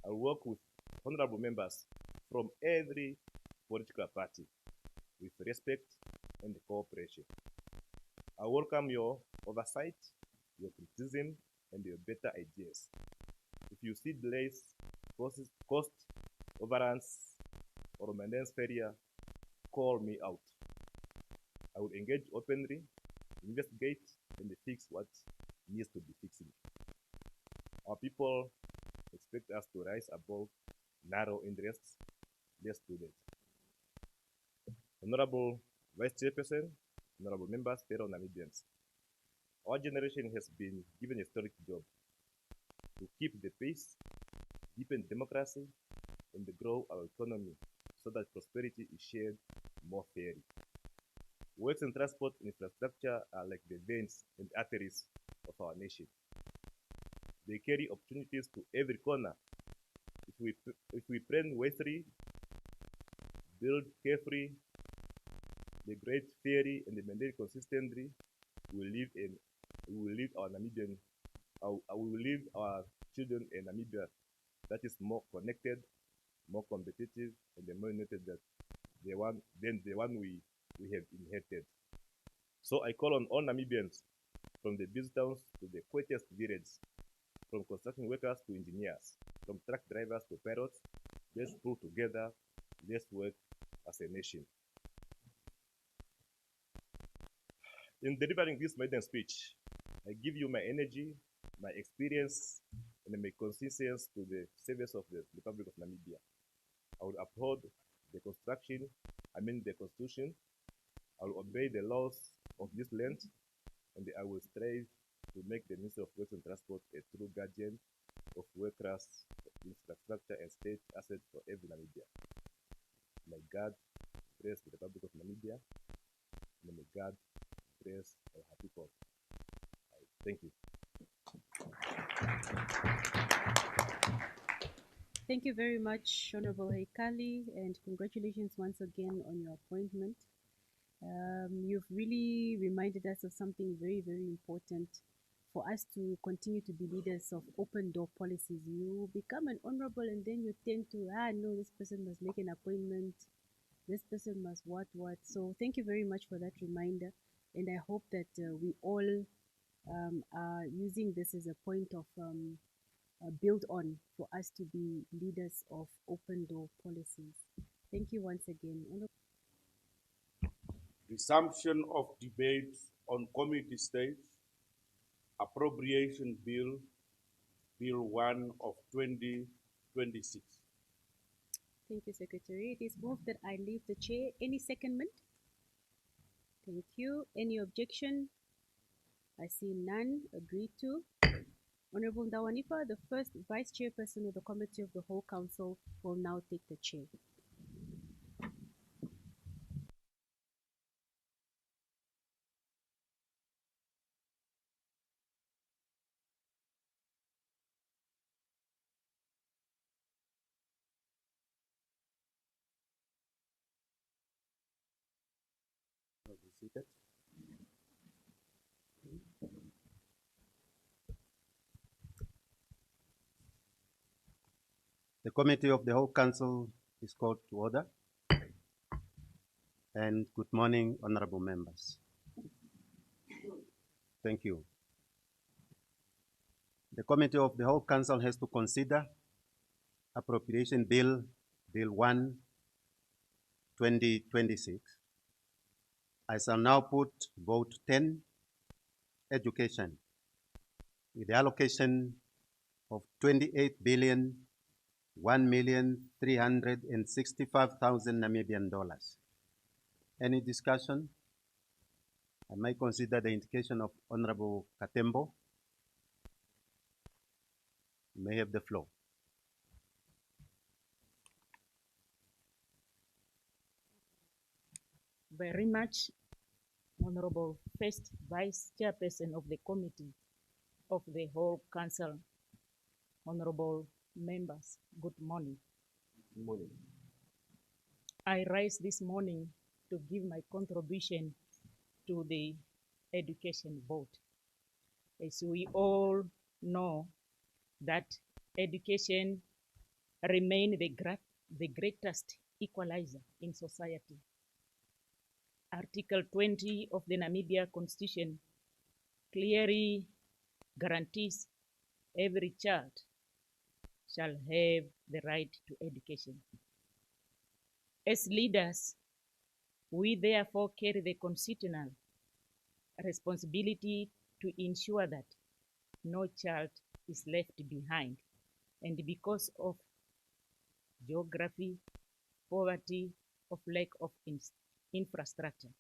I'll work with honorable members from every political party with respect and cooperation. I welcome your oversight, your criticism, and your better ideas. If you see delays, cost overruns, or maintenance failure, call me out. I will engage openly, investigate, and fix what needs to be fixed. Our people expect us to rise above narrow interests. Let's do that. Honorable Vice Chairperson, honorable members, fellow Namibians, our generation has been given a historic job to keep the peace, deepen democracy, and grow our economy so that prosperity is shared more fairly. Works and transport infrastructure are like the veins and arteries of our nation. They carry opportunities to every corner. If we plan wisely, build carefully, the great fairly, and maintain consistently, we will leave our children in Namibia that is more connected, more competitive, and more united than the one we have inherited. So I call on all Namibians, from the busy towns to the quietest villages, from construction workers to engineers, from truck drivers to pilots. Let's pull together, let's work as a nation. In delivering this maiden speech, I give you my energy, my experience, and my conscience to the service of the Republic of Namibia. I will uphold the Constitution. I will obey the laws of this land, and I will strive to make the Ministry of Works and Transport a true guardian of world-class infrastructure and state assets for every Namibia. May God bless the Republic of Namibia, and may God bless our people. Thank you. Thank you very much, Honorable Heikali, and congratulations once again on your appointment. You've really reminded us of something very, very important for us to continue to be leaders of open door policies. You become an honorable and then you tend to, no, this person must make an appointment, this person must what. So thank you very much for that reminder. And I hope that we all are using this as a point of build on for us to be leaders of open door policies. Thank you once again. Resumption of debates on committee stage, Appropriation Bill, Bill 1 of 2026. Thank you, Secretary. It is moved that I leave the chair. Any secondment? Thank you. Any objection? I see none. Agreed to. Honorable Ndawanipa, the first Vice Chairperson of the Committee of the Whole Council, will now take the chair. Seated. The Committee of the Whole Council is called to order. And good morning, honorable members. Thank you. The Committee of the Whole Council has to consider Appropriation Bill, Bill 1, 2026. I shall now put vote 10, education, with the allocation of 28,001,365,000 Namibian dollars. Any discussion? I might consider the indication of Honorable Katembo. You may have the floor. Very much, Honorable First Vice Chairperson of the Committee of the Whole Council, Honorable members, good morning. Good morning. I rise this morning to give my contribution to the education vote. As we all know that education remain the greatest equalizer in society. Article 20 of the Namibia Constitution clearly guarantees every child shall have the right to education. As leaders, we therefore carry the constitutional responsibility to ensure that no child is left behind. And because of geography, poverty, of lack of infrastructure,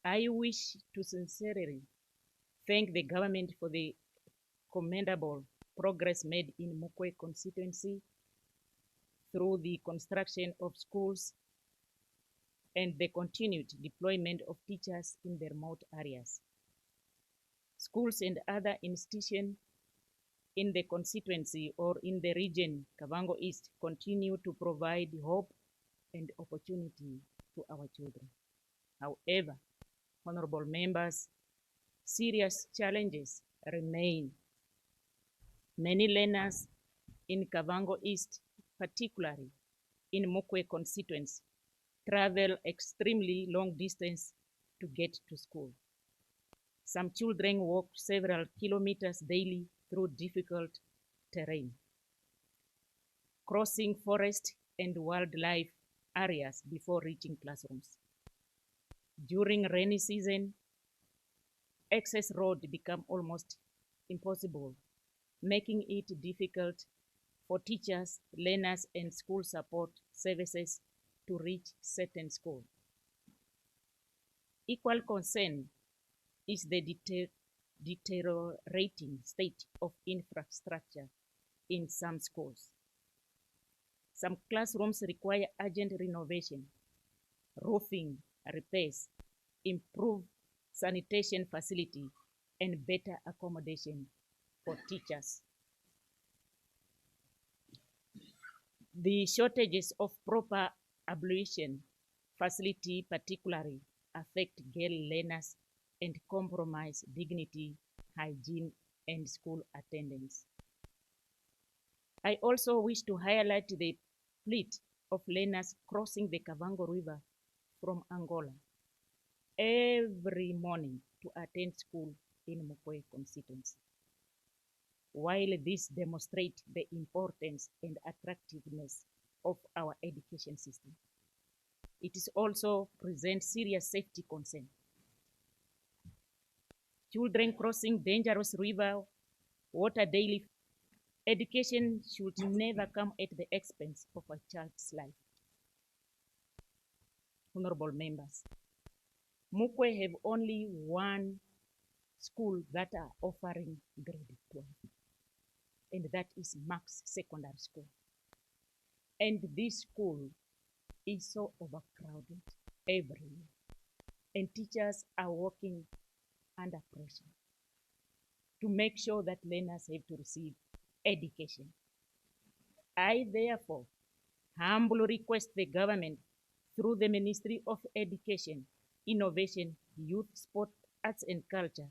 I wish to sincerely thank the government for the commendable progress made in Mukwe constituency through the construction of schools and the continued deployment of teachers in the remote areas. Schools and other institutions in the constituency or in the region, Kavango East, continue to provide hope and opportunity to our children. However, honorable members, serious challenges remain. Many learners in Kavango East, particularly in Mukwe constituency, travel extremely long distance to get to school. Some children walk several kilometers daily through difficult terrain, crossing forest and wildlife areas before reaching classrooms. During rainy season, access roads become almost impossible, making it difficult for teachers, learners, and school support services to reach certain schools. Equal concern is the deteriorating state of infrastructure in some schools. Some classrooms require urgent renovation, roofing repairs, improved sanitation facility, and better accommodation for teachers. The shortages of proper ablution facility particularly affect girl learners and compromise dignity, hygiene, and school attendance. I also wish to highlight the plight of learners crossing the Kavango River from Angola every morning to attend school in Mukwe constituency. While this demonstrates the importance and attractiveness of our education system, it is also presents serious safety concern. Children crossing dangerous river water daily. Education should never come at the expense of a child's life. Honorable members, Mukwe have only one school that are offering grade 12, and that is Max Secondary School. And this school is so overcrowded every year, and teachers are working under pressure to make sure that learners have to receive education. I therefore humbly request the government through the Ministry of Education, Innovation, Youth, Sport, Arts and Culture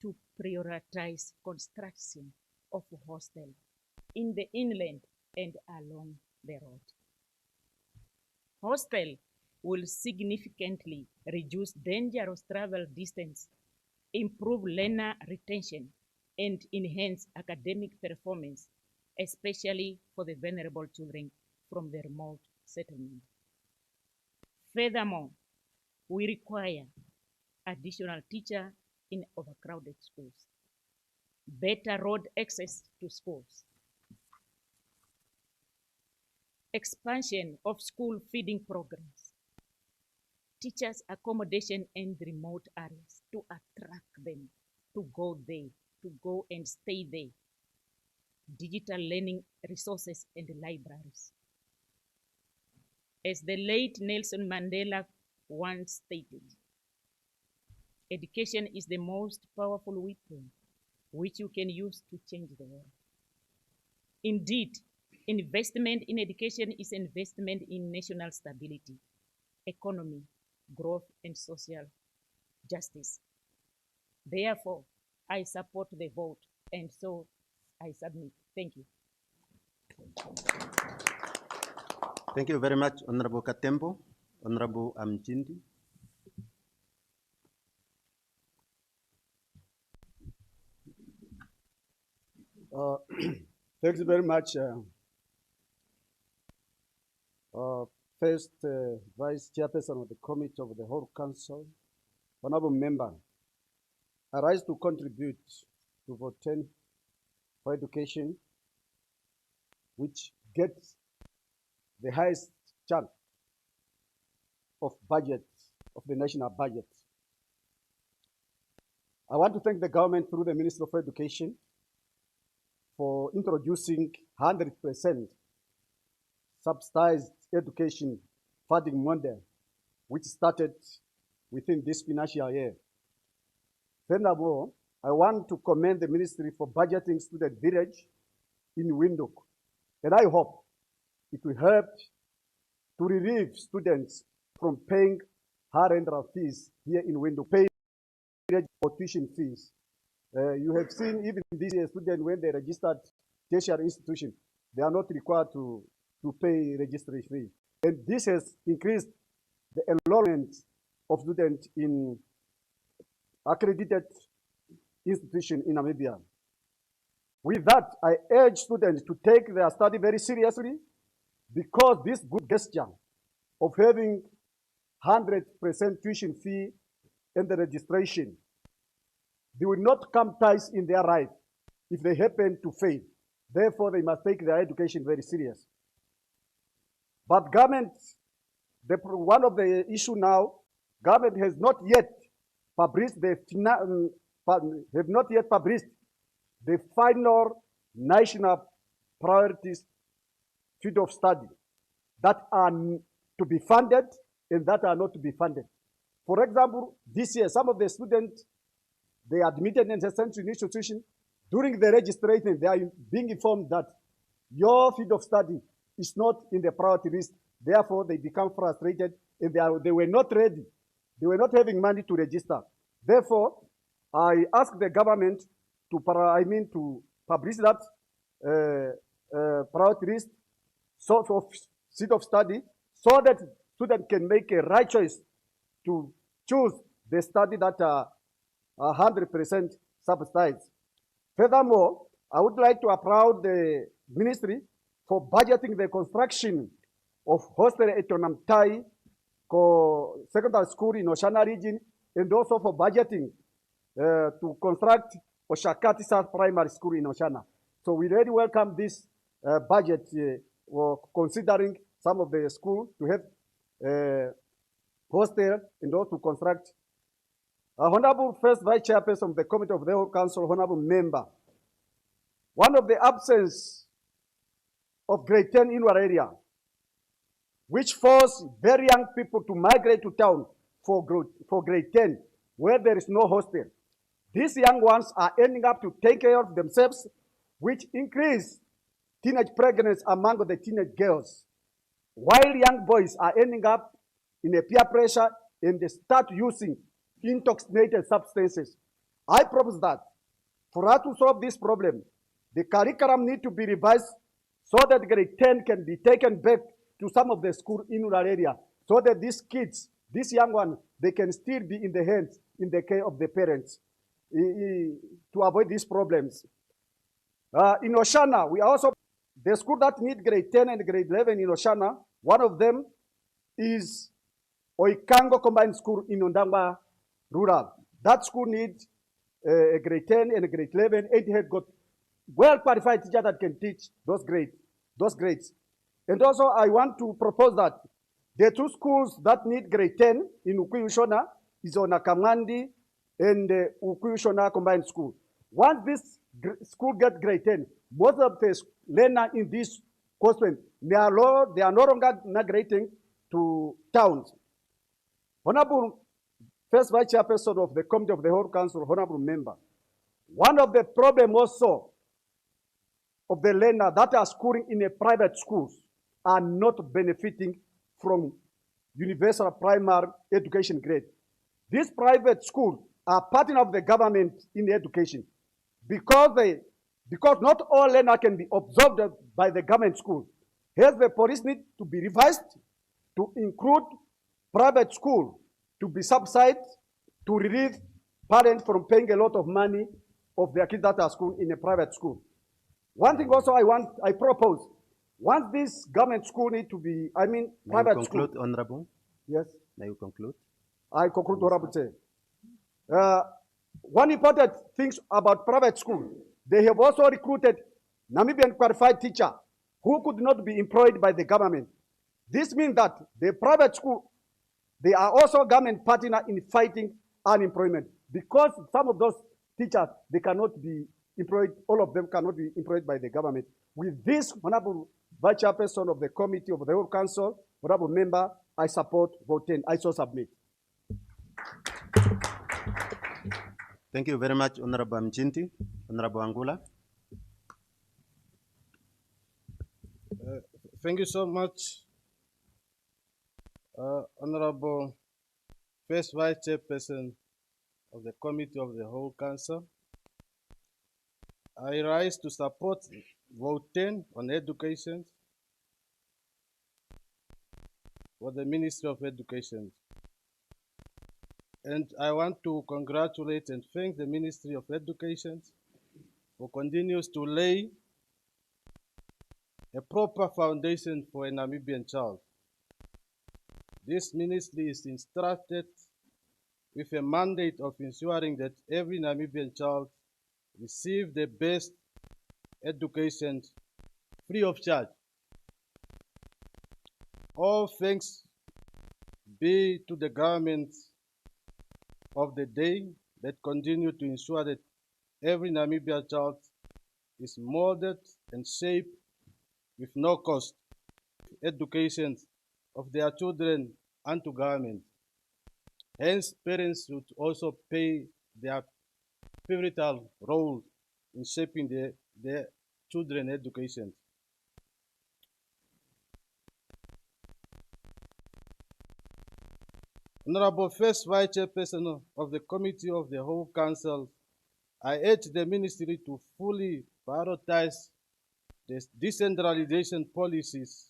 to prioritize construction of hostels in the inland and along the road. Hostel will significantly reduce dangerous travel distance, improve learner retention, and enhance academic performance, especially for the vulnerable children from the remote settlement. Furthermore, we require additional teachers in overcrowded schools, better road access to schools, expansion of school feeding programs, teachers' accommodation in remote areas to attract them to go there, to go and stay there, digital learning resources and libraries. As the late Nelson Mandela once stated, education is the most powerful weapon which you can use to change the world. Indeed, investment in education is investment in national stability, economy, growth, and social justice. Therefore, I support the vote, and so I submit. Thank you. Thank you very much, Honorable Katembo. Honorable Amchindi. Thanks very much. First, Vice Chairperson of the Committee of the Whole Council, Honorable Member, I rise to contribute to vote 10 for education, which gets the highest chunk of budget, of the national budget. I want to thank the government through the Ministry of Education for introducing 100% subsidized education funding model, which started within this financial year. Furthermore, I want to commend the ministry for budgeting student village in Windhoek, and I hope it will help to relieve students from paying high-rental fees here in Windhoek, pay for tuition fees. You have seen even this year students, when they registered tertiary institution, they are not required to pay registration fee. And this has increased the enrollment of students in accredited institution in Namibia. With that, I urge students to take their study very seriously, because this good gesture of having 100% tuition fee and the registration, they will not come ties in their life if they happen to fail. Therefore, they must take their education very serious. But government, one of the issue now, government has not yet published the final national priorities field of study that are to be funded and that are not to be funded. For example, this year, some of the students, they are admitted in a central institution. During the registration, they are being informed that your field of study is not in the priority list. Therefore, they become frustrated and they were not ready. They were not having money to register. Therefore, I ask the government to publish that priority list sort of seat of study, so that students can make a right choice to choose the study that are 100% subsidized. Furthermore, I would like to applaud the ministry for budgeting the construction of hostel at Onamtai secondary school in Oshana region, and also for budgeting to construct Oshakati South Primary School in Oshana. So we really welcome this budget considering some of the schools to have hostel and also to construct. Honorable First Vice Chairperson of the Committee of the Whole Council, Honorable Member, one of the absence of grade 10 in our area, which force very young people to migrate to town for grade 10, where there is no hostel. These young ones are ending up to take care of themselves, which increase teenage pregnancy among the teenage girls, while young boys are ending up in a peer pressure and they start using intoxicated substances. I propose that for us to solve this problem, the curriculum need to be revised so that grade 10 can be taken back to some of the schools in rural area, so that these kids, these young ones, they can still be in the hands, in the care of the parents, to avoid these problems. In Oshana, we also, the school that need grade 10 and grade 11 in Oshana, one of them is Oikango Combined School in Ondamba Rural. That school needs a grade 10 and a grade 11, and have got well-qualified teachers that can teach those grades. And also, I want to propose that the two schools that need grade 10 in Ukuyushona is Onakamandi and Ukuyushona Combined School. Once this school gets grade 10, most of the learners in this constituent, they are no longer migrating to towns. Honorable First Vice Chairperson of the Committee of the Whole Council, Honorable Member, one of the problems also of the learners that are schooling in a private schools are not benefiting from universal primary education grade. These private schools are partner of the government in education, because because not all learner can be absorbed by the government school. Hence, the policy need to be revised to include private school to be subsidized to relieve parents from paying a lot of money of their kids that are school in a private school. One thing also I propose, once this government school need to be, May you private school. conclude, Honorable? Yes, May you conclude? I conclude, Honorable Chair. One important thing about private school, they have also recruited Namibian qualified teacher who could not be employed by the government. This means that the private school, they are also government partner in fighting unemployment, because some of those teachers, they cannot be employed, all of them cannot be employed by the government. With this, Honorable Vice Chairperson of the Committee of the Whole Council, Honorable Member, I support vote 10. I so submit. Thank you very much, Honorable Mchinti. Honorable Angula. Thank you so much, Honorable First Vice Chairperson of the Committee of the Whole Council. I rise to support vote 10 on education for the Ministry of Education. And I want to congratulate and thank the Ministry of Education for continues to lay a proper foundation for a Namibian child. This ministry is instructed with a mandate of ensuring that every Namibian child receive the best education free of charge. All thanks be to the government of the day that continue to ensure that every Namibian child is molded and shaped with no cost education of their children unto government. Hence, parents should also play their pivotal role in shaping their children's education. Honorable First Vice Chairperson of the Committee of the Whole Council, I urge the Ministry to fully prioritize the decentralization policies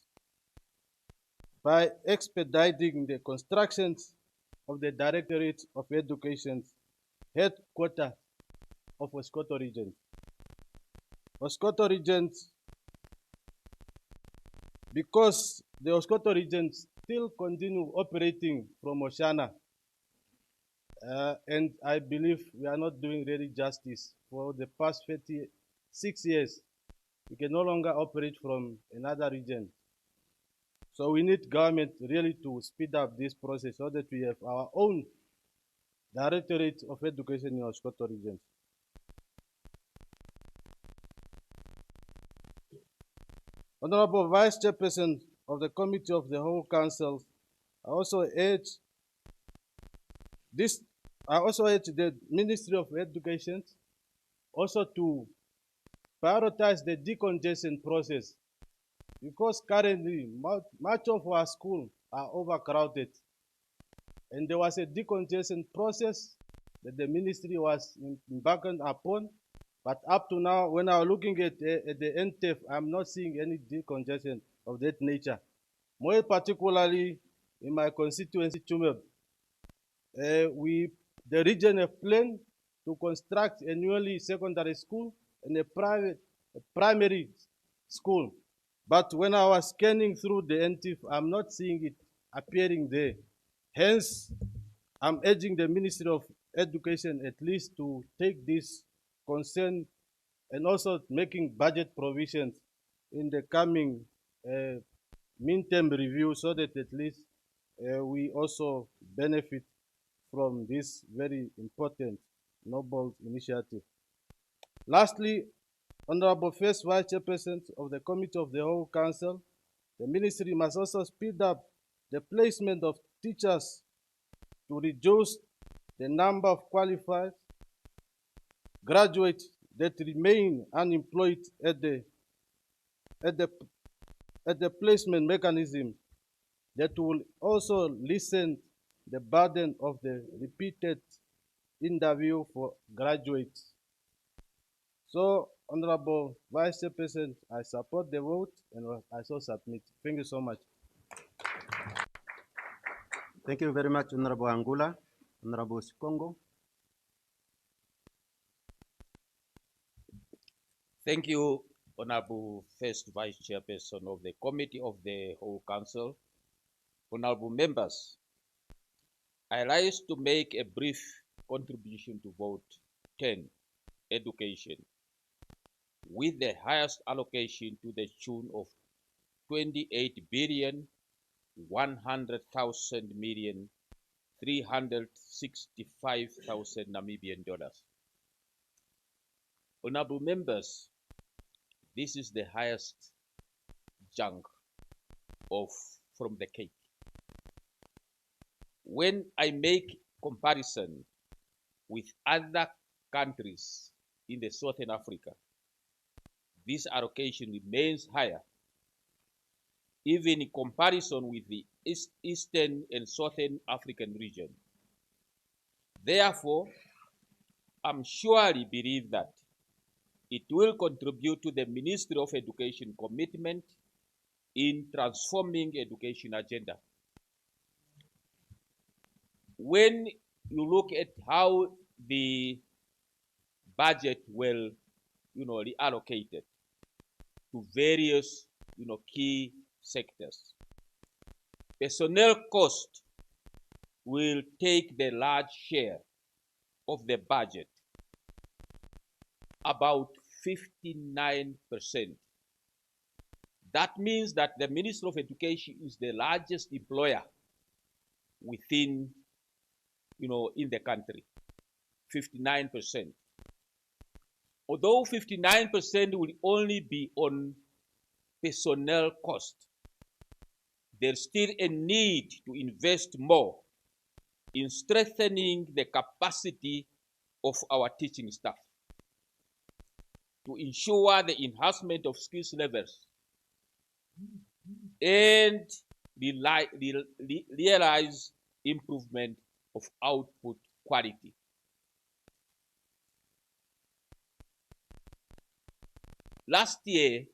by expediting the construction of the Directorate of Education's headquarters of Oscoto Region. Oscoto Region, because the Oscoto Region still continue operating from Oshana, and I believe we are not doing really justice. For the past 36 years, we can no longer operate from another region. So we need government really to speed up this process so that we have our own Directorate of Education in Oscoto Region. Honorable Vice Chairperson of the Committee of the Whole Council, I also urge the Ministry of Education also to prioritize the decongestion process, because currently much of our schools are overcrowded, and there was a decongestion process that the ministry was embarking upon, but up to now, when I'm looking at the NTEF, I'm not seeing any decongestion of that nature. More particularly in my constituency, Chumeb, the region have planned to construct a newly secondary school and a primary school. But when I was scanning through the NTIF, I'm not seeing it appearing there. Hence, I'm urging the Ministry of Education at least to take this concern and also making budget provisions in the coming midterm review, so that at least we also benefit from this very important noble initiative. Lastly, Honorable First Vice Chairperson of the Committee of the Whole Council, the Ministry must also speed up the placement of teachers to reduce the number of qualified graduates that remain unemployed at the placement mechanism, that will also lessen the burden of the repeated interview for graduates. So Honorable Vice Chairperson, I support the vote and I so submit. Thank you so much. Thank you very much, Honorable Angula. Honorable Sikongo. Thank you, Honorable First Vice Chairperson of the Committee of the Whole Council. Honorable members, I rise to make a brief contribution to vote 10, education, with the highest allocation to the tune of 28,100,000,365,000 Namibian dollars. Honorable members, this is the highest chunk from the cake. When I make comparison with other countries in the Southern Africa, this allocation remains higher, even in comparison with the Eastern and Southern African region. Therefore, I surely believe that it will contribute to the Ministry of Education commitment in transforming education agenda. When you look at how the budget will, reallocated to various, key sectors, personnel cost will take the large share of the budget, about 59%. That means that the Ministry of Education is the largest employer within, in the country, 59%. Although 59% will only be on personnel cost, there's still a need to invest more in strengthening the capacity of our teaching staff to ensure the enhancement of skills levels and realize improvement of output quality. Last year,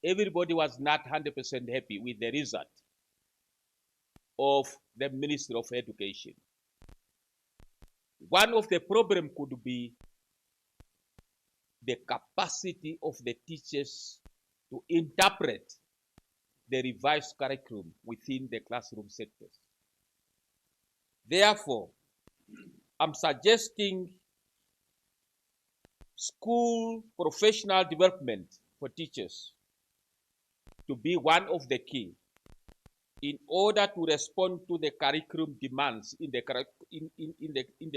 everybody was not 100% happy with the result of the Ministry of Education. One of the problems could be the capacity of the teachers to interpret the revised curriculum within the classroom sectors. Therefore, I'm suggesting school professional development for teachers to be one of the key in order to respond to the curriculum demands in the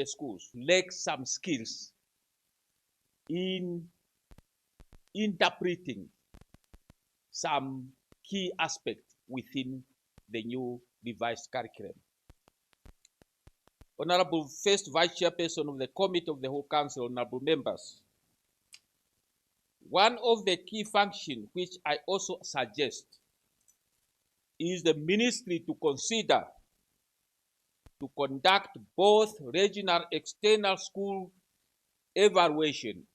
schools. Lack some skills in interpreting some key aspects within the new revised curriculum. Honorable First Vice Chairperson of the Committee of the Whole Council, honorable members, one of the key functions which I also suggest is the ministry to consider to conduct both regional external school evaluation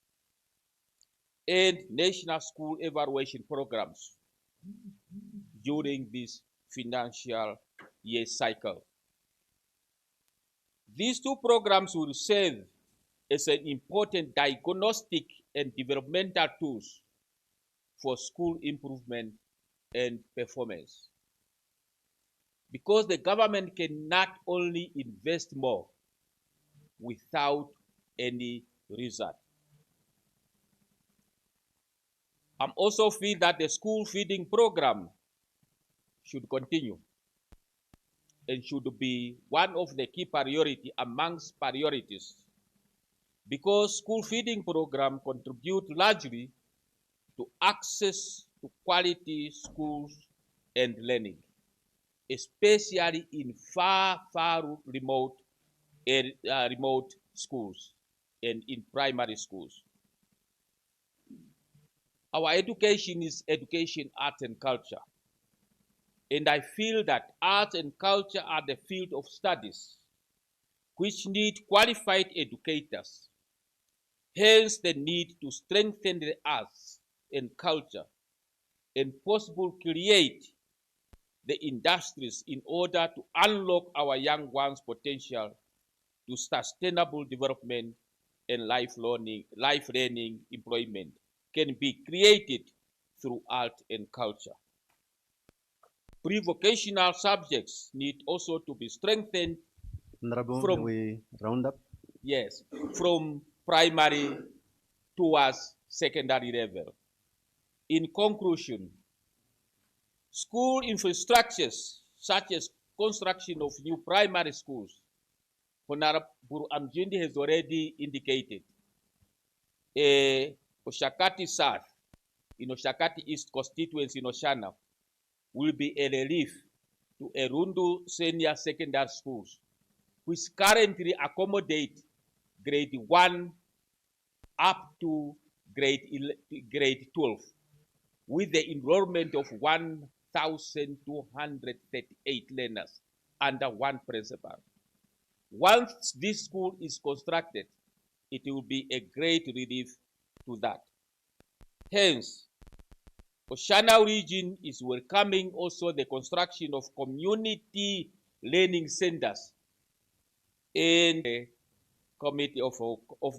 and national school evaluation programs during this financial year cycle. These two programs will serve as an important diagnostic and developmental tools for school improvement and performance. Because the government cannot only invest more without any result. I also feel that the school feeding program should continue and should be one of the key priority amongst priorities, because school feeding program contribute largely to access to quality schools and learning, especially in far remote schools and in primary schools. Our education is education, art, and culture. And I feel that art and culture are the field of studies which need qualified educators Hence the need to strengthen the arts and culture and possibly create the industries in order to unlock our young ones' potential to sustainable development and life learning employment can be created through art and culture. Pre-vocational subjects need also to be strengthened Honorable, from we round up. yes, from primary towards secondary level. In conclusion, school infrastructures such as construction of new primary schools, Honorable Amjindi has already indicated, Oshakati South, in Oshakati East constituency in Oshana, will be a relief to Erundu Senior Secondary Schools, which currently accommodate grade 1 up to grade 12, with the enrollment of 1,238 learners under one principal. Once this school is constructed, it will be a great relief to that. Hence, Oshana region is welcoming also the construction of community learning centers in the committee of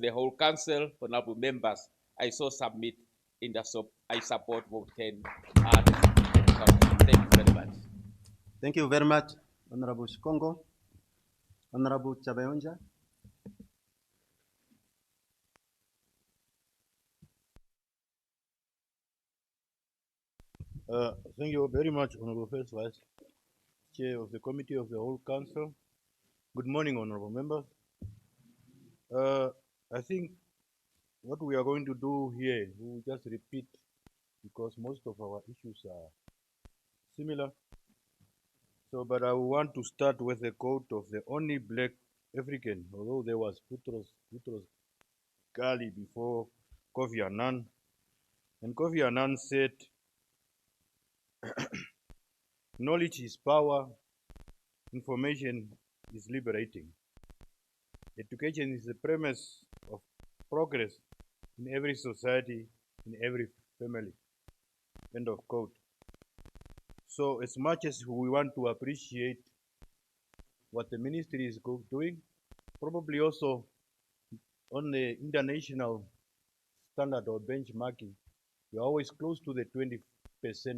the whole council, honorable members. I so submit in the I support vote 10. Thank you very much. Thank you very much, Honorable Shikongo. Honorable Chabayonja. Thank you very much, Honorable First Vice Chair of the Committee of the Whole Council. Good morning, Honorable Members. I think what we are going to do here, we will just repeat because most of our issues are similar. So, but I want to start with the quote of the only black African, although there was Boutros Ghali before Kofi Annan. And Kofi Annan said, knowledge is power, information is liberating. Education is the premise of progress in every society, in every family. End of quote. So as much as we want to appreciate what the ministry is doing, probably also on the international standard or benchmarking, we're always close to the 20%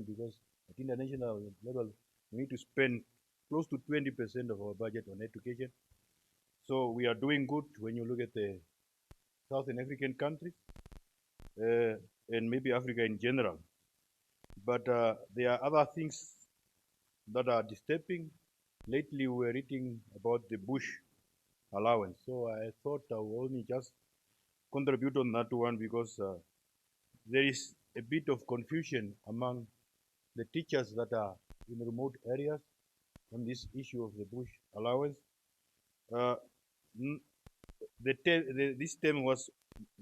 because at international level, we need to spend close to 20% of our budget on education. So we are doing good when you look at the Southern African countries and maybe Africa in general. But there are other things that are disturbing. Lately, we were reading about the bush allowance. So I thought I will only just contribute on that one because there is a bit of confusion among the teachers that are in remote areas on this issue of the bush allowance. This term was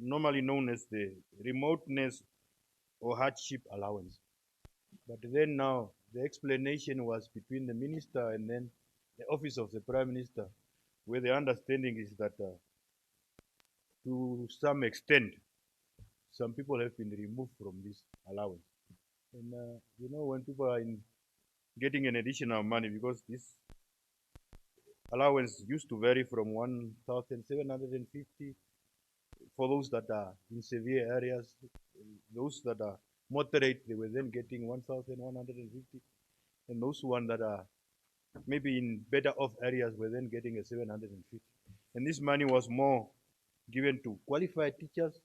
normally known as the remoteness or hardship allowance. But then now the explanation was between the minister and then the office of the prime minister, where the understanding is that to some extent, some people have been removed from this allowance. And you know, when people are getting an additional money, because this allowance used to vary from 1,750 for those that are in severe areas. Those that are moderate, they were then getting 1,150, and those one that are maybe in better off areas were then getting a 750. And this money was more given to qualified teachers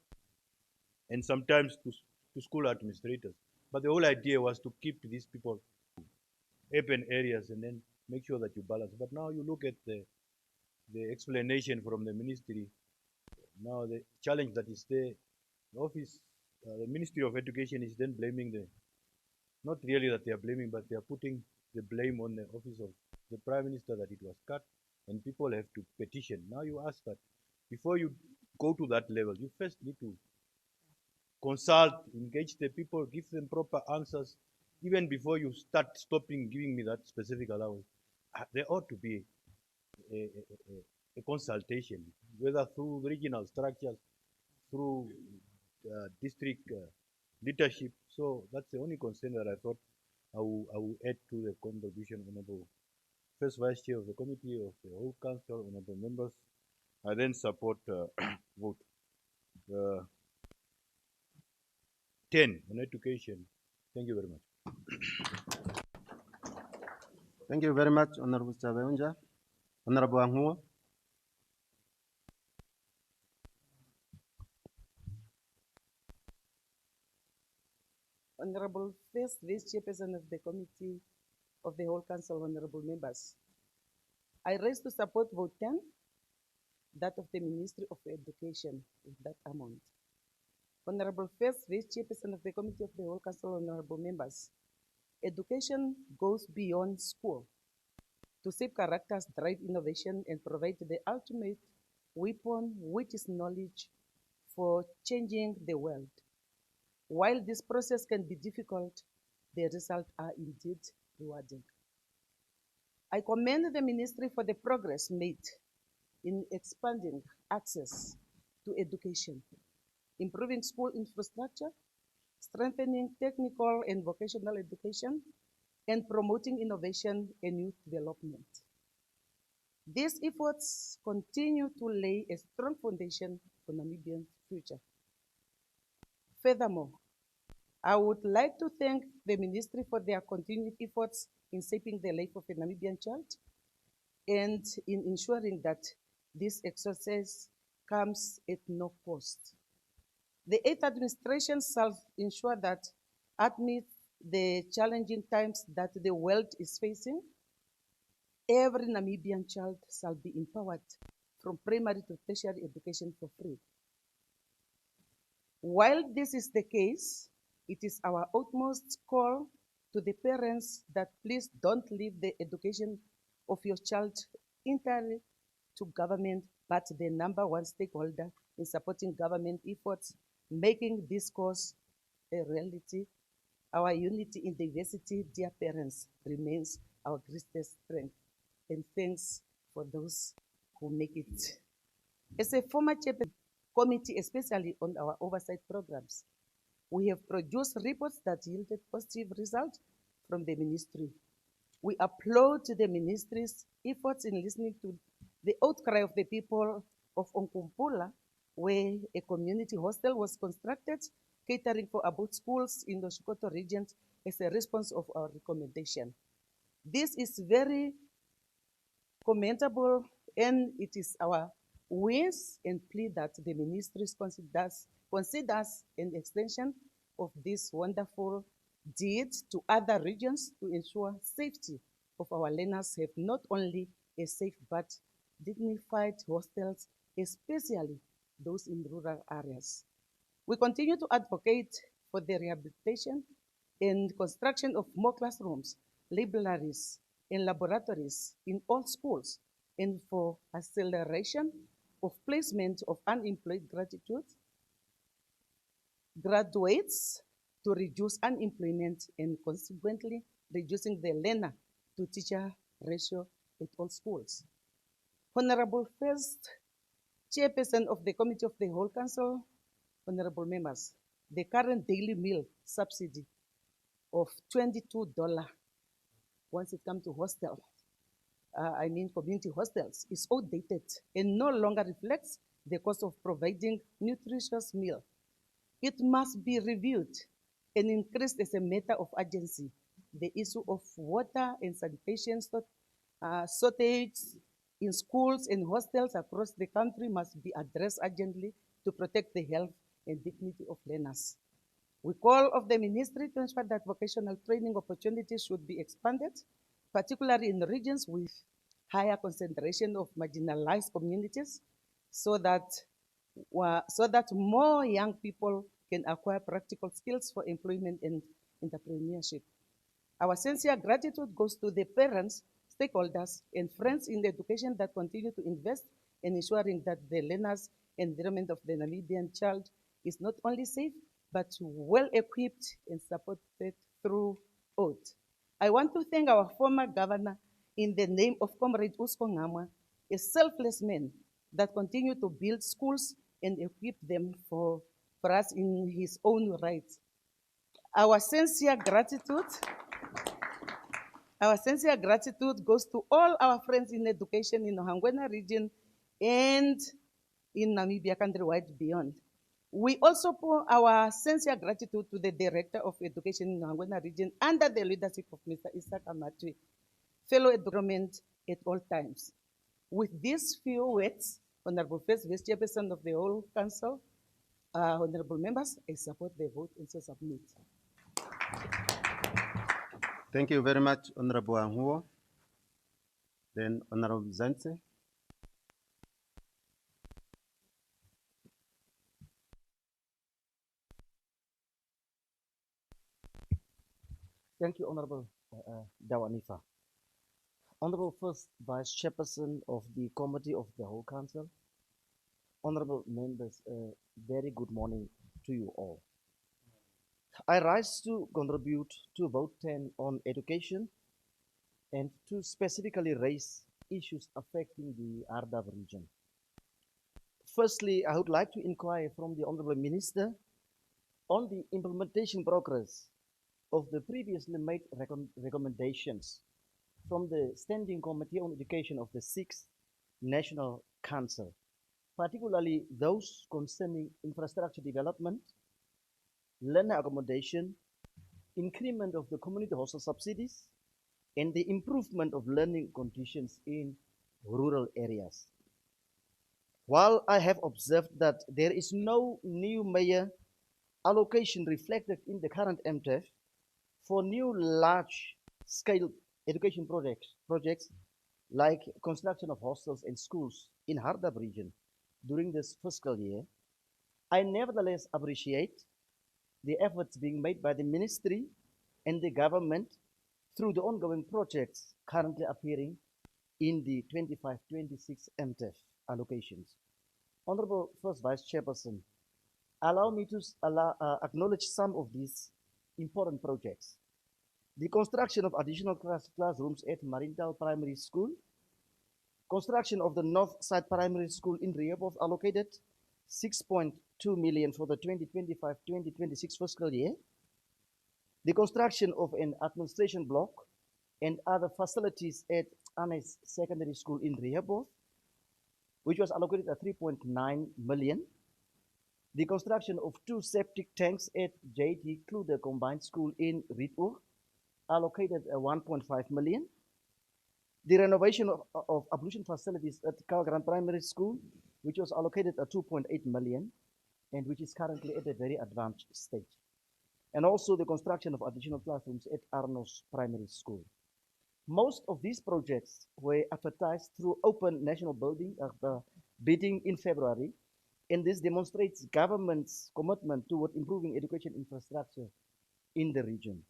and sometimes to school administrators. But the whole idea was to keep these people urban areas and then make sure that you balance. But now you look at the explanation from the ministry. Now the challenge that is there, the office, the Ministry of Education is then blaming not really that they are blaming, but they are putting the blame on the office of the Prime Minister that it was cut and people have to petition. Now you ask that before you go to that level, you first need to consult, engage the people, give them proper answers, even before you start stopping giving me that specific allowance. There ought to be a consultation, whether through regional structures, through district leadership. So that's the only concern that I thought I will add to the contribution, Honorable First Vice Chair of the Committee of the whole Council, Honorable members. I then support vote 10 on education. Thank you very much. Thank you very much, Honorable Chabeunja. Honorable Angua. Honorable First Vice Chairperson of the Committee of the whole Council, honorable members. I raise to support vote 10, that of the Ministry of Education, with that amount. Honorable First Vice Chairperson of the Committee of the whole Council, honorable members. Education goes beyond school to shape characters, drive innovation, and provide the ultimate weapon, which is knowledge, for changing the world. While this process can be difficult, the results are indeed rewarding. I commend the Ministry for the progress made in expanding access to education, improving school infrastructure, strengthening technical and vocational education, and promoting innovation and youth development. These efforts continue to lay a strong foundation for Namibia's future. Furthermore, I would like to thank the Ministry for their continued efforts in shaping the life of a Namibian child and in ensuring that this exercise comes at no cost. The 8th administration shall ensure that, amid the challenging times that the world is facing, every Namibian child shall be empowered from primary to tertiary education for free. While this is the case, it is our utmost call to the parents that please don't leave the education of your child entirely to government, but the number one stakeholder in supporting government efforts, making this cause a reality. Our unity in diversity, dear parents, remains our greatest strength. And thanks for those who make it. As a former chairperson committee, especially on our oversight programs, we have produced reports that yielded positive results from the ministry. We applaud the ministry's efforts in listening to the outcry of the people of Onkumpula, where a community hostel was constructed, catering for about schools in the Sokoto region as a response of our recommendation. This is very commendable, and it is our wish and plea that the ministry considers an extension of this wonderful deed to other regions to ensure safety of our learners have not only a safe but dignified hostels, especially those in rural areas. We continue to advocate for the rehabilitation and construction of more classrooms, libraries, and laboratories in all schools, and for acceleration of placement of unemployed graduates to reduce unemployment and consequently reducing the learner to teacher ratio at all schools. Honorable First Chairperson of the Committee of the Whole Council, honorable members, the current daily meal subsidy of $22 once it comes to hostel, community hostels, is outdated and no longer reflects the cost of providing nutritious meal. It must be reviewed and increased as a matter of urgency. The issue of water and sanitation shortage in schools and hostels across the country must be addressed urgently to protect the health and dignity of learners. We call on the ministry to ensure that vocational training opportunities should be expanded, particularly in regions with higher concentration of marginalized communities, so that more young people can acquire practical skills for employment and entrepreneurship. Our sincere gratitude goes to the parents, stakeholders, and friends in education that continue to invest in ensuring that the learners' environment of the Namibian child is not only safe, but well-equipped and supported throughout. I want to thank our former governor in the name of Comrade Usko Ngamwa, a selfless man that continued to build schools and equip them for us in his own rights. Our sincere gratitude goes to all our friends in education in the Hangwena region and in Namibia countrywide beyond. We also pour our sincere gratitude to the Director of Education in the Hangwena region under the leadership of Mr. Isaac Amatwe, fellow government at all times. With these few words, Honorable First Vice Chairperson of the whole Council, honorable members, I support the vote and so submit. Thank you very much, Honorable Anhuo. Then Honorable Zantse. Thank you, Honorable Dawanifa. Honorable First Vice Chairperson of the Committee of the Whole Council, honorable members, very good morning to you all. I rise to contribute to vote 10 on education and to specifically raise issues affecting the Ardav region. Firstly, I would like to inquire from the Honorable Minister on the implementation progress of the previously made recommendations from the Standing Committee on Education of the 6th National Council, particularly those concerning infrastructure development, learner accommodation, increment of the community hostel subsidies, and the improvement of learning conditions in rural areas. While I have observed that there is no new major allocation reflected in the current MTF for new large-scale education projects like construction of hostels and schools in Hardap region during this fiscal year, I nevertheless appreciate the efforts being made by the ministry and the government through the ongoing projects currently appearing in the 25-26 MTF allocations. Honorable First Vice Chairperson, allow me to acknowledge some of these important projects. The construction of additional classrooms at Marindal Primary School, construction of the North Side Primary School in Rehoboth allocated 6.2 million for the 2025-2026 fiscal year, the construction of an administration block and other facilities at Anes Secondary School in Rehoboth, which was allocated at 3.9 million, the construction of 2 septic tanks at JT Klude Combined School in Rietwoog, allocated 1.5 million. The renovation of ablution facilities at Calgran Primary School, which was allocated at 2.8 million, and which is currently at a very advanced stage. And also the construction of additional classrooms at Arnos Primary School. Most of these projects were advertised through open national bidding in February, and this demonstrates government's commitment toward improving education infrastructure in the region.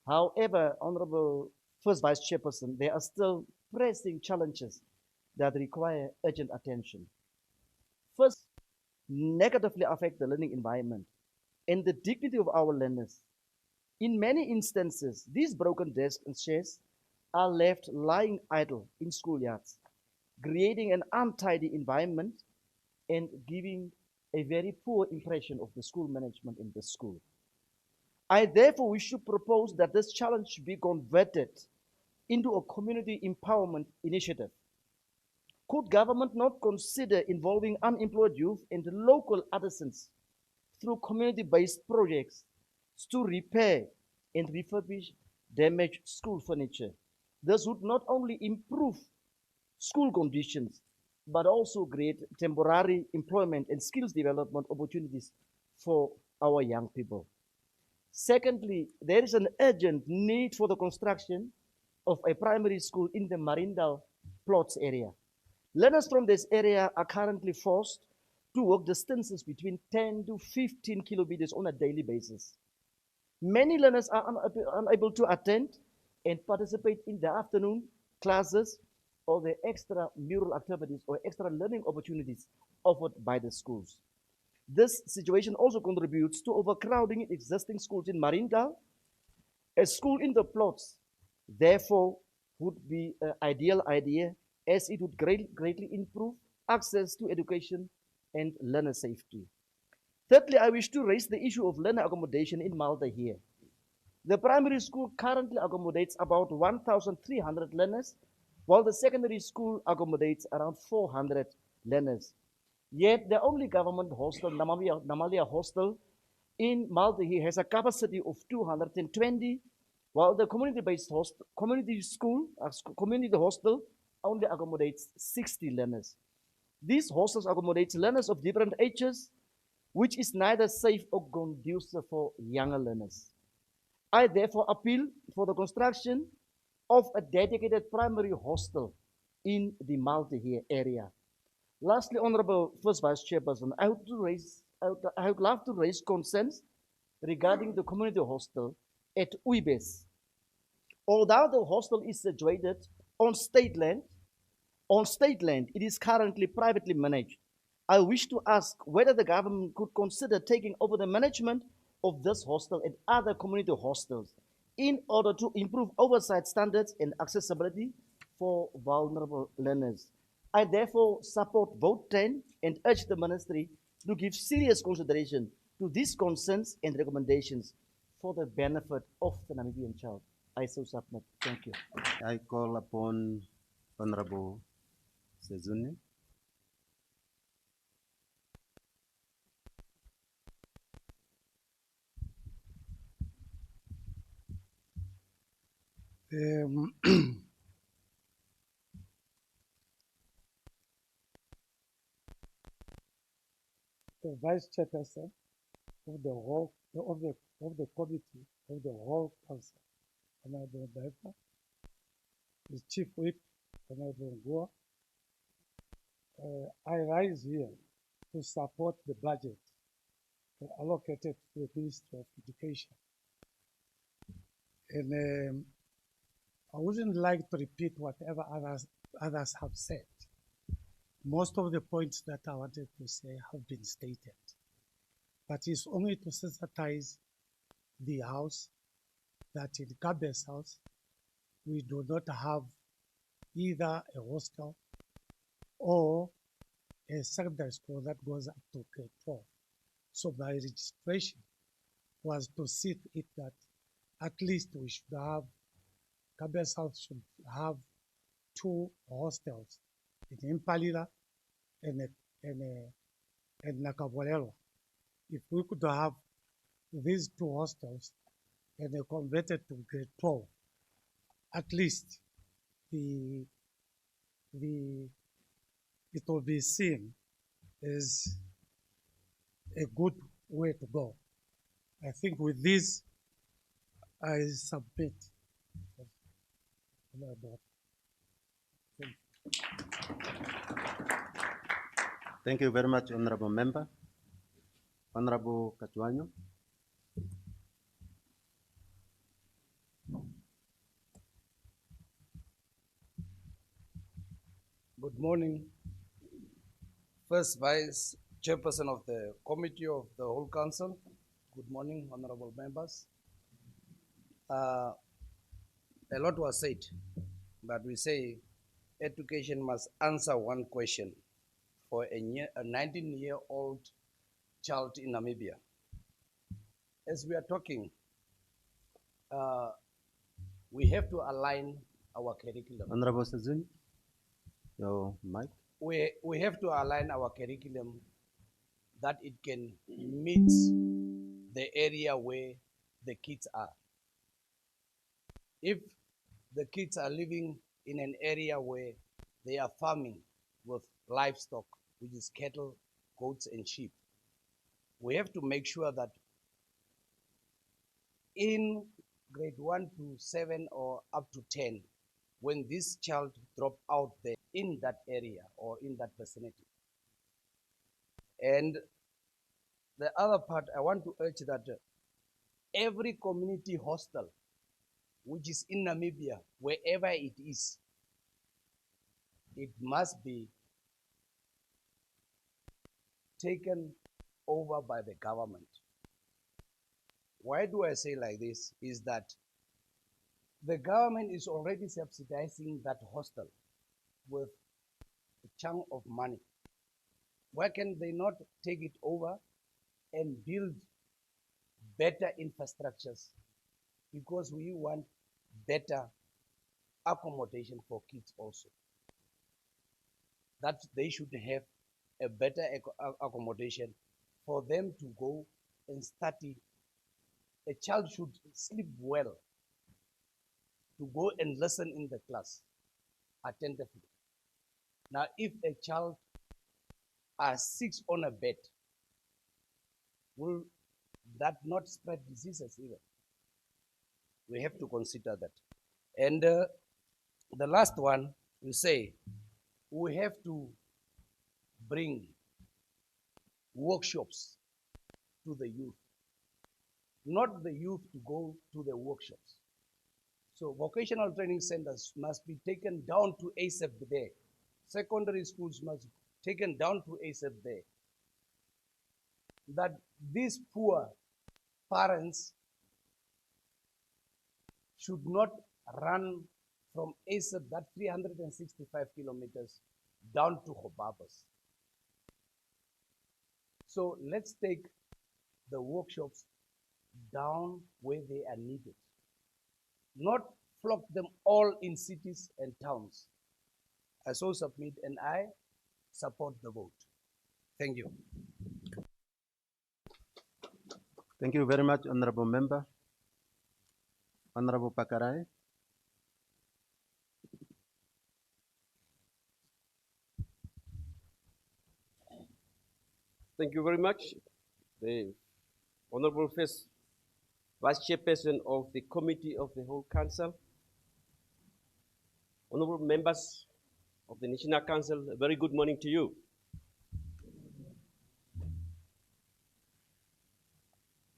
However, Honorable First Vice Chairperson, there are still pressing challenges that require urgent attention. First, negatively affect the learning environment and the dignity of our learners. In many instances, these broken desks and chairs are left lying idle in schoolyards, creating an untidy environment and giving a very poor impression of the school management in the school. I therefore wish to propose that this challenge should be converted into a community empowerment initiative. Could government not consider involving unemployed youth and local artisans through community-based projects to repair and refurbish damaged school furniture? This would not only improve school conditions, but also create temporary employment and skills development opportunities for our young people. Secondly, there is an urgent need for the construction of a primary school in the Marindal plots area. Learners from this area are currently forced to walk distances between 10 to 15 kilometers on a daily basis. Many learners are unable to attend and participate in the afternoon classes or the extramural activities or extra learning opportunities offered by the schools. This situation also contributes to overcrowding in existing schools in Marindal. A school in the plots, therefore, would be an ideal idea as it would greatly improve access to education and learner safety. Thirdly, I wish to raise the issue of learner accommodation in Malta here. The primary school currently accommodates about 1,300 learners, while the secondary school accommodates around 400 learners. Yet the only government hostel, Namalia Hostel, in Malta here has a capacity of 220, while the community-based community hostel only accommodates 60 learners. These hostels accommodate learners of different ages, which is neither safe or conducive for younger learners. I therefore appeal for the construction of a dedicated primary hostel in the Malta here area. Lastly, Honorable First Vice Chairperson, I would love to raise concerns regarding the community hostel at Uibes. Although the hostel is situated on state land, it is currently privately managed. I wish to ask whether the government could consider taking over the management of this hostel and other community hostels in order to improve oversight standards and accessibility for vulnerable learners. I therefore support vote 10 and urge the ministry to give serious consideration to these concerns and recommendations for the benefit of the Namibian child. I so submit. Thank you. I call upon Honorable Sezuni. The vice chairperson of the whole of the committee of the whole council, Honorable Beta, the chief whip, Honorable Goa. I rise here to support the budget allocated to the Ministry of Education. And I wouldn't like to repeat whatever others have said. Most of the points that I wanted to say have been stated, but it's only to sensitize the House that in Kabe's house, we do not have either a hostel or a secondary school that goes up to grade 12. So my registration was to see to it that at least we should have, Kabe's house should have 2 hostels in Impalila and Nakabolelo. If we could have these 2 hostels and they converted to grade 12, at least it will be seen as a good way to go. I think with this, I submit. Thank you very much, Honorable Member. Honorable Katuanyo. Good morning. First Vice Chairperson of the Committee of the Whole Council. Good morning, honorable members. A lot was said, but we say education must answer one question for a 19-year-old child in Namibia. As we are talking, we have to align our curriculum. Honorable Sezuni, your mic. We have to align our curriculum that it can meet the area where the kids are. If the kids are living in an area where they are farming with livestock, which is cattle, goats, and sheep, we have to make sure that in grade 1 to 7 or up to 10, when this child drop out there in that area or in that vicinity. And the other part, I want to urge that every community hostel, which is in Namibia, wherever it is, it must be taken over by the government. Why do I say like this? Is that the government is already subsidizing that hostel with a chunk of money. Why can they not take it over and build better infrastructures? Because we want better accommodation for kids also. That they should have a better accommodation for them to go and study. A child should sleep well to go and listen in the class attentively. Now, if a child sits on a bed, will that not spread diseases either? We have to consider that. And the last one, we say, we have to bring workshops to the youth, not the youth to go to the workshops. So vocational training centers must be taken down to ASAP there. Secondary schools must be taken down to ASAP there. That these poor parents should not run from ASAP, that 365 kilometers, down to Hobabas. So let's take the workshops down where they are needed. Not flock them all in cities and towns. I so submit and I support the vote. Thank you. Thank you very much, Honorable Member. Honorable Pakarai. Thank you very much. The Honorable First Vice Chairperson of the Committee of the Whole Council, Honorable members of the National Council, a very good morning to you.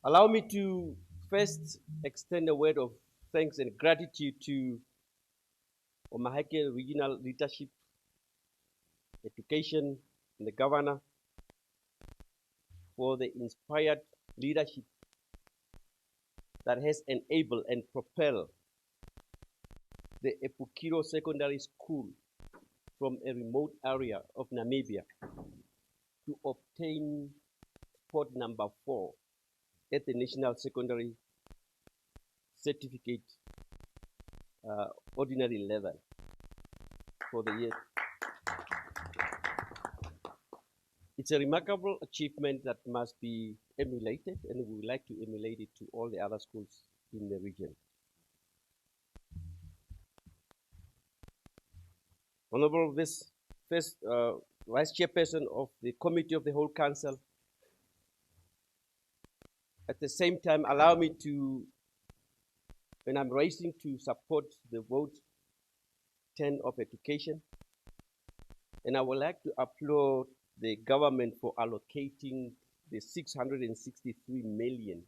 Allow me to first extend a word of thanks and gratitude to Omaheke Regional Leadership, Education, and the Governor for the inspired leadership that has enabled and propelled the Epukiro Secondary School from a remote area of Namibia to obtain spot number 4 at the National Secondary Certificate ordinary level for the year. It's a remarkable achievement that must be emulated, and we would like to emulate it to all the other schools in the region. Honorable Vice Chairperson of the Committee of the Whole Council, at the same time, allow me to, when I'm raising to support the vote 10 of education, and I would like to applaud the government for allocating the 663 million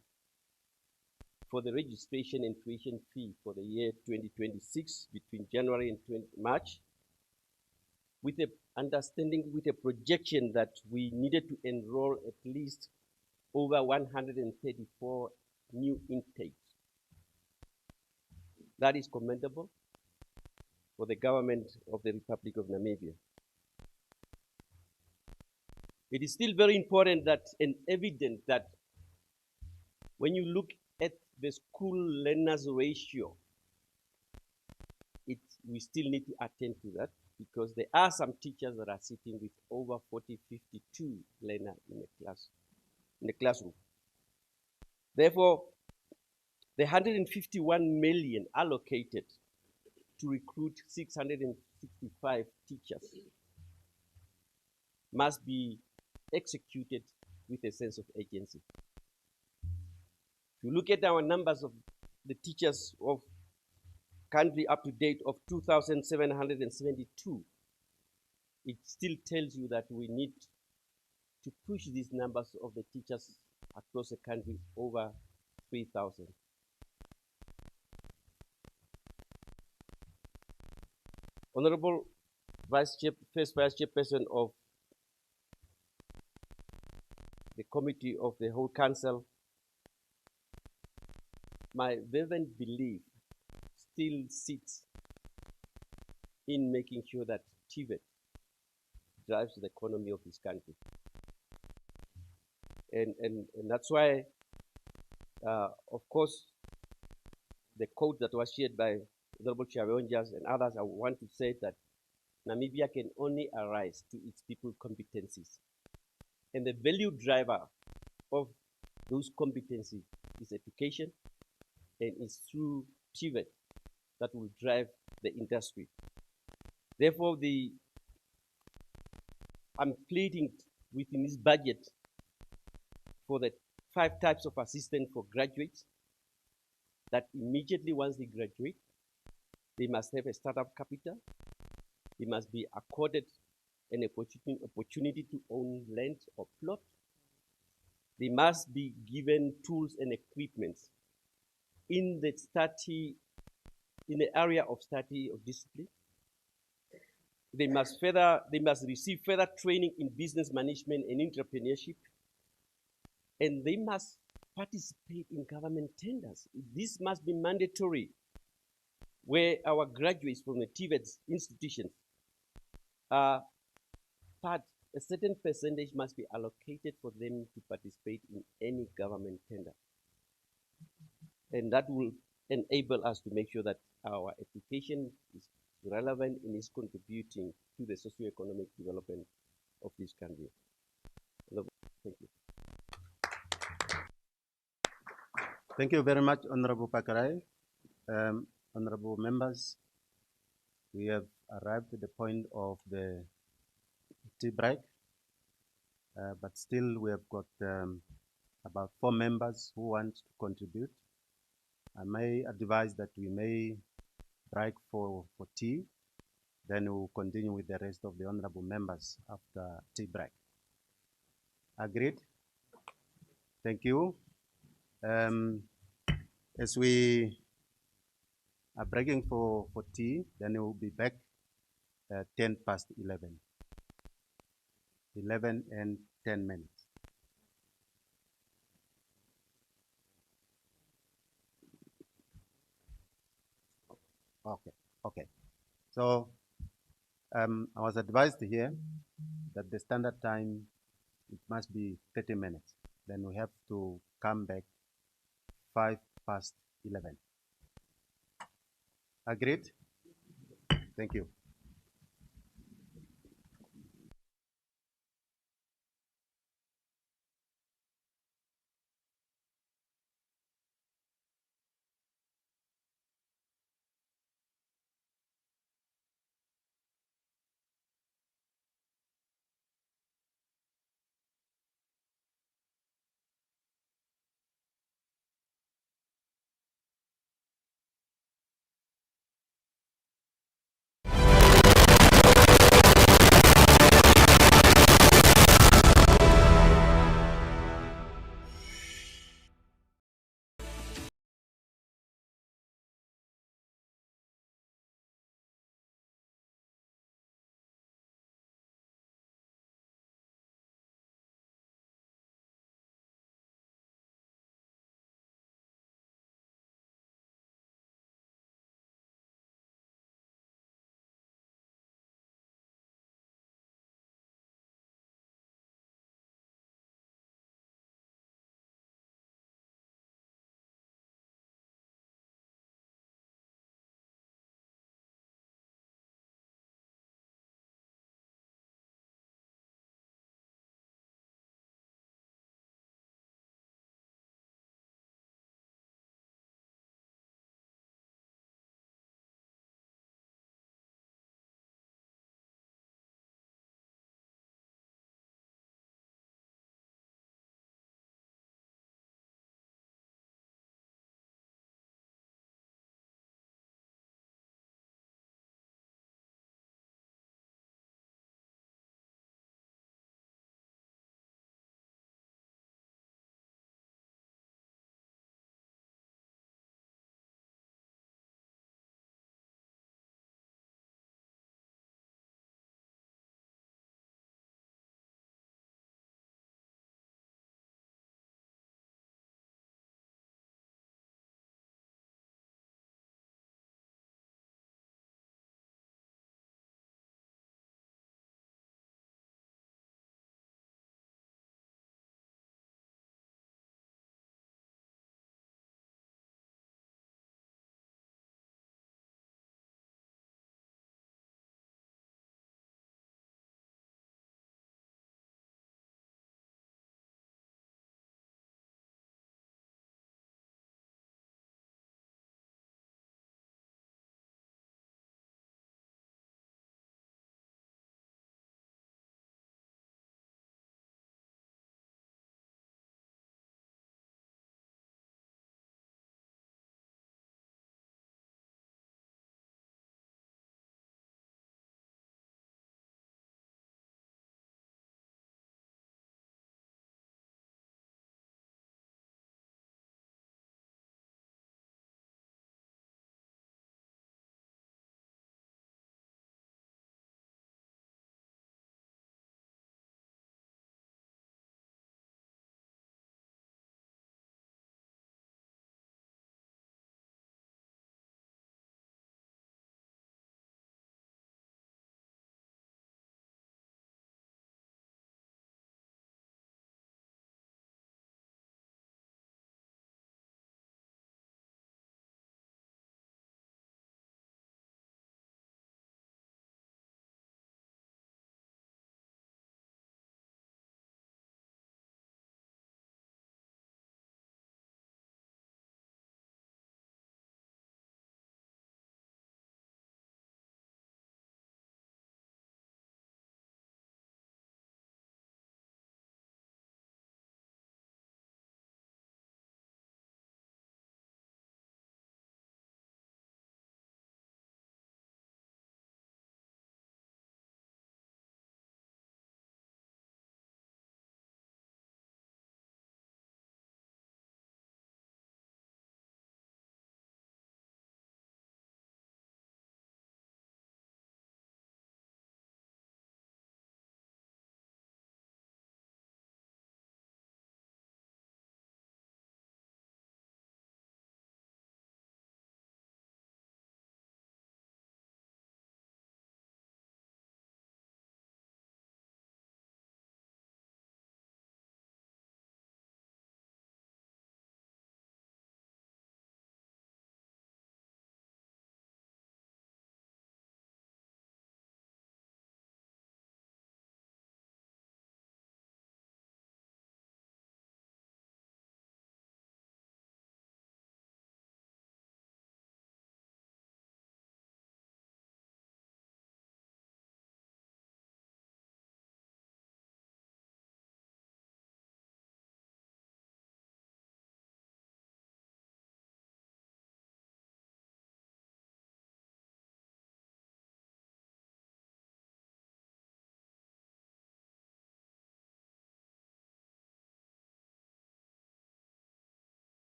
for the registration and tuition fee for the year 2026 between January and March, with a understanding, with a projection that we needed to enroll at least over 134 new intakes. That is commendable for the government of the Republic of Namibia. It is still very important that and evident that when you look at the school learners ratio, we still need to attend to that, because there are some teachers that are sitting with over 40, 52 learners in the classroom. Therefore, the 151 million allocated to recruit 665 teachers must be executed with a sense of agency. If you look at our numbers of the teachers of country up to date of 2,772, it still tells you that we need to push these numbers of the teachers across the country over 3,000. Honorable First Vice Chairperson of the Committee of the Whole Council, my fervent belief still sits in making sure that TVET drives the economy of this country. And that's why, of course, the quote that was shared by Honorable Chavonjas and others, I want to say that Namibia can only arise to its people competencies. And the value driver of those competencies is education, and it's through pivot that will drive the industry. Therefore, I'm pleading within this budget for the 5 types of assistance for graduates that immediately once they graduate, they must have a startup capital. They must be accorded an opportunity to own land or plot. They must be given tools and equipment in the area of study of discipline. They must receive further training in business management and entrepreneurship. And they must participate in government tenders. This must be mandatory, where our graduates from the TVET institutions are a certain percentage must be allocated for them to participate in any government tender. And that will enable us to make sure that our education is relevant and is contributing to the socio-economic development of this country. Thank you. Thank you very much, Honorable Pakarai. Honorable members, we have arrived at the point of the tea break, but still we have got about 4 members who want to contribute. I may advise that we may break for tea, then we'll continue with the rest of the honorable members after tea break. Agreed? Thank you. As we are breaking for tea, then we'll be back at 10 past 11. 11 and 10 minutes. Okay. So I was advised here that the standard time, it must be 30 minutes. Then we have to come back 5 past 11. Agreed? Thank you.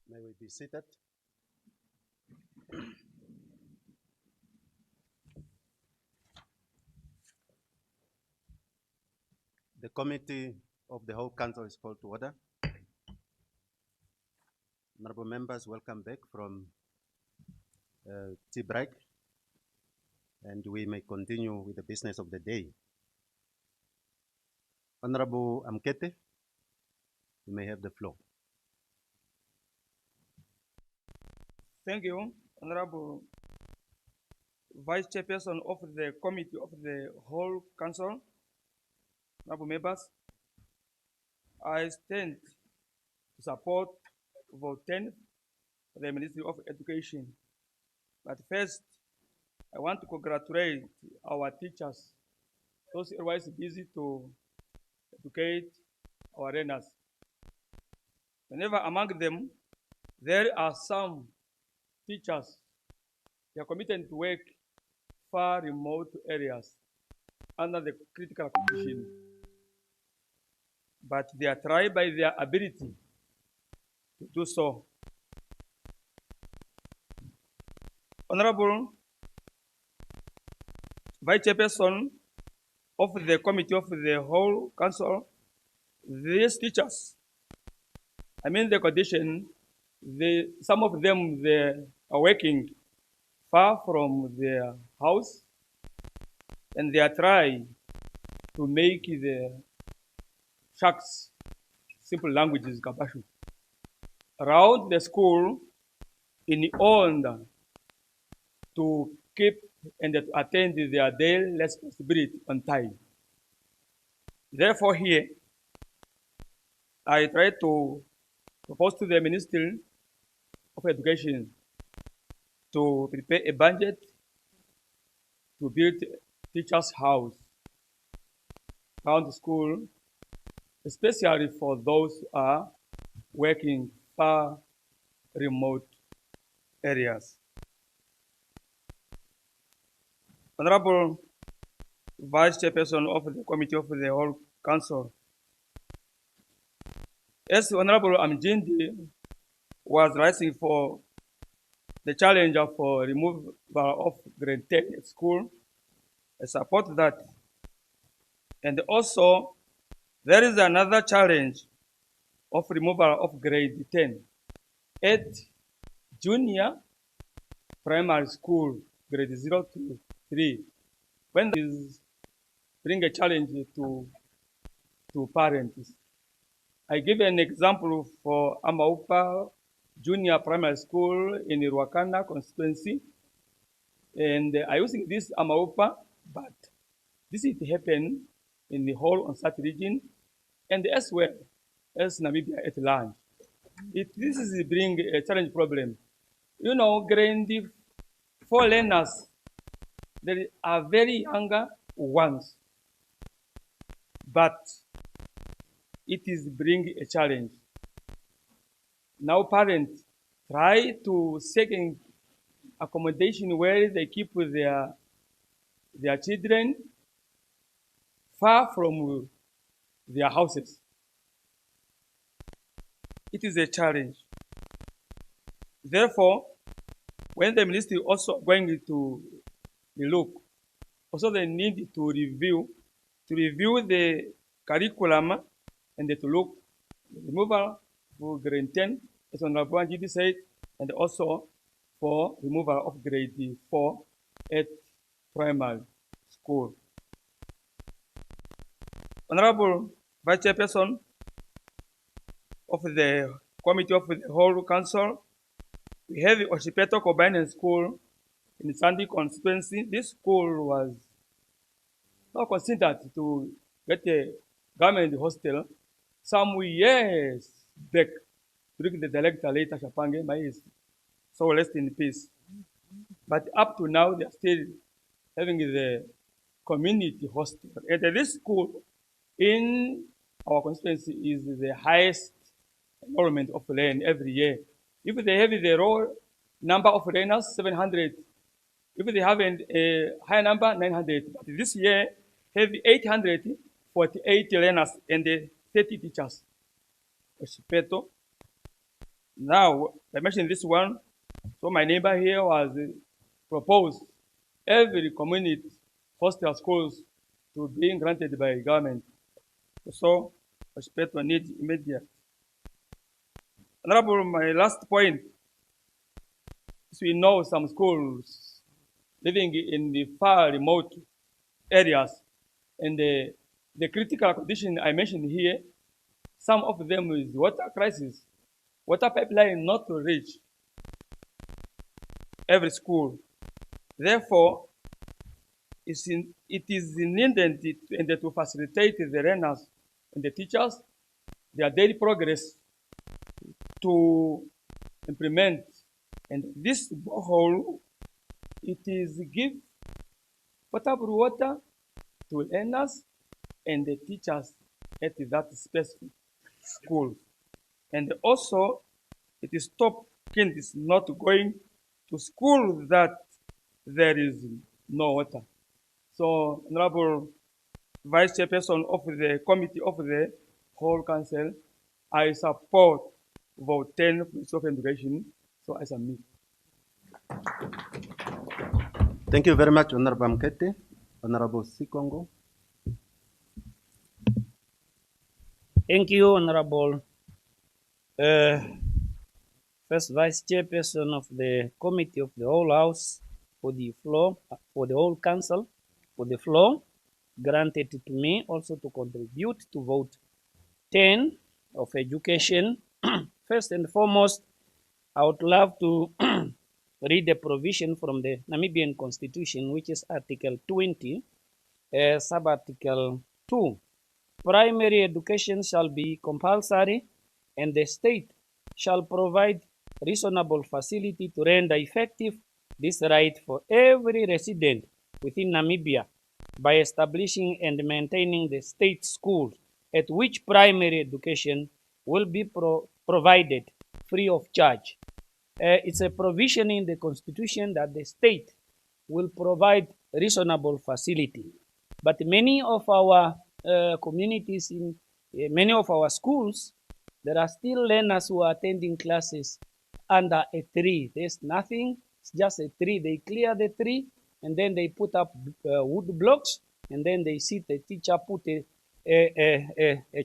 May we be seated? The committee of the whole council is called to order. Honorable members, welcome back from tea break, and we may continue with the business of the day. Honorable Amkete, you may have the floor. Thank you, Honorable Vice Chairperson of the Committee of the whole Council, Honorable members. I stand to support Vote 10 for the Ministry of Education. But first, I want to congratulate our teachers, those otherwise busy to educate our learners. Whenever among them, there are some teachers, they are committed to work far remote areas under the critical condition. But they are tried by their ability to do so. Honorable Vice Chairperson of the Committee of the whole Council, these teachers, I mean the condition, some of them they are working far from their house, and they are trying to make the sharks, simple languages, kabashu, around the school in order to keep and to attend their daily responsibility on time. Therefore, here, I try to propose to the Ministry of Education to prepare a budget to build teachers' house around the school, especially for those who are working far remote areas. Honorable Vice Chairperson of the Committee of the whole Council, as Honorable Amjindi was rising for the challenge of removal of grade 10 at school, I support that. And also, there is another challenge of removal of grade 10 at junior primary school, grade 0 to 3, when this bring a challenge to parents. I give an example for Amaupa Junior Primary School in the Ruakana constituency, and I using this Amaupa, but this is happened in the whole Onsat region and elsewhere, as Namibia at large. This is bring a challenge problem. You know, grade 4 learners, they are very younger ones, but it is bring a challenge. Now parents try to second accommodation where they keep their children far from their houses. It is a challenge. Therefore, when the ministry also going to look, also they need to review the curriculum and to look removal for grade 10, as Honorable Anjidi said, and also for removal of grade 4 at primary school. Honorable Vice Chairperson of the Committee of the whole Council, we have the Oshipeto Combined School in the Sandy constituency. This school was not considered to get a government hostel some years back during the director later Shapange Mais, so rest in peace. But up to now, they are still having the community hostel. And this school in our constituency is the highest enrollment of land every year. If they have the raw number of learners, 700. If they have a high number, 900. But this year, have 848 learners and 30 teachers. Oshipeto Now, I mentioned this one. So my neighbor here was proposed every community hostel schools to be granted by government. So, respect to need immediate. Honorable, my last point is we know some schools living in the far remote areas and the critical condition I mentioned here, some of them is water crisis, water pipeline not to reach every school. Therefore, it is needed to facilitate the learners and the teachers their daily progress to implement. And this borehole, it is give potable water to learners and the teachers at that specific school. And also, it is stop kids not going to school that there is no water. So, Honorable Vice Chairperson of the Committee of the whole Council, I support vote 10 Ministry of Education, so I submit. Thank you very much, Honorable Mkete. Honorable Sikongo. Thank you, Honorable First Vice Chairperson of the Committee of the whole House for the floor, for the whole Council, for the floor granted to me also to contribute to vote 10 of education. First and foremost, I would love to read a provision from the Namibian Constitution, which is Article 20, Sub-Article 2. Primary education shall be compulsory, and the state shall provide reasonable facility to render effective this right for every resident within Namibia by establishing and maintaining the state schools at which primary education will be provided free of charge. It's a provision in the Constitution that the state will provide reasonable facility. But many of our communities, in many of our schools, there are still learners who are attending classes under a tree. There's nothing, it's just a tree. They clear the tree and then they put up wood blocks and then they sit, the teacher put a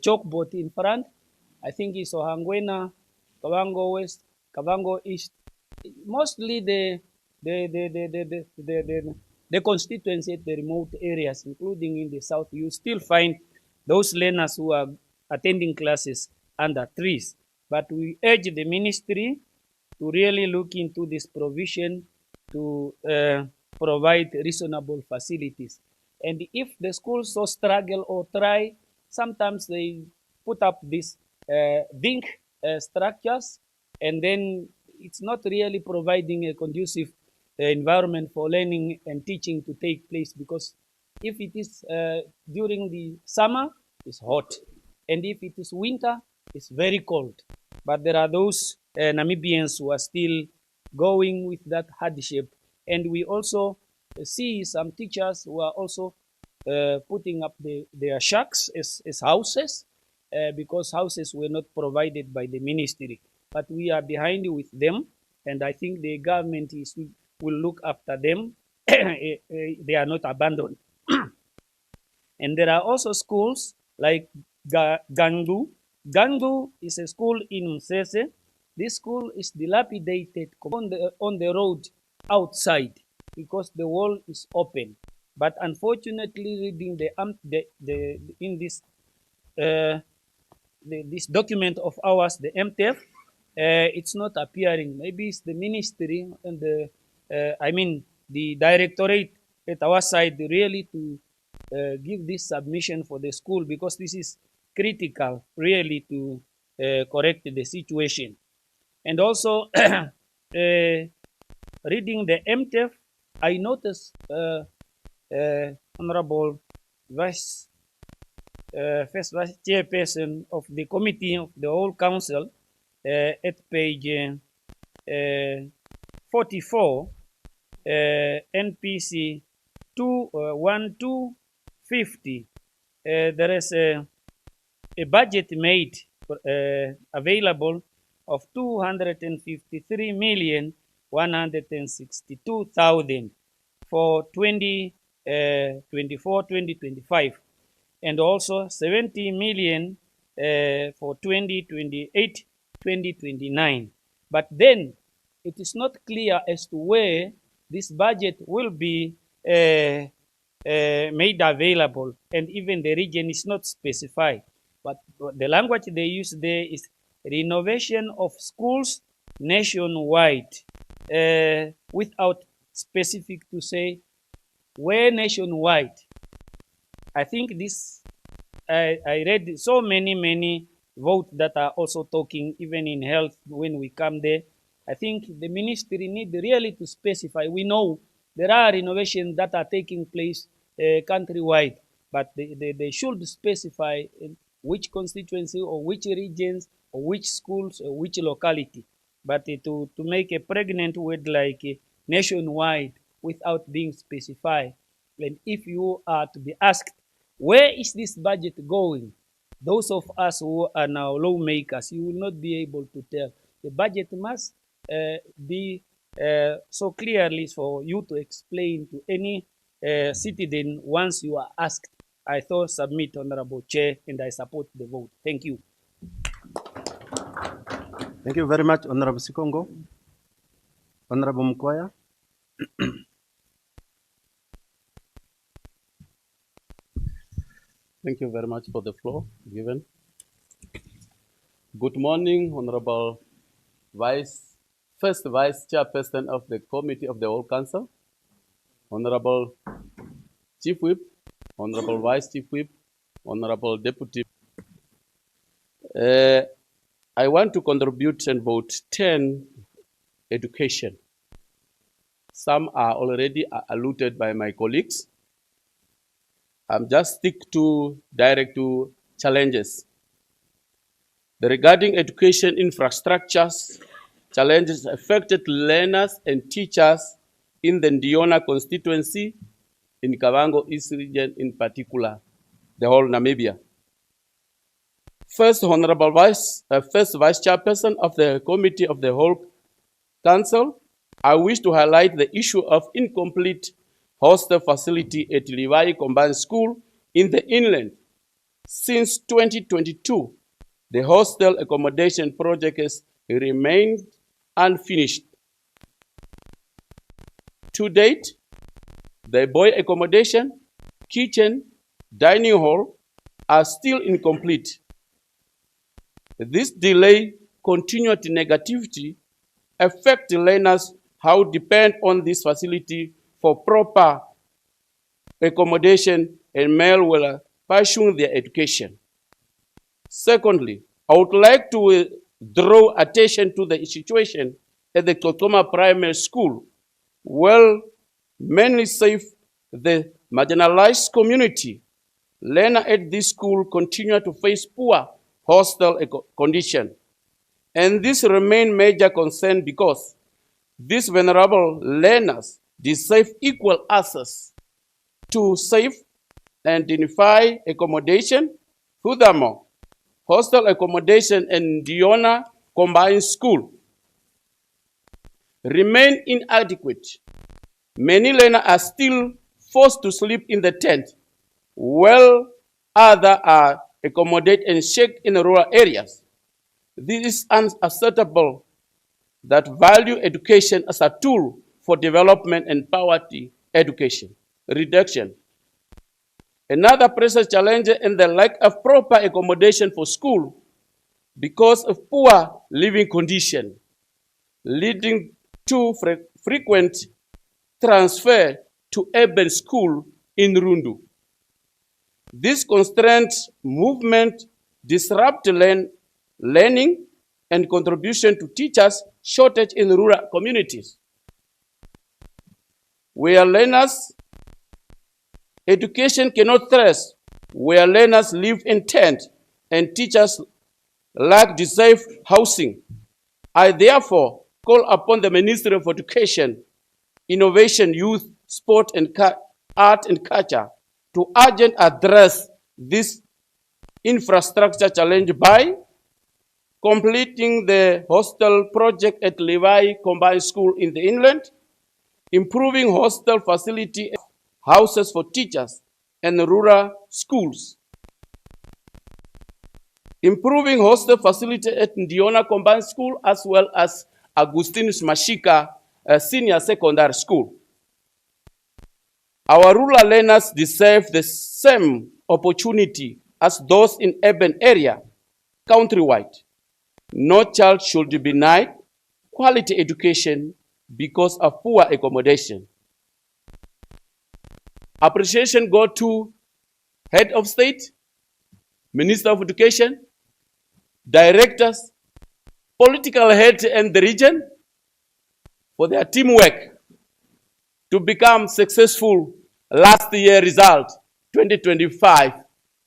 chalkboard in front. I think it's Ohangwena, Kavango West, Kavango East. Mostly the constituency at the remote areas, including in the south, you still find those learners who are attending classes under trees. But we urge the ministry to really look into this provision to provide reasonable facilities. And if the schools so struggle or try, sometimes they put up these zinc structures, and then it's not really providing a conducive environment for learning and teaching to take place, because if it is during the summer, it's hot, and if it is winter, it's very cold. But there are those Namibians who are still going with that hardship, and we also see some teachers who are also putting up their shacks as houses because houses were not provided by the ministry. But we are behind with them, and I think the government will look after them. They are not abandoned. And there are also schools like Gandu. Gandu is a school in Msese. This school is dilapidated on the road outside because the wall is open. But unfortunately, reading in this this document of ours, the MTF, it's not appearing. Maybe it's the ministry and the directorate at our side really to give this submission for the school, because this is critical really to correct the situation. And also reading the MTF, I noticed Honorable First Vice Chairperson of the Committee of the whole Council at page 44, NPC 1250. There is a budget made available of 253,162,000 for 2024-2025, and also 70 million for 2028-2029. But then it is not clear as to where this budget will be made available, and even the region is not specified. But the language they use there is renovation of schools nationwide, without specific to say where nationwide. I think this, I read so many votes that are also talking, even in health, when we come there. I think the ministry need really to specify. We know there are innovations that are taking place countrywide, but they should specify which constituency or which regions or which schools or which locality. But to make a pregnant word like nationwide without being specified, and if you are to be asked, where is this budget going? Those of us who are now lawmakers, you will not be able to tell. The budget must be so clearly for you to explain to any citizen once you are asked. I thought submit, Honorable Chair, and I support the vote. Thank you. Thank you very much, Honorable Sikongo. Honorable Mkwaya. Thank you very much for the floor given. Good morning, Honorable First Vice Chairperson of the Committee of the Whole Council, Honorable Chief Whip, Honorable Vice Chief Whip, Honorable Deputy. I want to contribute and vote 10, education. Some are already alluded by my colleagues. I'm just stick to direct to challenges. Regarding education infrastructures, challenges affected learners and teachers in the Ndiona constituency, in Kavango East region in particular, the whole Namibia. First Vice Chairperson of the Committee of the Whole Council, I wish to highlight the issue of incomplete hostel facility at Livai Combined School in the inland. Since 2022, the hostel accommodation project has remained unfinished. To date, the boy accommodation, kitchen, dining hall are still incomplete. This delay, continued negativity, affect learners who depend on this facility for proper accommodation and male will pursue their education. Secondly, I would like to draw attention to the situation at the Totoma Primary School, where mainly serve the marginalized community. Learners at this school continue to face poor hostel condition. And this remains major concern because these vulnerable learners deserve equal access to safe and dignified accommodation. Furthermore, hostel accommodation in Ndiona Combined School remain inadequate. Many learners are still forced to sleep in the tent, while others are accommodated and shared in rural areas. This is unacceptable that value education as a tool for development and poverty education reduction. Another pressing challenge is the lack of proper accommodation for school because of poor living condition, leading to frequent transfer to urban school in Rundu. This constraint movement disrupt learning and contribution to teachers shortage in rural communities, where learners education cannot thrive, where learners live in tents and teachers lack deserved housing. I therefore call upon the Ministry of Education, Innovation, Youth, Sport and Art and Culture to urgently address this infrastructure challenge by completing the hostel project at Levi Combined School in the inland, improving hostel facility, houses for teachers and rural schools, improving hostel facility at Ndiona Combined School as well as Agustinus Mashika Senior Secondary School. Our rural learners deserve the same opportunity as those in urban area, countrywide. No child should be denied quality education because of poor accommodation. Appreciation go to Head of State, Minister of Education, directors, political head and the region for their teamwork to become successful last year result 2025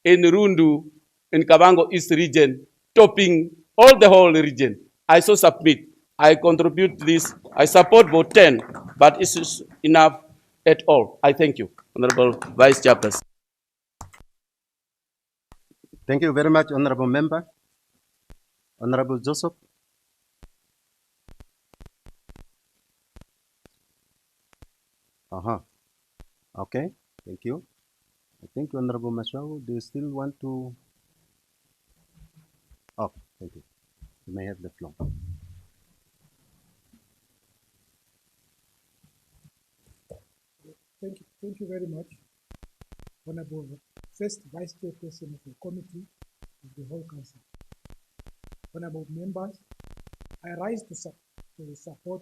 in Rundu in Kavango East region, topping all the whole region. I so submit, I contribute this, I support vote 10, but it is enough at all. I thank you, Honorable Vice Chairperson. Thank you very much, Honorable Member. Honorable Joseph. Okay, thank you. I think Honorable Maswago, do you still want to? Oh, thank you. You may have the floor. Thank you very much, Honorable First Vice Chairperson of the Committee of the whole Council. Honorable members, I rise to support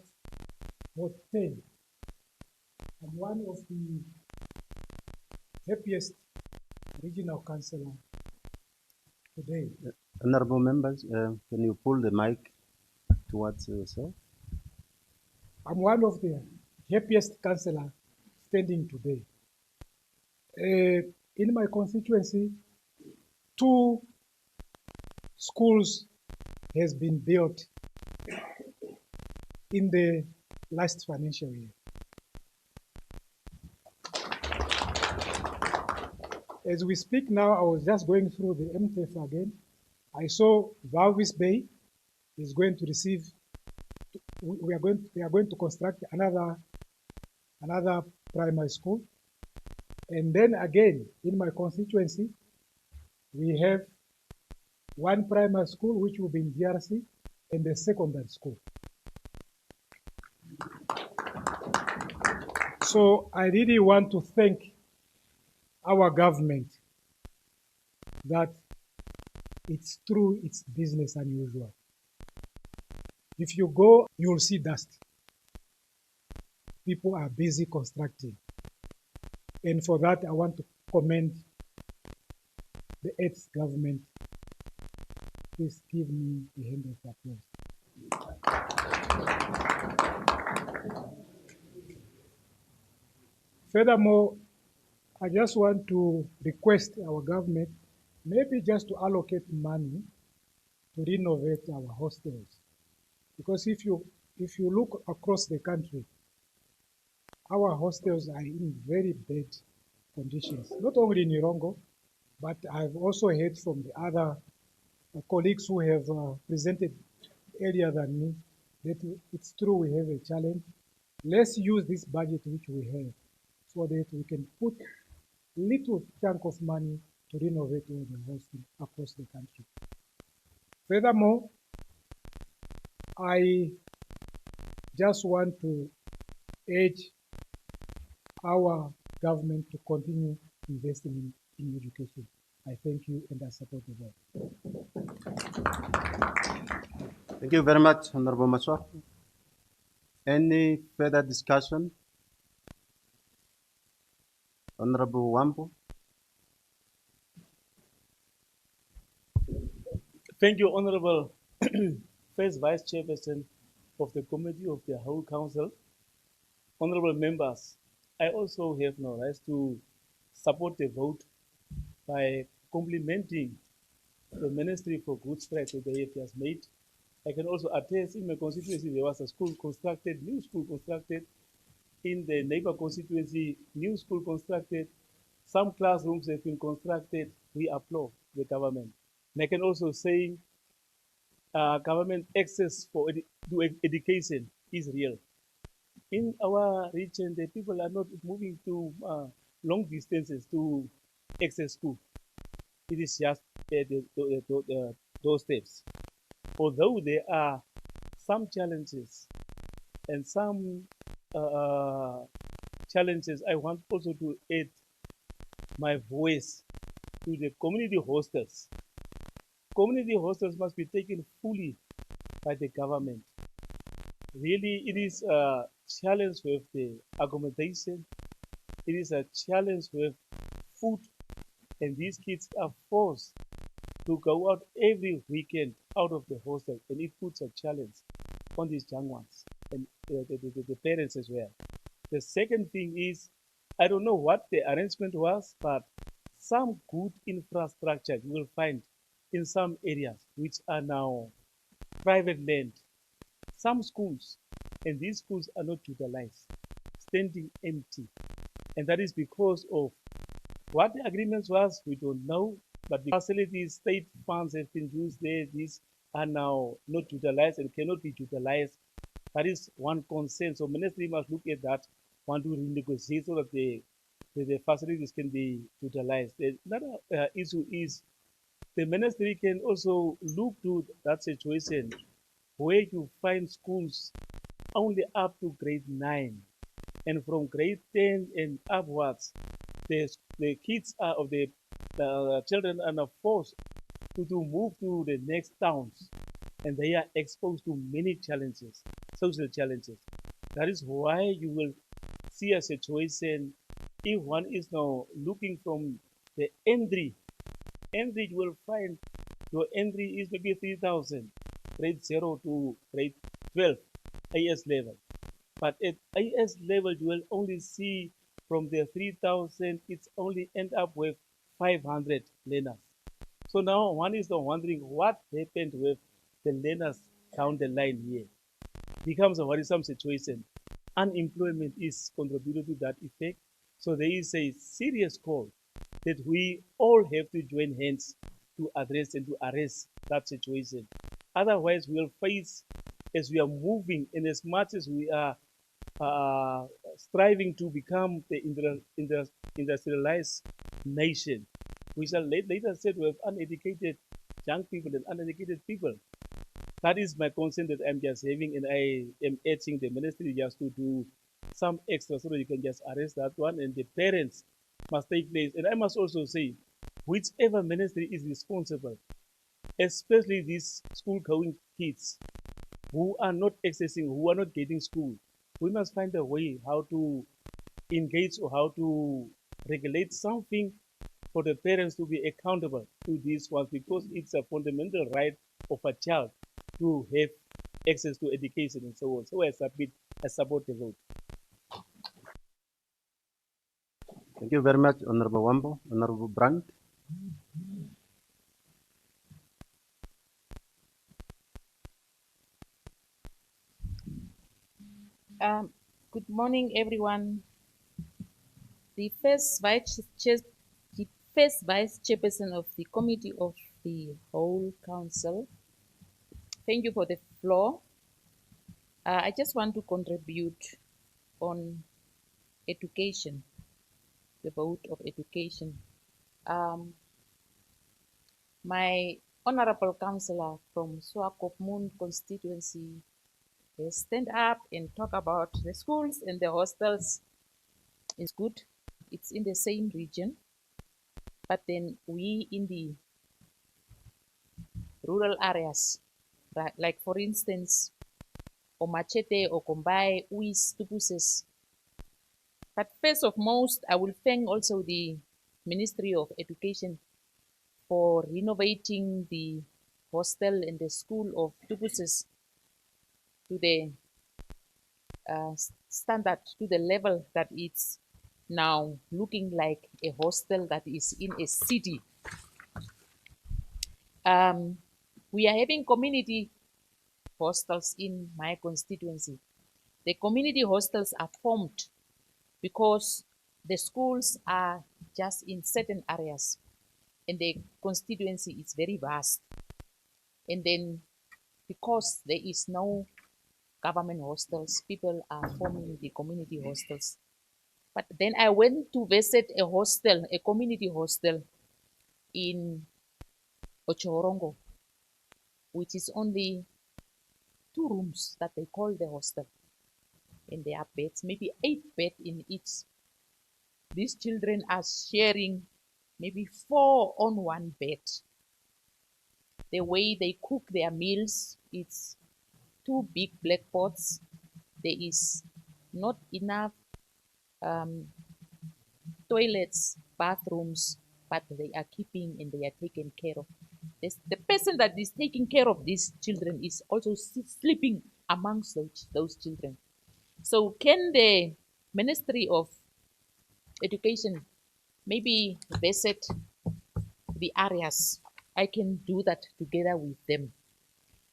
vote 10. I'm one of the happiest regional councillor today. Honorable members, can you pull the mic towards yourself? I'm one of the happiest councillor standing today. In my constituency, 2 schools has been built in the last financial year. As we speak now, I was just going through the MTF again. I saw Valvis Bay is going to receive, we are going to construct another primary school. And then again, in my constituency, we have 1 primary school, which will be in DRC, and a secondary school. So I really want to thank our government that it's true, it's business unusual. If you go, you'll see dust. People are busy constructing. And for that, I want to commend the 8th government. Please give me a hand of applause. Furthermore, I just want to request our government maybe just to allocate money to renovate our hostels. Because if you look across the country, our hostels are in very bad conditions, not only in Irongo, but I've also heard from the other colleagues who have presented earlier than me that it's true we have a challenge. Let's use this budget which we have so that we can put little chunk of money to renovate all the hostels across the country. Furthermore, I just want to urge our government to continue investing in education. I thank you and I support the vote. Thank you very much, Honorable Maswa. Any further discussion? Honorable Wambo. Thank you, Honorable First Vice Chairperson of the Committee of the Whole Council. Honorable members, I also have no right to support the vote by complimenting the Ministry for Good Strides that they have just made. I can also attest in my constituency there was a school constructed, new school constructed. In the neighbor constituency, new school constructed. Some classrooms have been constructed. We applaud the government. And I can also say government access to education is real. In our region, the people are not moving to long distances to access school. It is just those steps. Although there are some challenges and some challenges, I want also to add my voice to the community hostels. Community hostels must be taken fully by the government. Really, it is a challenge with the accommodation. It is a challenge with food, and these kids are forced to go out every weekend out of the hostel, and it puts a challenge on these young ones and the parents as well. The second thing is, I don't know what the arrangement was, but some good infrastructure you will find in some areas which are now private land. Some schools, and these schools are not utilized, standing empty. And that is because of what the agreements was, we don't know, but the facilities, state funds have been used there. These are now not utilized and cannot be utilized. That is one concern. So ministry must look at that, want to renegotiate so that the facilities can be utilized. Another issue is the ministry can also look to that situation where you find schools only up to grade 9, and from grade 10 and upwards, the kids are of the children are now forced to move to the next towns, and they are exposed to many challenges, social challenges. That is why you will see a situation if one is now looking from the entry. Entry you will find your entry is maybe 3,000, grade 0 to grade 12, AS level. But at AS level, you will only see from the 3,000, it's only end up with 500 learners. So now one is now wondering what happened with the learners down the line here. Becomes a worrisome situation. Unemployment is contributing to that effect. So there is a serious call that we all have to join hands to address and to arrest that situation. Otherwise, we'll face, as we are moving, and as much as we are striving to become the industrialized nation, we shall later said we have uneducated young people and uneducated people. That is my concern that I'm just having, and I am urging the ministry just to do some extra so that you can just arrest that one, and the parents must take place. And I must also say, whichever ministry is responsible, especially these school-going kids who are not accessing, who are not getting school, we must find a way how to engage or how to regulate something for the parents to be accountable to these ones, because it's a fundamental right of a child to have access to education and so on. So I support the vote. Thank you very much, Honorable Wambo. Honorable Brandt. Good morning, everyone. The first vice chairperson of the committee of the whole council. Thank you for the floor. I just want to contribute on education, the vote of education. My honorable councillor from Swakopmund constituency has stand up and talk about the schools and the hostels. It's good. It's in the same region. But then we in the rural areas, right, like for instance, Omachete or Kombai, Uis, Tupuses. But first of most, I will thank also the Ministry of Education for renovating the hostel and the school of Tupuses to the standard, to the level that it's now looking like a hostel that is in a city. We are having community hostels in my constituency. The community hostels are formed because the schools are just in certain areas and the constituency is very vast. And then because there is no government hostels, people are forming the community hostels. But then I went to visit a hostel, a community hostel in Ochorongo, which is only 2 rooms that they call the hostel. And there are beds, maybe 8 beds in each. These children are sharing maybe 4 on 1 bed. The way they cook their meals, it's 2 big black pots. There is not enough toilets, bathrooms, but they are keeping and they are taken care of. The person that is taking care of these children is also sleeping amongst those children. So can the Ministry of Education maybe visit the areas? I can do that together with them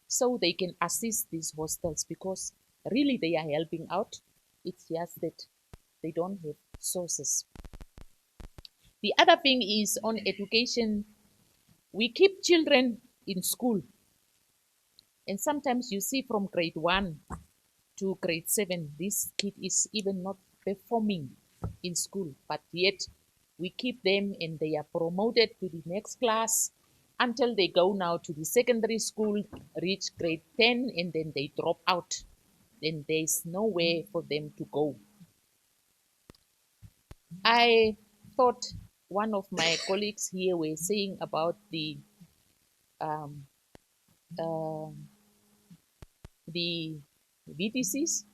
so they can assist these hostels, because really they are helping out. It's just that they don't have sources. The other thing is on education. We keep children in school, and sometimes you see from grade 1 to grade 7, this kid is even not performing in school, but yet we keep them and they are promoted to the next class until they go now to the secondary school, reach grade 10, and then they drop out. Then there's nowhere for them to go. I thought one of my colleagues here were saying about the VTCs,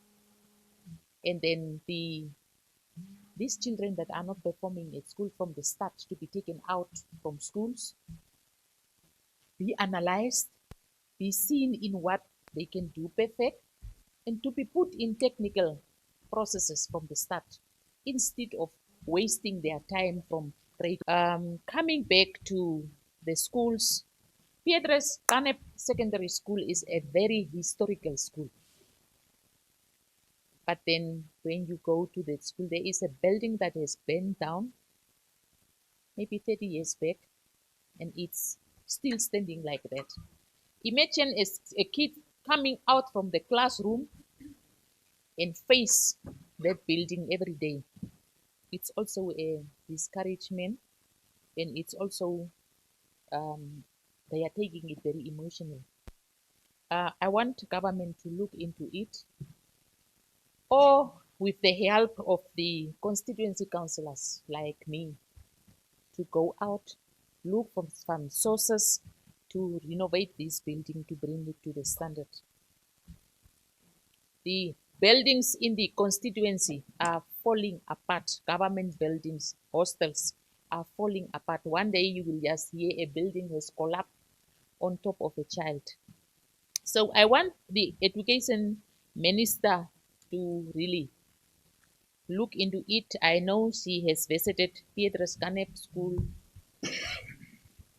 and then these children that are not performing at school from the start to be taken out from schools, be analyzed, be seen in what they can do perfect, and to be put in technical processes from the start instead of wasting their time from grade. Coming back to the schools, Piedras Canep Secondary School is a very historical school. But then when you go to the school, there is a building that has burned down maybe 30 years back, and it's still standing like that. Imagine a kid coming out from the classroom and face that building every day. It's also a discouragement, and it's also they are taking it very emotional. I want government to look into it, or with the help of the constituency councillors like me, to go out, look for some sources to renovate this building, to bring it to the standard. The buildings in the constituency are falling apart. Government buildings, hostels are falling apart. One day you will just hear a building has collapsed on top of a child. So I want the education minister to really look into it. I know she has visited Piedras Canep School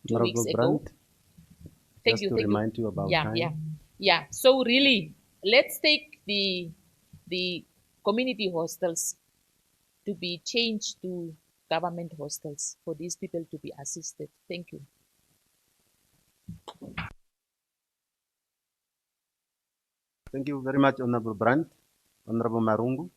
2 weeks ago. Thank you. To remind you about time. Yeah. So really, let's take the community hostels to be changed to government hostels for these people to be assisted. Thank you. Thank you very much, Honorable Brandt. Honorable Marungu.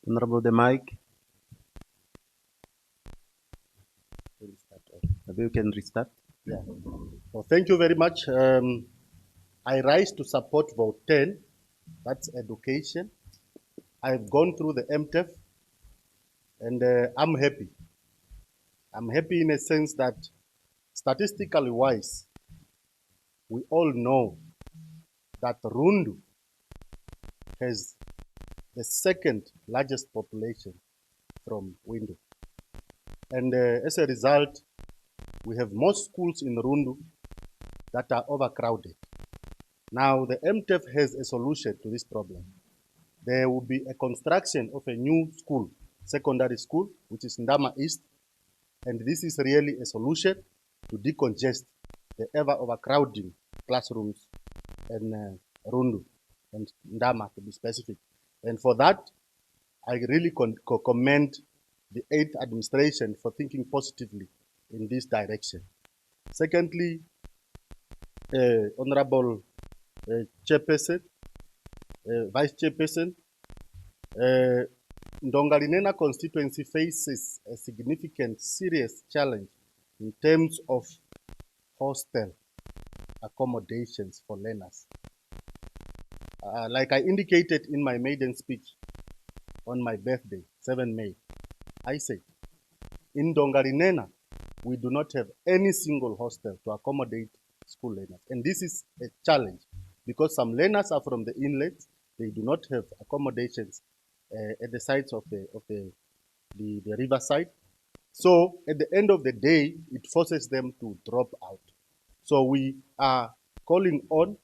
Honorable the mic. Maybe you can restart. Yeah. Well, thank you very much. I rise to support vote 10. That's education. I've gone through the MTEF, and I'm happy. I'm happy in a sense that statistically wise, we all know that Rundu has the second largest population from Windu. And as a result, we have more schools in Rundu that are overcrowded. Now, the MTEF has a solution to this problem. There will be a construction of a new school, secondary school, which is Ndama East, and this is really a solution to decongest the ever overcrowding classrooms in Rundu and Ndama, to be specific. And for that, I really commend the 8th administration for thinking positively in this direction. Secondly, Honorable Chairperson, Vice Chairperson, Ndongalinena constituency faces a significant, serious challenge in terms of hostel accommodations for learners. Like I indicated in my maiden speech on my birthday, 7 May, I said, in Ndongalinena, we do not have any single hostel to accommodate school learners. And this is a challenge because some learners are from the inlets, they do not have accommodations at the sides of the riverside. So at the end of the day, it forces them to drop out. So we are calling on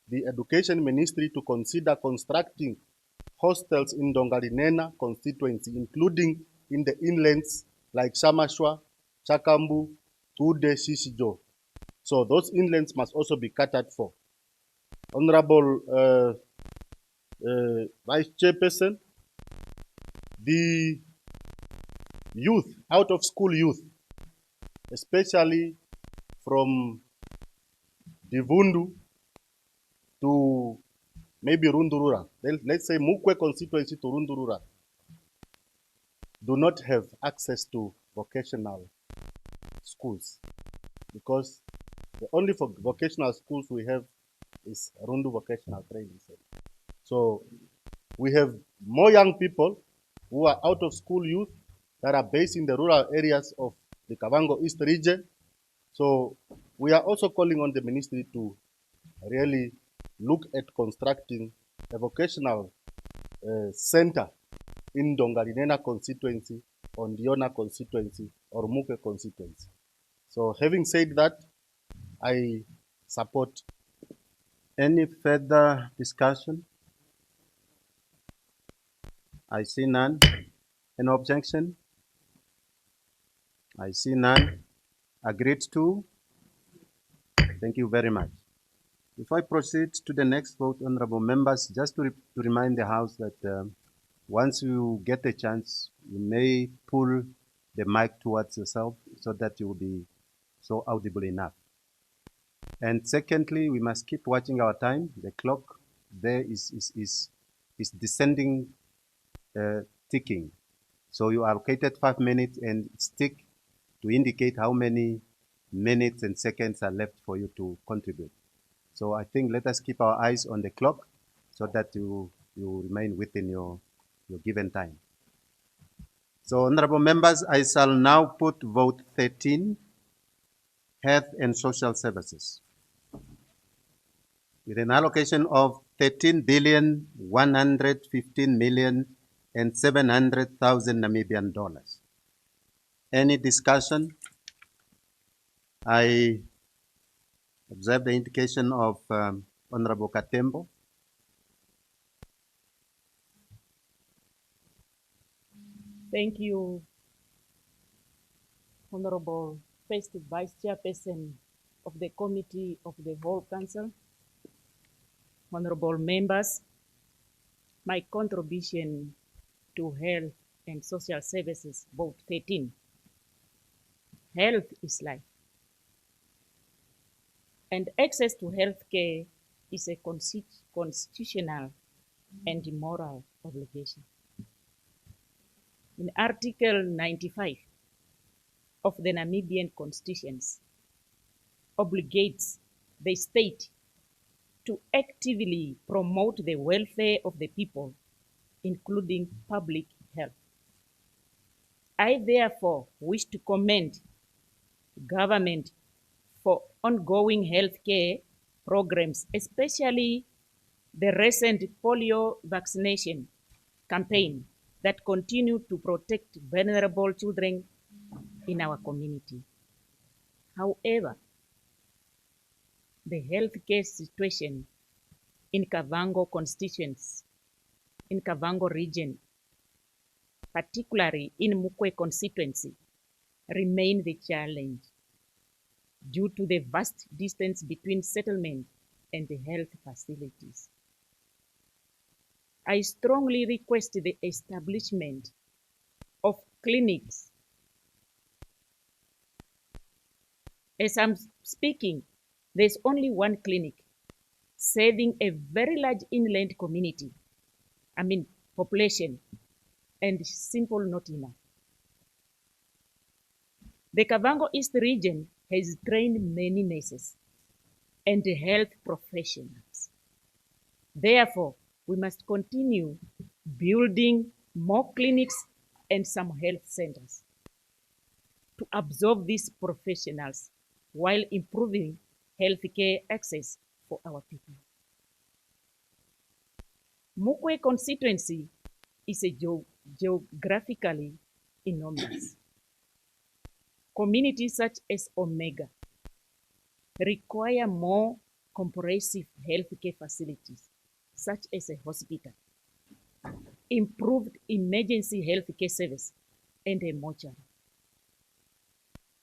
the Education Ministry to consider constructing hostels in Ndongalinena constituency, including in the inlands like Shamashwa, Chakambu, Tude, Shishijo. So those inlands must also be catered for. Honorable Vice Chairperson, the youth, out of school youth, especially from Divundu to maybe Rundurura, let's say Mukwe constituency to Rundurura, do not have access to vocational schools because the only vocational schools we have is Rundu Vocational Training Center. So we have more young people who are out of school youth that are based in the rural areas of the Kavango East region. So we are also calling on the ministry to really look at constructing a vocational center in Ndongalinena constituency, or Ndiona constituency, or Muke constituency. So having said that, I support. Any further discussion? I see none. Any objection? I see none. Agreed to? Thank you very much. Before I proceed to the next vote, honorable members, just to remind the House that once you get a chance, you may pull the mic towards yourself so that you will be so audible enough. And secondly, we must keep watching our time. The clock there is descending, ticking. So you are allocated 5 minutes and it's tick to indicate how many minutes and seconds are left for you to contribute. So I think let us keep our eyes on the clock so that you remain within your given time. So honorable members, I shall now put vote 13, Health and Social Services, with an allocation of 13,115,700,000 Namibian dollars. Any discussion? I observe the indication of Honorable Katembo. Thank you, Honorable First Vice Chairperson of the Committee of the Whole Council, honorable members. My contribution to health and social services, vote 13. Health is life. And access to health care is a constitutional and moral obligation. In Article 95 of the Namibian Constitution, obligates the state to actively promote the welfare of the people, including public health. I therefore wish to commend government for ongoing healthcare programs, especially the recent polio vaccination campaign that continue to protect vulnerable children in our community. However, the healthcare situation in Kavango constituents, in Kavango region, particularly in Mukwe constituency, remain the challenge due to the vast distance between settlement and the health facilities. I strongly request the establishment of clinics. As I'm speaking, there's only one clinic serving a very large inland community, population, and simple not enough. The Kavango East region has trained many nurses and health professionals. Therefore, we must continue building more clinics and some health centers to absorb these professionals while improving healthcare access for our people. Mukwe constituency is a geographically enormous. Communities such as Omega require more comprehensive healthcare facilities, such as a hospital, improved emergency healthcare service, and a mortuary.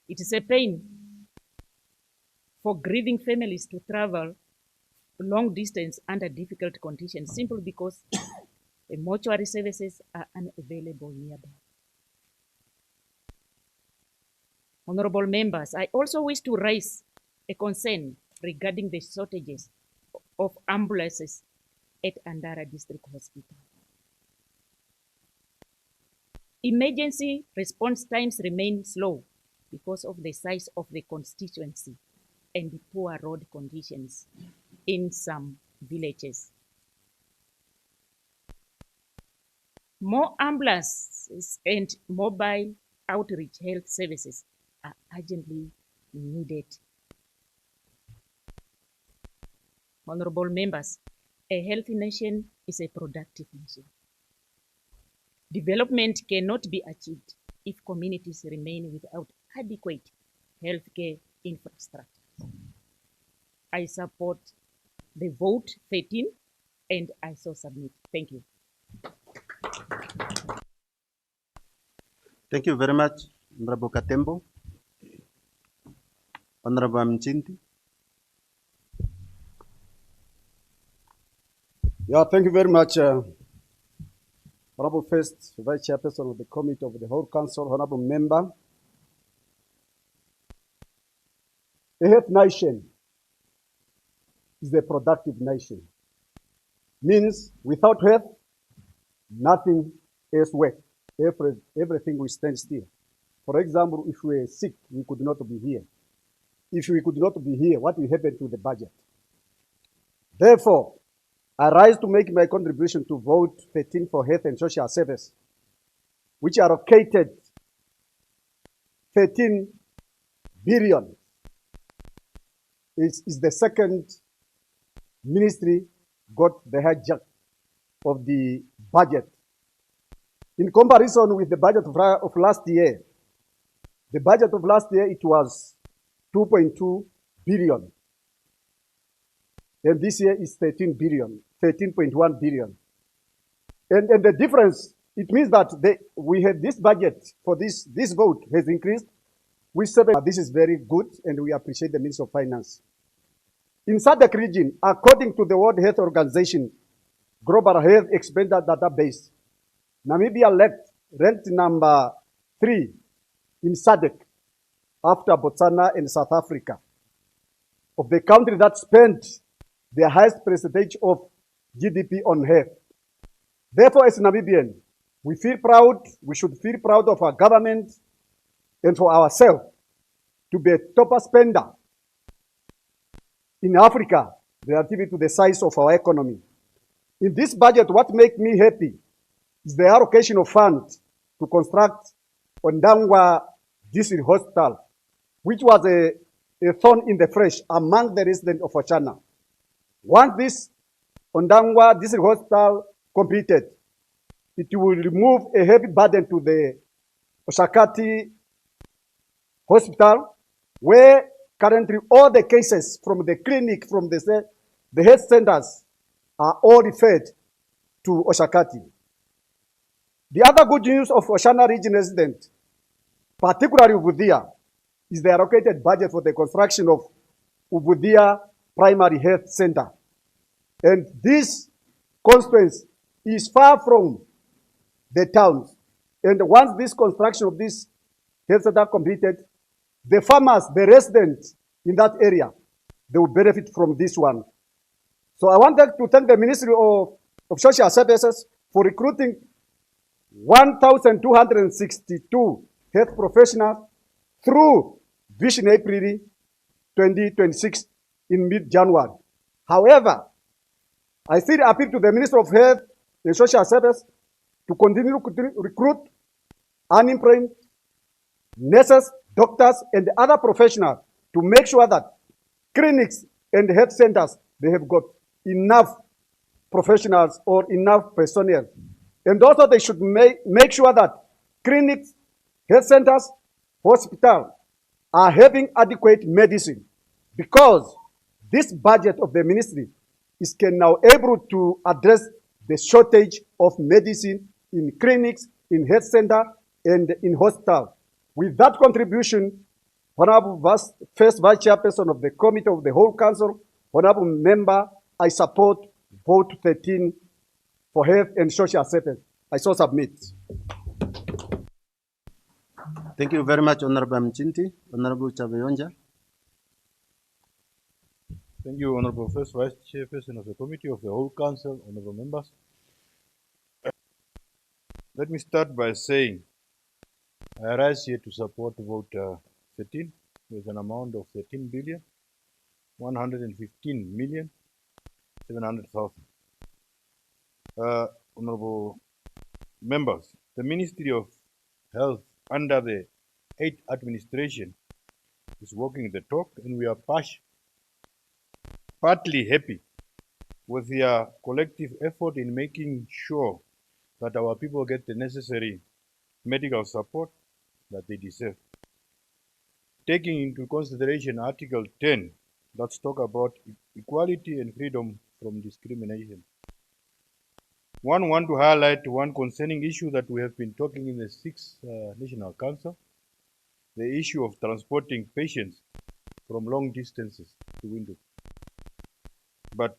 It is a pain for grieving families to travel long distance under difficult conditions simply because the mortuary services are unavailable nearby. Honorable members, I also wish to raise a concern regarding the shortages of ambulances at Andara District Hospital. Emergency response times remain slow because of the size of the constituency and the poor road conditions in some villages. More ambulances and mobile outreach health services are urgently needed. Honorable members, a healthy nation is a productive nation. Development cannot be achieved if communities remain without adequate healthcare infrastructure. I support the vote 13 and I so submit. Thank you. Thank you very much, Honorable Katembo. Honorable Mchinti. Yeah, thank you very much, Honorable First Vice Chairperson of the Committee of the Whole Council, Honorable Member. A health nation is a productive nation. Means without health, nothing else works. Everything will stand still. For example, if we are sick, we could not be here. If we could not be here, what will happen to the budget? Therefore, I rise to make my contribution to vote 13 for health and social service, which are allocated 13 billion. Is the second ministry got the hijack of the budget. In comparison with the budget of last year, the budget of last year, it was 2.2 billion. And this year is 13 billion, 13.1 billion. And the difference, it means that we have this budget for this vote has increased with 7. This is very good, and we appreciate the Minister of Finance. In SADC region, according to the World Health Organization Global Health Expenditure Database, Namibia ranked number 3 in SADC after Botswana and South Africa of the country that spent the highest percentage of GDP on health. Therefore, as Namibian, we feel proud, we should feel proud of our government and for ourselves to be a top spender in Africa relative to the size of our economy. In this budget, what makes me happy is the allocation of funds to construct Ondangwa District Hospital, which was a thorn in the flesh among the residents of Oshana. Once this Ondangwa District Hospital completed, it will remove a heavy burden to the Oshakati Hospital, where currently all the cases from the clinic, from the health centers, are all referred to Oshakati. The other good news of Oshana region residents, particularly Ubudia, is the allocated budget for the construction of Ubudia Primary Health Center. And this constituency is far from the towns. And once this construction of this health center completed, the farmers, the residents in that area, they will benefit from this one. So I wanted to thank the Ministry of Social Services for recruiting 1,262 health professionals through Vision April 2026 in mid-January. However, I still appeal to the Minister of Health and Social Services to continue to recruit unemployed nurses, doctors, and other professionals to make sure that clinics and health centers, they have got enough professionals or enough personnel. And also they should make sure that clinics, health centers, hospitals are having adequate medicine, because this budget of the ministry can now able to address the shortage of medicine in clinics, in health center, and in hospital. With that contribution, Honorable First Vice Chairperson of the Committee of the Whole Council, Honorable Member, I support vote 13 for health and social services. I so submit. Thank you very much, Honorable Mchinti. Honorable Chaveyonja. Thank you, Honorable First Vice Chairperson of the Committee of the Whole Council, Honorable Members. Let me start by saying I rise here to support vote 13 with an amount of 13,115,700,000. Honorable Members, the Ministry of Health under the 8th administration is walking the talk, and we are partly happy with their collective effort in making sure that our people get the necessary medical support that they deserve. Taking into consideration Article 10, that's talk about equality and freedom from discrimination. One want to highlight one concerning issue that we have been talking in the 6th National Council, the issue of transporting patients from long distances to Windhoek. But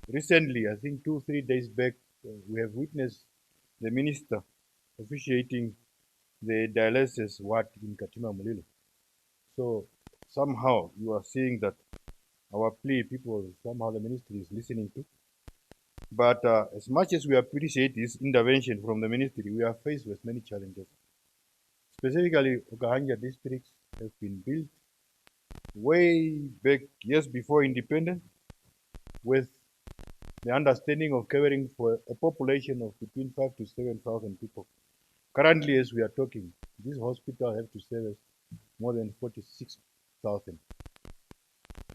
recently, I think 2-3 days back, we have witnessed the minister officiating the dialysis ward in Katima Mulilo. So somehow you are seeing that our plea people, somehow the ministry is listening to. But as much as we appreciate this intervention from the ministry, we are faced with many challenges. Specifically, Okahanja districts have been built way back years before independence, with the understanding of caring for a population of between 5,000 to 7,000 people. Currently, as we are talking, this hospital have to service more than 46,000.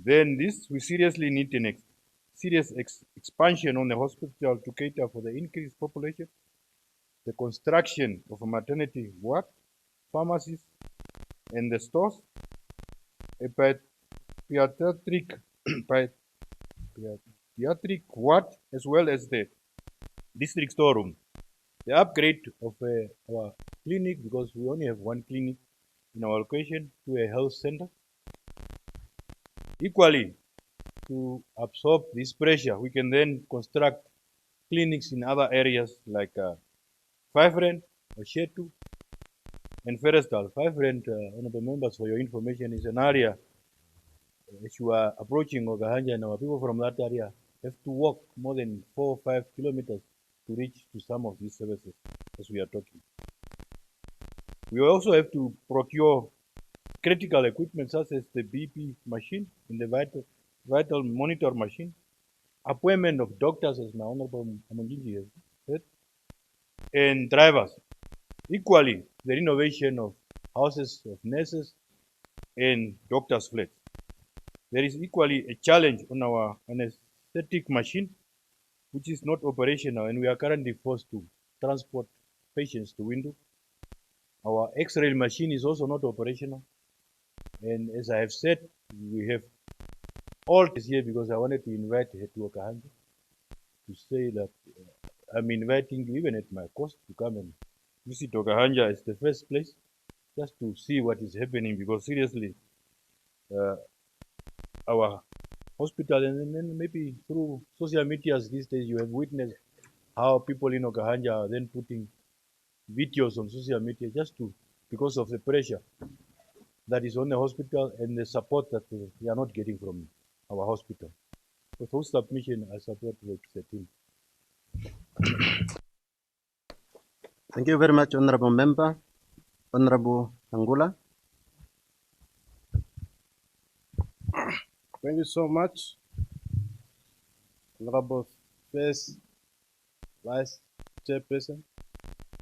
Then this, we seriously need an serious expansion on the hospital to cater for the increased population, the construction of a maternity ward, pharmacies, and the stores, a pediatric ward, as well as the district storeroom. The upgrade of our clinic, because we only have one clinic in our location, to a health center. Equally, to absorb this pressure, we can then construct clinics in other areas like Five-Rand, Shetu, and Ferrisdal. Five-Rand, honorable members, for your information, is an area as you are approaching Okahanja, and our people from that area have to walk more than 4 or 5 kilometers to reach to some of these services as we are talking. We also have to procure critical equipment such as the BP machine and the vital monitor machine, appointment of doctors, as my Honorable Amanjiji has said, and drivers. Equally, the renovation of houses of nurses and doctors' flats. There is equally a challenge on our anesthetic machine, which is not operational, and we are currently forced to transport patients to Windhoek. Our X-ray machine is also not operational. And as I have said, we have all this here because I wanted to invite her to Okahanja. to say that I'm inviting you, even at my cost, to come and visit Okahanja as the first place, just to see what is happening, because seriously, our hospital, and then maybe through social medias these days, you have witnessed how people in Okahanja are then putting videos on social media just to, because of the pressure that is on the hospital and the support that they are not getting from our hospital. With those submission, I support the team. Thank you very much, Honorable Member. Honorable Angula. Thank you so much, Honorable First Vice Chairperson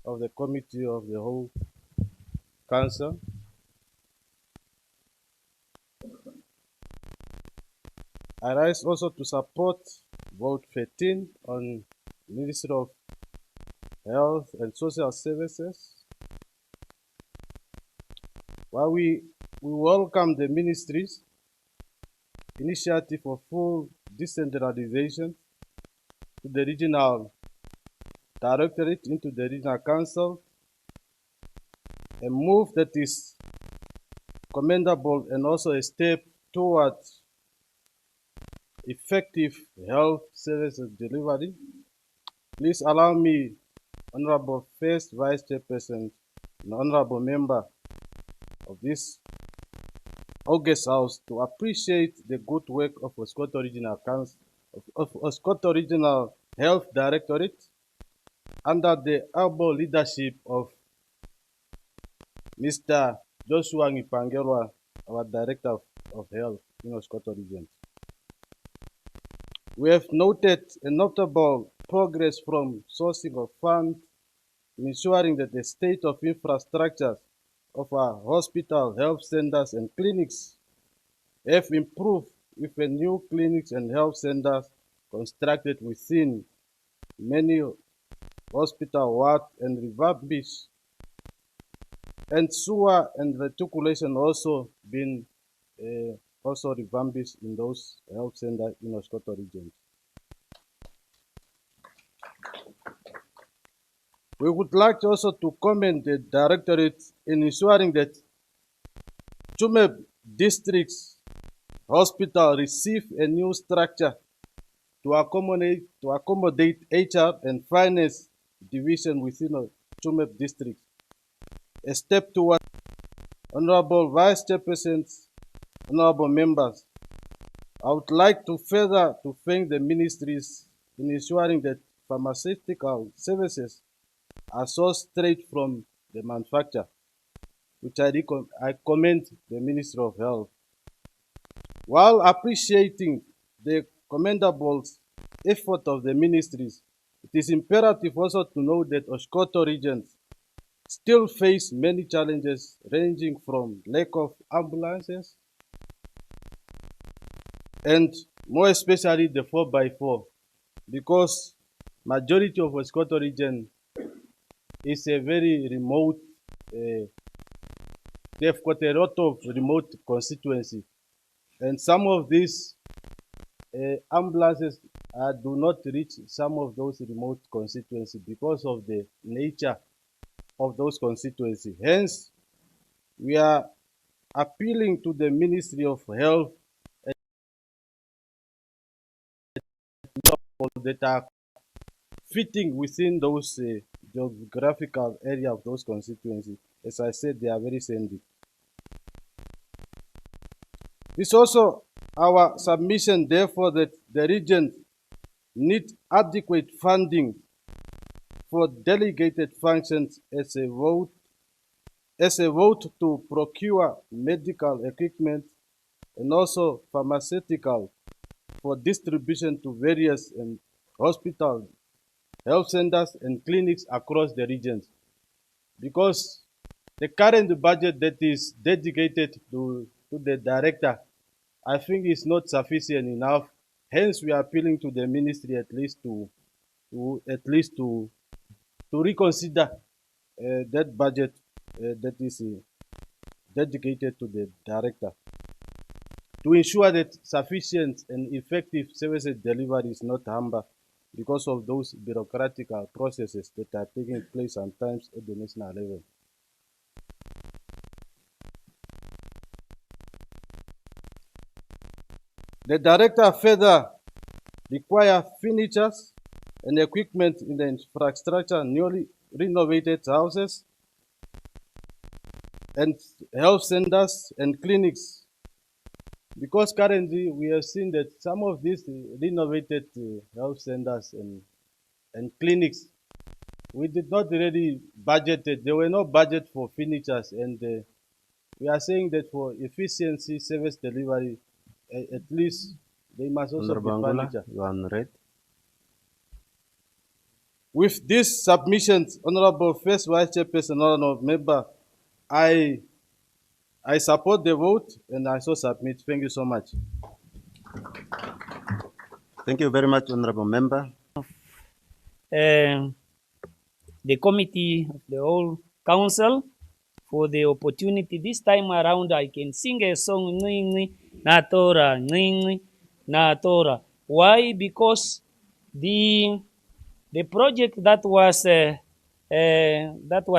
of the Committee of the Whole Council. I rise also to support vote 13 on Ministry of Health and Social Services. While we welcome the ministry's initiative for full decentralization to the regional directorate into the regional council, a move that is commendable and also a step towards effective health services delivery. Please allow me, Honorable First Vice Chairperson and Honorable Member of this August House, to appreciate the good work of Oscoto Regional Council, of Oscoto Regional Health Directorate under the able leadership of Mr. Joshua Ngipangelwa, our Director of Health in Oscoto Region. We have noted a notable progress from sourcing of funds, ensuring that the state of infrastructure of our hospital, health centers, and clinics have improved, with a new clinics and health centers constructed within many hospital wards and refurbished, and sewer and reticulation also been also refurbished in those health centers in Oscoto region. We would like also to commend the Directorate in ensuring that Chumeb District's hospital receive a new structure to accommodate HR and finance division within Chumeb District. A step toward Honorable Vice Chairpersons, Honorable Members. I would like to further to thank the ministries in ensuring that pharmaceutical services are sourced straight from the manufacturer, which I commend the Ministry of Health. While appreciating the commendable effort of the ministries, it is imperative also to know that Oscoto regions still face many challenges, ranging from lack of ambulances and more especially the 4x4, because majority of Oscoto region is a very remote, they've got a lot of remote constituency, and some of these ambulances do not reach some of those remote constituencies because of the nature of those constituencies. Hence, we are appealing to the Ministry of Health that are fitting within those geographical area of those constituencies. As I said, they are very sandy. It's also our submission, therefore, that the region need adequate funding for delegated functions as a vote to procure medical equipment and also pharmaceutical for distribution to various hospitals, health centers, and clinics across the regions. Because the current budget that is dedicated to the director, I think is not sufficient enough. Hence, we are appealing to the ministry at least to reconsider that budget that is dedicated to the director, to ensure that sufficient and effective services delivery is not hampered because of those bureaucratic processes that are taking place sometimes at the national level. The director further require furnitures and equipment in the infrastructure, newly renovated houses and health centers and clinics. Because currently we have seen that some of these renovated health centers and clinics, we did not really budget it. There were no budget for furnitures, and we are saying that for efficiency service delivery, at least they must also Honorable be Angola, furniture. you are on red. With these submissions, Honorable First Vice Chairperson, Honorable Member, I support the vote and I so submit. Thank you so much. Thank you very much, Honorable Member. The committee of the whole council for the opportunity. This time around, I can sing a song, Ngwi na Tora, Ngwi na Tora. Why? Because the project that was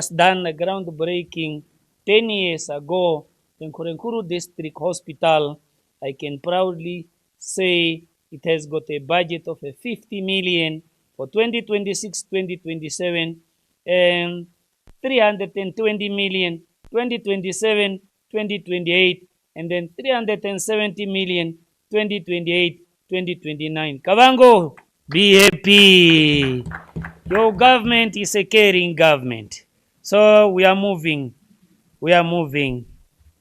done groundbreaking 10 years ago in Kurenkuru District Hospital, I can proudly say it has got a budget of 50 million for 2026-2027 and 320 million 2027-2028 and then 370 million 2028-2029. Kavango, be happy. Your government is a caring government. So we are moving. We are moving.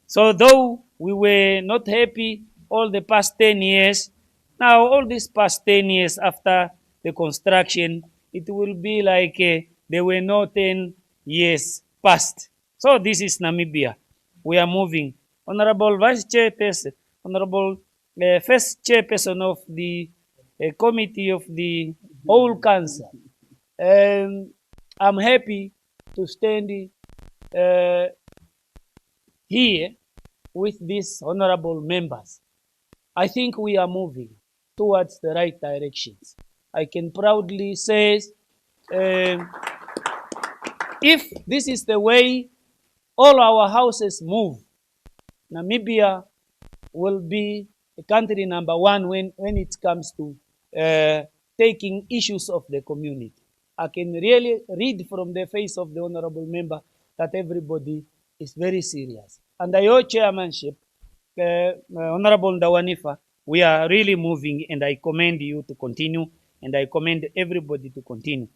So though we were not happy all the past 10 years, now all these past 10 years after the construction, it will be like there were no 10 years past. So this is Namibia. We are moving. Honorable Vice Chairperson, Honorable First Chairperson of the Committee of the Whole Council. I'm happy to stand here with these honorable members. I think we are moving towards the right directions. I can proudly say, if this is the way all our houses move, Namibia will be a country number one when it comes to taking issues of the community. I can really read from the face of the honorable member that everybody is very serious. Under your chairmanship, Honorable Ndawanifa, we are really moving, and I commend you to continue, and I commend everybody to continue.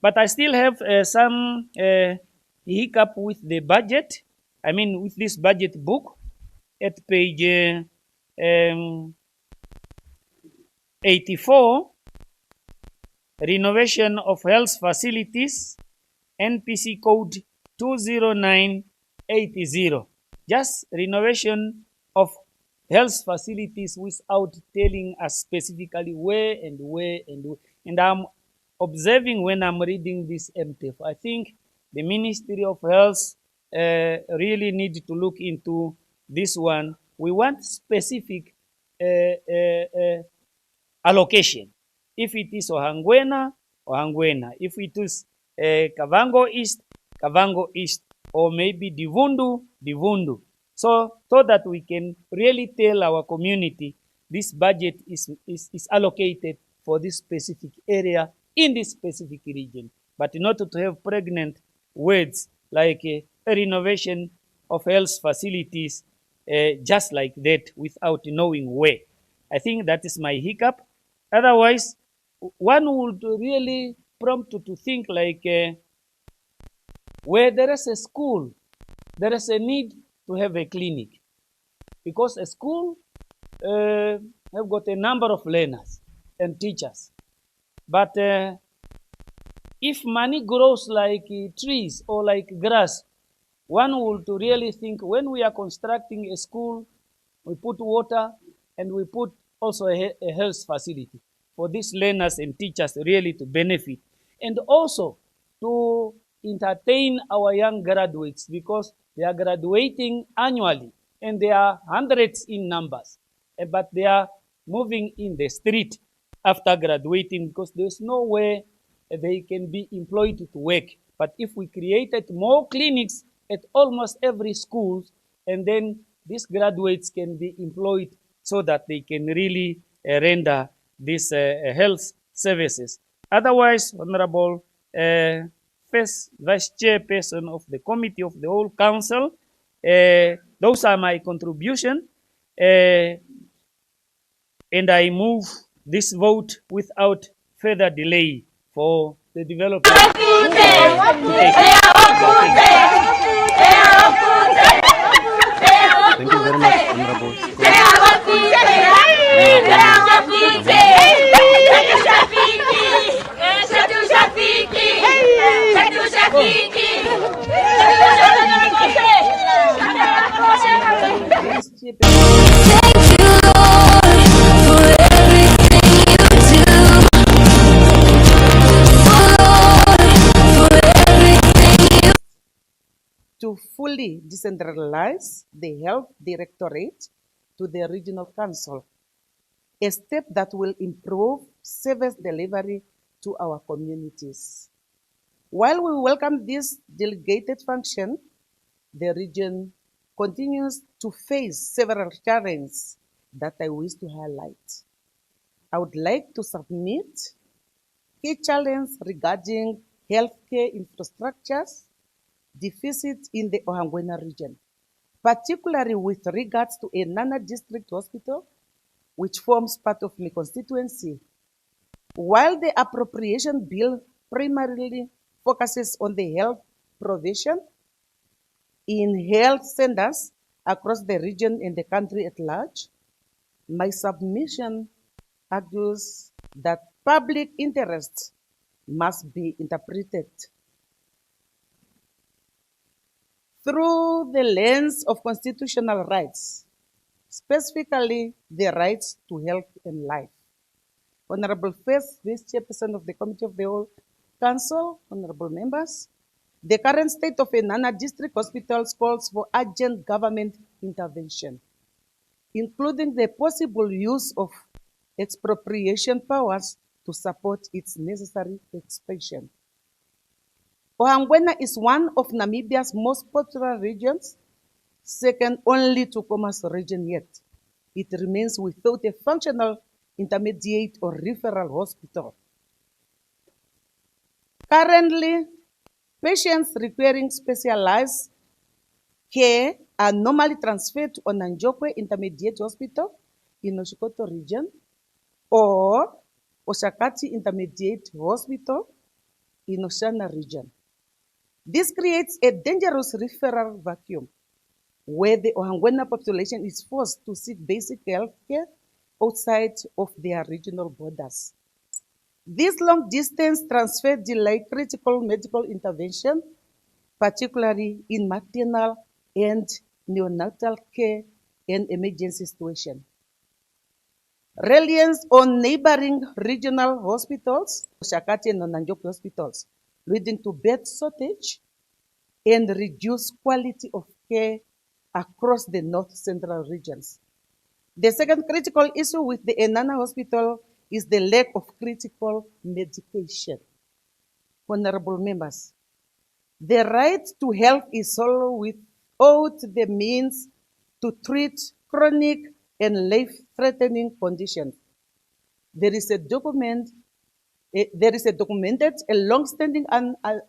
But I still have some hiccup with the budget. I mean, with this budget book at page 84, renovation of health facilities, NPC code 20980. Just renovation of health facilities without telling us specifically where and where and where. And I'm observing when I'm reading this MTF, I think the Ministry of Health really need to look into this one. We want specific allocation. If it is Ohangwena, Ohangwena. If it is Kavango East, Kavango East. Or maybe Divundu, Divundu. So that we can really tell our community this budget is allocated for this specific area in this specific region. But not to have pregnant words like a renovation of health facilities just like that without knowing where. I think that is my hiccup. Otherwise, one would really prompt to think like where there is a school, there is a need to have a clinic. Because a school have got a number of learners and teachers. But if money grows like trees or like grass, one would really think when we are constructing a school, we put water and we put also a health facility for these learners and teachers really to benefit. And also to entertain our young graduates because they are graduating annually and they are hundreds in numbers, but they are moving in the street. after graduating because there's no way they can be employed to work. But if we created more clinics at almost every school, and then these graduates can be employed so that they can really render these health services. Otherwise, Honorable First Vice Chairperson of the Committee of the Whole Council, those are my contribution. And I move this vote without further delay for the development. Thank you very much, Honorable. To fully decentralize the health directorate to the regional council, a step that will improve service delivery to our communities. While we welcome this delegated function, the region continues to face several challenges that I wish to highlight. I would like to submit key challenges regarding healthcare infrastructures deficit in the Ohangwena region, particularly with regards to Enana District Hospital, which forms part of my constituency. While the Appropriation Bill primarily focuses on the health provision in health centers across the region and the country at large, my submission argues that public interest must be interpreted through the lens of constitutional rights, specifically the rights to health and life. Honorable First Vice Chairperson of the Committee of the Whole Council, honorable members, the current state of Enana District Hospitals calls for urgent government intervention, including the possible use of expropriation powers to support its necessary expansion. Ohangwena is one of Namibia's most popular regions, second only to Commerce region yet. It remains without a functional intermediate or referral hospital. Currently, patients requiring specialized care are normally transferred to Onanjokwe Intermediate Hospital in Oshikoto region or Oshakati Intermediate Hospital in Oshana region. This creates a dangerous referral vacuum where the Ohangwena population is forced to seek basic health care outside of their regional borders. This long distance transfer delay critical medical intervention, particularly in maternal and neonatal care and emergency situation. Reliance on neighboring regional hospitals, Shakati and Nanjoke hospitals, leading to bed shortage and reduced quality of care across the North Central regions. The second critical issue with the Enana Hospital is the lack of critical medication. Honorable members, the right to health is solo without the means to treat chronic and life-threatening conditions. There is a documented and long-standing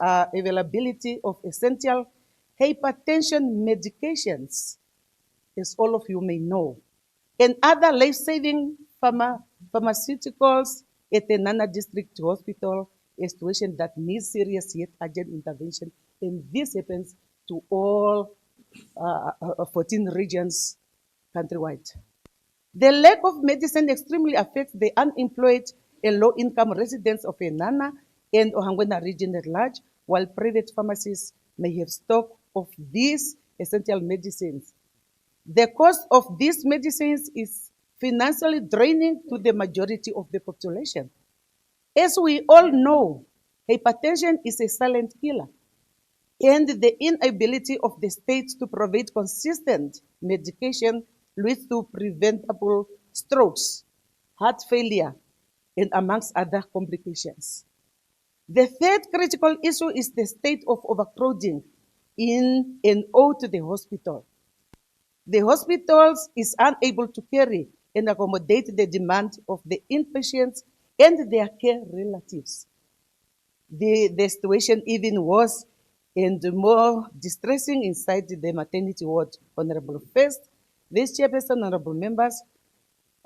availability of essential hypertension medications, as all of you may know, and other life-saving pharmaceuticals at the Nana District Hospital, a situation that needs serious yet urgent intervention, and this happens to all 14 regions countrywide. The lack of medicine extremely affects the unemployed and low-income residents of Enana and Ohangwena region at large, while private pharmacies may have stock of these essential medicines. The cost of these medicines is financially draining to the majority of the population. As we all know, hypertension is a silent killer, and the inability of the state to provide consistent medication leads to preventable strokes, heart failure, and amongst other complications. The third critical issue is the state of overcrowding in and out to the hospital. The hospitals is unable to carry and accommodate the demand of the inpatients and their care relatives. The situation even worse and more distressing inside the maternity ward. Honorable First, Vice Chairperson, honorable members,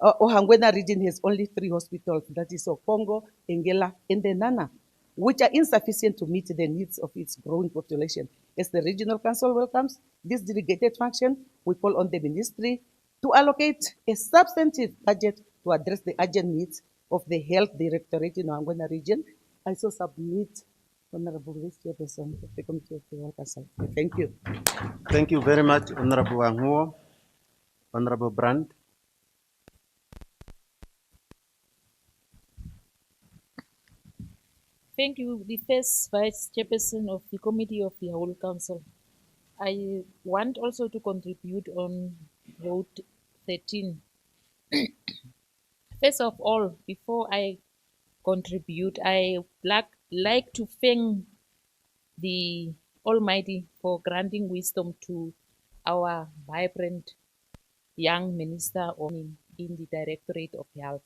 Ohangwena region has only 3 hospitals, that is Okongo, Engela, and Nana, which are insufficient to meet the needs of its growing population. As the Regional Council welcomes this delegated function, we call on the Ministry to allocate a substantive budget to address the urgent needs of the Health Directorate in Ohangwena region. I so submit, Honorable Vice Chairperson of the Committee of the Health Council. Thank you. Thank you very much, Honorable Anguo. Honorable Brandt. Thank you, the first Vice Chairperson of the Committee of the Whole Council. I want also to contribute on vote 13. First of all, before I contribute, I like to thank the Almighty for granting wisdom to our vibrant young minister in the Directorate of Health.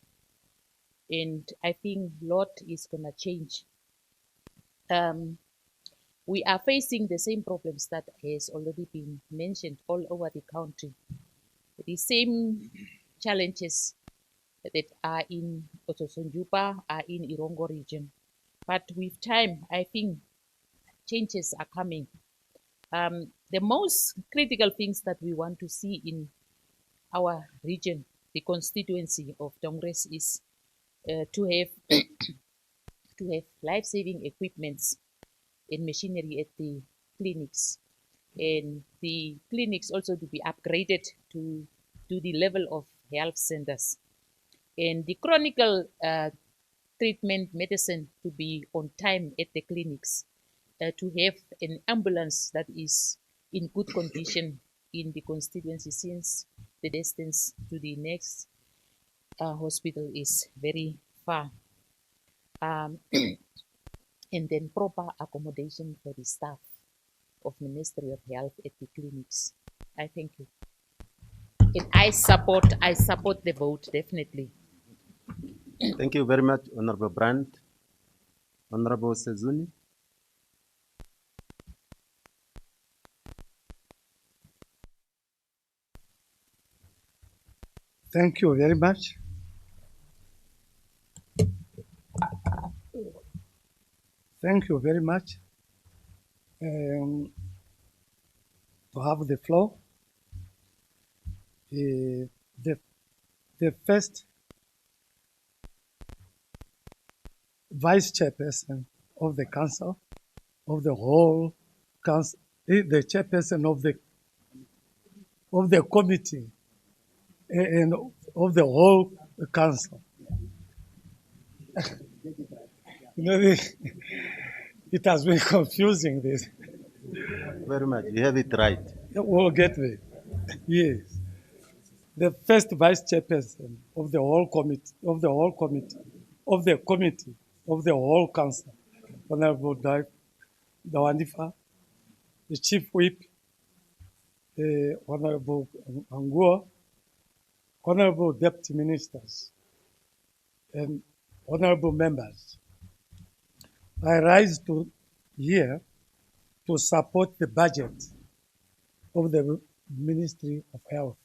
And I think a lot is going to change. We are facing the same problems that has already been mentioned all over the country. The same challenges that are in Otosonjupa are in Irongo region. But with time, I think changes are coming. The most critical things that we want to see in our region, the constituency of Dongres, is to have to have life-saving equipments and machinery at the clinics, and the clinics also to be upgraded to the level of health centers, and the chronic treatment medicine to be on time at the clinics, to have an ambulance that is in good condition in the constituency, since the distance to the next hospital is very far. And then proper accommodation for the staff of Ministry of Health at the clinics. I thank you. And I support the vote, definitely. Thank you very much, Honorable Brandt. Honorable Sezuni. Thank you very much. Thank you very much to have the floor. The first vice chairperson of the council, of the whole council, the chairperson of the committee and of the whole council. You know, it has been confusing, this. Very much. You have it right. We'll get there. Yes. The first vice chairperson of the whole committee, of the whole council, Honorable Dawanifa, the chief whip, Honorable Anguo, Honorable deputy ministers, and honorable members. I rise here to support the budget of the Ministry of Health.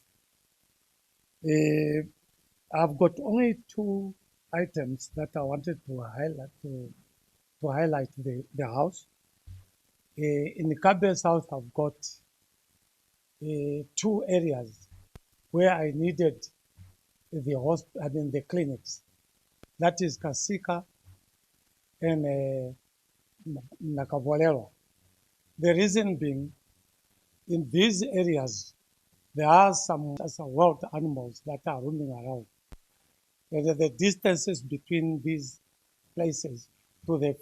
I've got only 2 items that I wanted to highlight the house. In the Kabel South, I've got 2 areas where I needed the clinics. That is Kasika and Nakabolero. The reason being, in these areas, there are some wild animals that are roaming around. And the distances between these places to the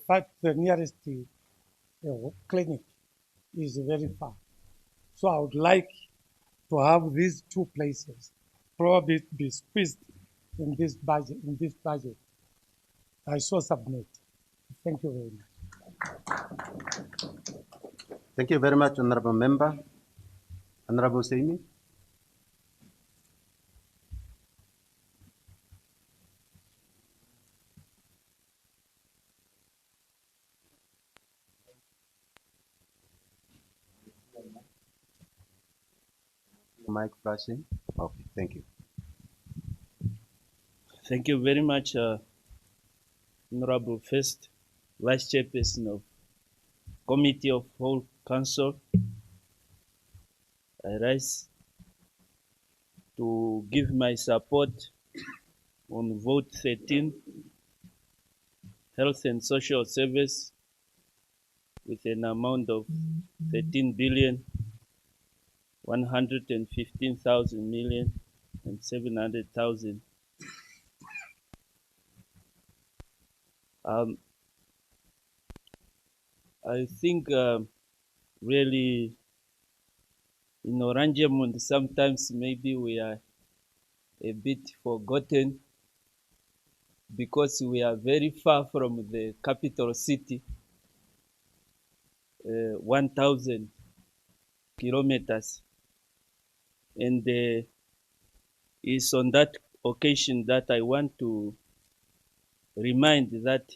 nearest clinic is very far. So I would like to have these 2 places probably be squeezed in this budget. I so submit. Thank you very much. Thank you very much, Honorable Member. Honorable Saini. Mic flashing. Okay, thank you. Thank you very much, Honorable First Vice Chairperson of Committee of Whole Council. I rise to give my support on vote 13, Health and Social Service, with an amount of 13,115,000,700,000. I think really in Oranjemund sometimes maybe we are a bit forgotten because we are very far from the capital city, 1,000 kilometers. And it's on that occasion that I want to remind that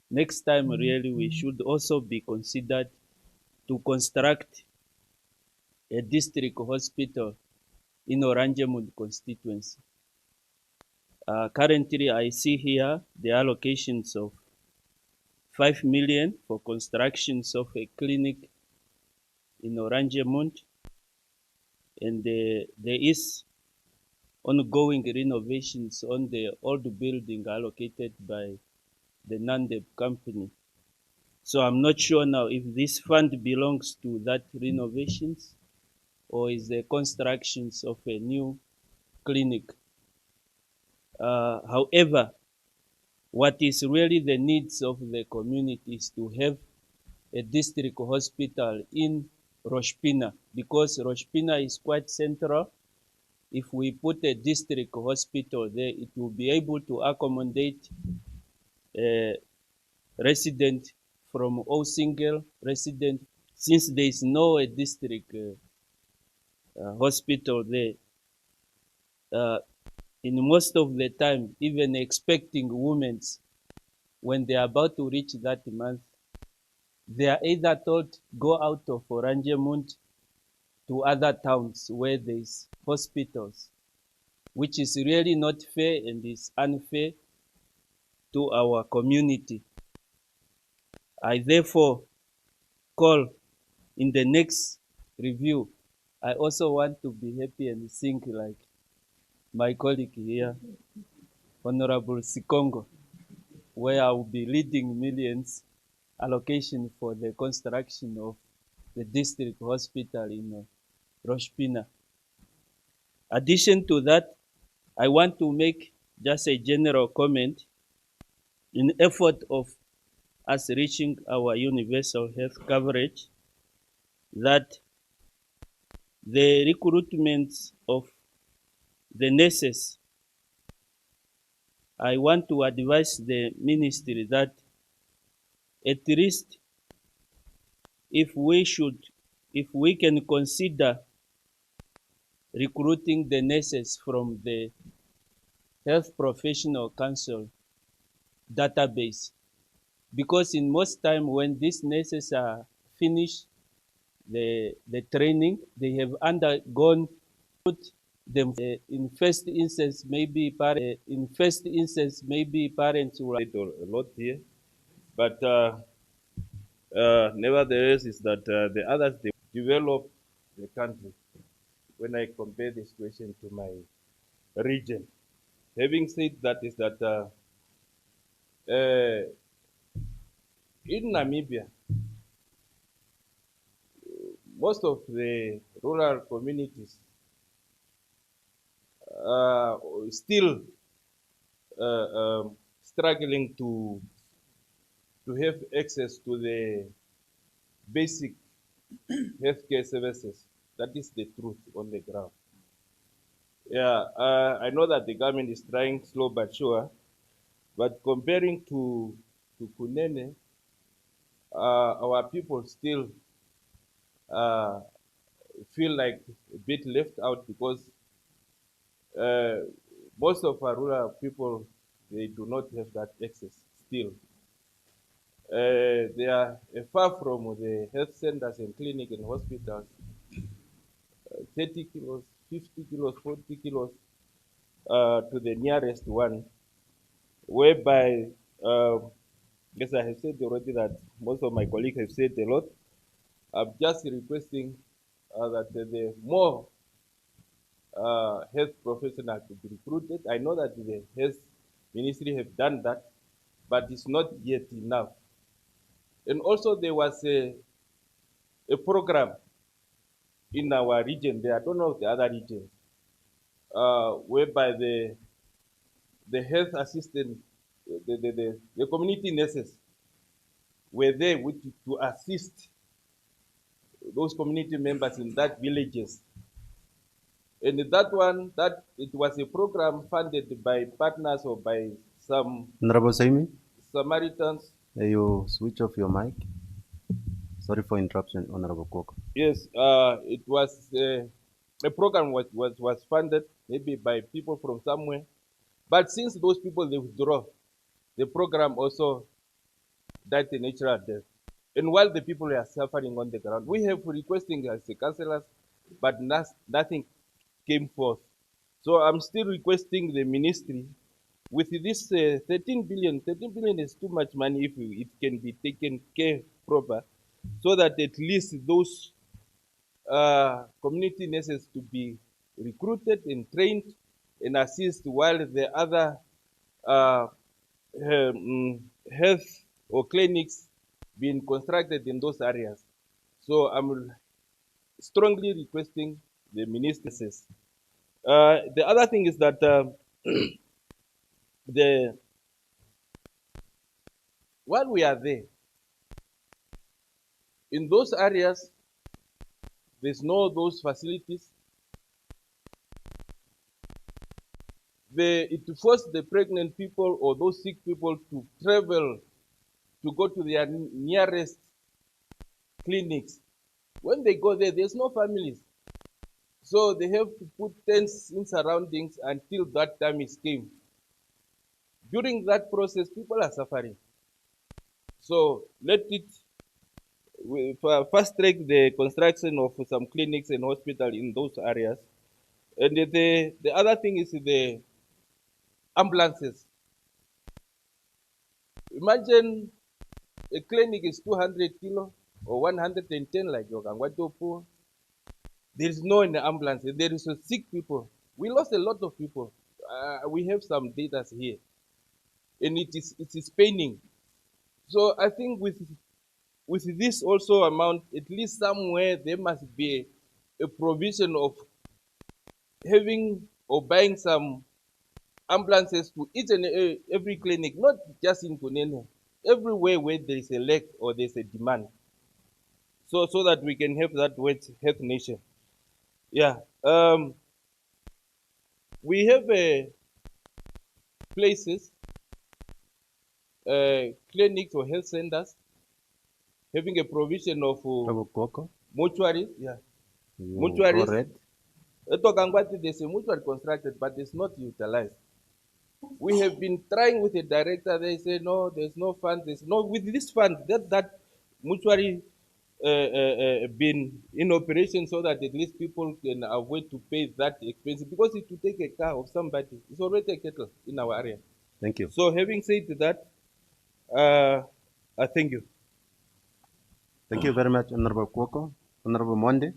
next time really we should also be considered to construct a district hospital in Oranjemund constituency. Currently, I see here the allocations of 5 million for constructions of a clinic in Oranjemund, and there is ongoing renovations on the old building allocated by the NANDEB company. So I'm not sure now if this fund belongs to that renovations or is the constructions of a new clinic. However, what is really the needs of the community is to have a district hospital in Roshpina, because Roshpina is quite central. If we put a district hospital there, it will be able to accommodate a resident from all single resident. Since there is no district hospital there, in most of the time, even expecting women, when they are about to reach that month, they are either told, go out of Oranjemund to other towns where there is hospitals, which is really not fair and is unfair to our community. I therefore call in the next review, I also want to be happy and sing like my colleague here, Honorable Sikongo, where I will be leading millions allocation for the construction of the district hospital in Roshpina. Addition to that, I want to make just a general comment in effort of us reaching our universal health coverage, that the recruitment of the nurses, I want to advise the ministry that at least if we can consider recruiting the nurses from the Health Professional Council database, because in most time when these nurses are finished the training, they have undergone them in first instance maybe parents will a lot here, but nevertheless is that the others, they develop the country when I compare the situation to my region. Having said that, is that in Namibia, most of the rural communities are still struggling to have access to the basic healthcare services. That is the truth on the ground. Yeah, I know that the government is trying slow but sure, But comparing to Kunene, our people still feel like a bit left out because uh, most of our rural people, they do not have that access still. They are far from the health centers and clinic and hospitals. 30 kilos, 50 kilos, 40 kilos to the nearest one, whereby, yes, I have said already that most of my colleagues have said a lot. I'm just requesting that the more health professionals to be recruited. I know that the health ministry have done that, but it's not yet enough. And also there was a program in our region there, I don't know the other regions, whereby the health assistant, the community nurses were there to assist those community members in that villages. And that one, that it was a program funded by partners or by some Honorable Saimi, Samaritans. you switch off your mic. Sorry for interruption, Honorable Kwoko. Yes, it was a program was funded maybe by people from somewhere. But since those people, they withdraw, the program also died a natural death. And while the people are suffering on the ground, we have requesting as the councillors, but nothing came forth. So I'm still requesting the ministry with this 13 billion. 13 billion is too much money if it can be taken care proper, so that at least those community nurses to be recruited and trained and assist, while the other health or clinics being constructed in those areas. So I'm strongly requesting the ministers. The other thing is that while we are there, in those areas, there's no those facilities. It forced the pregnant people or those sick people to travel to go to their nearest clinics. When they go there, there's no families. So they have to put tents in surroundings until that time is came. During that process, people are suffering. So let it fast track the construction of some clinics and hospitals in those areas. And the other thing is the ambulances. Imagine a clinic is 200 kilo or 110 like Yogangwatopo. There is no in the ambulance. There is sick people. We lost a lot of people. We have some data here, and it is paining. So I think with this also amount, at least somewhere there must be a provision of having or buying some ambulances to each and every clinic, not just in Kunene, everywhere where there is a lack or there's a demand. So that we can have that health nation. Yeah. We have places, clinics or health centers having a provision of mortuaries. Yeah. Mortuaries. There's a mortuary constructed, but it's not utilized. We have been trying with the director. They say no, there's no fund. There's no with this fund that mortuary been in operation, so that at least people can avoid to pay that expensive, because it will take a car of somebody. It's already a kettle in our area. Thank you. So having said that, I thank you. Thank you very much, Honorable Kwoko. Honorable Monde.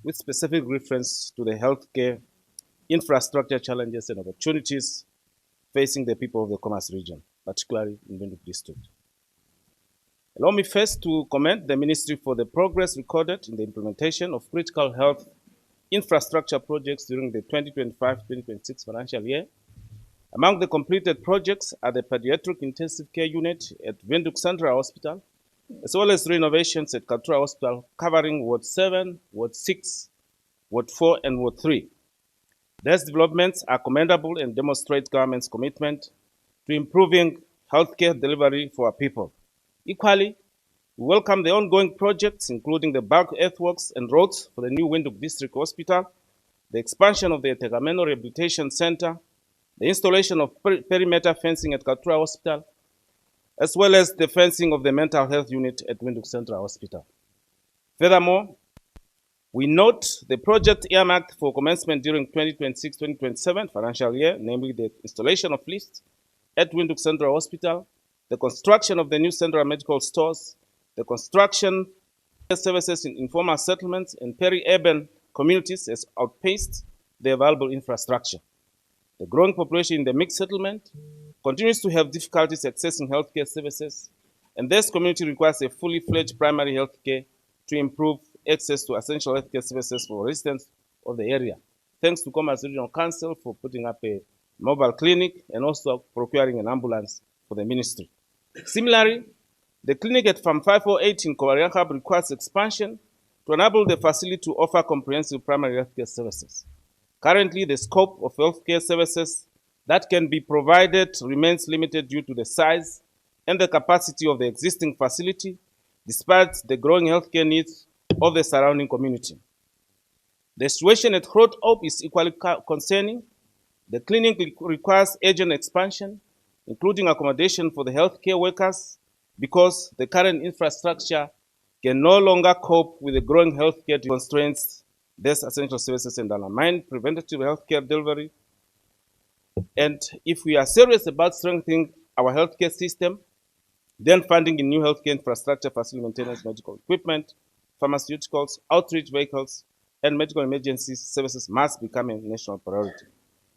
With specific reference to the healthcare infrastructure challenges and opportunities facing the people of the Commerce region. particularly in Windhoek district. Allow me first to commend the ministry for the progress recorded in the implementation of critical health infrastructure projects during the 2025-2026 financial year. Among the completed projects are the pediatric intensive care unit at Windhoek Central Hospital, as well as renovations at Katura Hospital covering Ward 7, Ward 6, Ward 4, and Ward 3. These developments are commendable and demonstrate government's commitment to improving healthcare delivery for our people. Equally, we welcome the ongoing projects, including the bulk earthworks and roads for the new Windhoek District Hospital, the expansion of the Tegameno Rehabilitation Center, the installation of perimeter fencing at Katura Hospital, as well as the fencing of the mental health unit at Windhoek Central Hospital. Furthermore, we note the project earmarked for commencement during 2026-2027 financial year, namely the installation of lifts at Windhoek Central Hospital, the construction of the new central medical stores, the construction of services in informal settlements and peri-urban communities has outpaced the available infrastructure. The growing population in the mixed settlement continues to have difficulties accessing healthcare services, and this community requires a fully fledged primary health care to improve access to essential healthcare services for residents of the area. Thanks to Commerce Regional Council for putting up a mobile clinic and also procuring an ambulance for the ministry. Similarly, the clinic at Farm 508 in Kowariakab requires expansion to enable the facility to offer comprehensive primary healthcare services. Currently, the scope of healthcare services that can be provided remains limited due to the size and the capacity of the existing facility, despite the growing healthcare needs of the surrounding community. The situation at Groot Hope is equally concerning. The clinic requires urgent expansion, including accommodation for the healthcare workers, because the current infrastructure can no longer cope with the growing healthcare constraints, these essential services, and undermine preventative healthcare delivery. And if we are serious about strengthening our healthcare system, then funding in new healthcare infrastructure, facility maintenance, medical equipment, pharmaceuticals, outreach vehicles, and medical emergency services must become a national priority.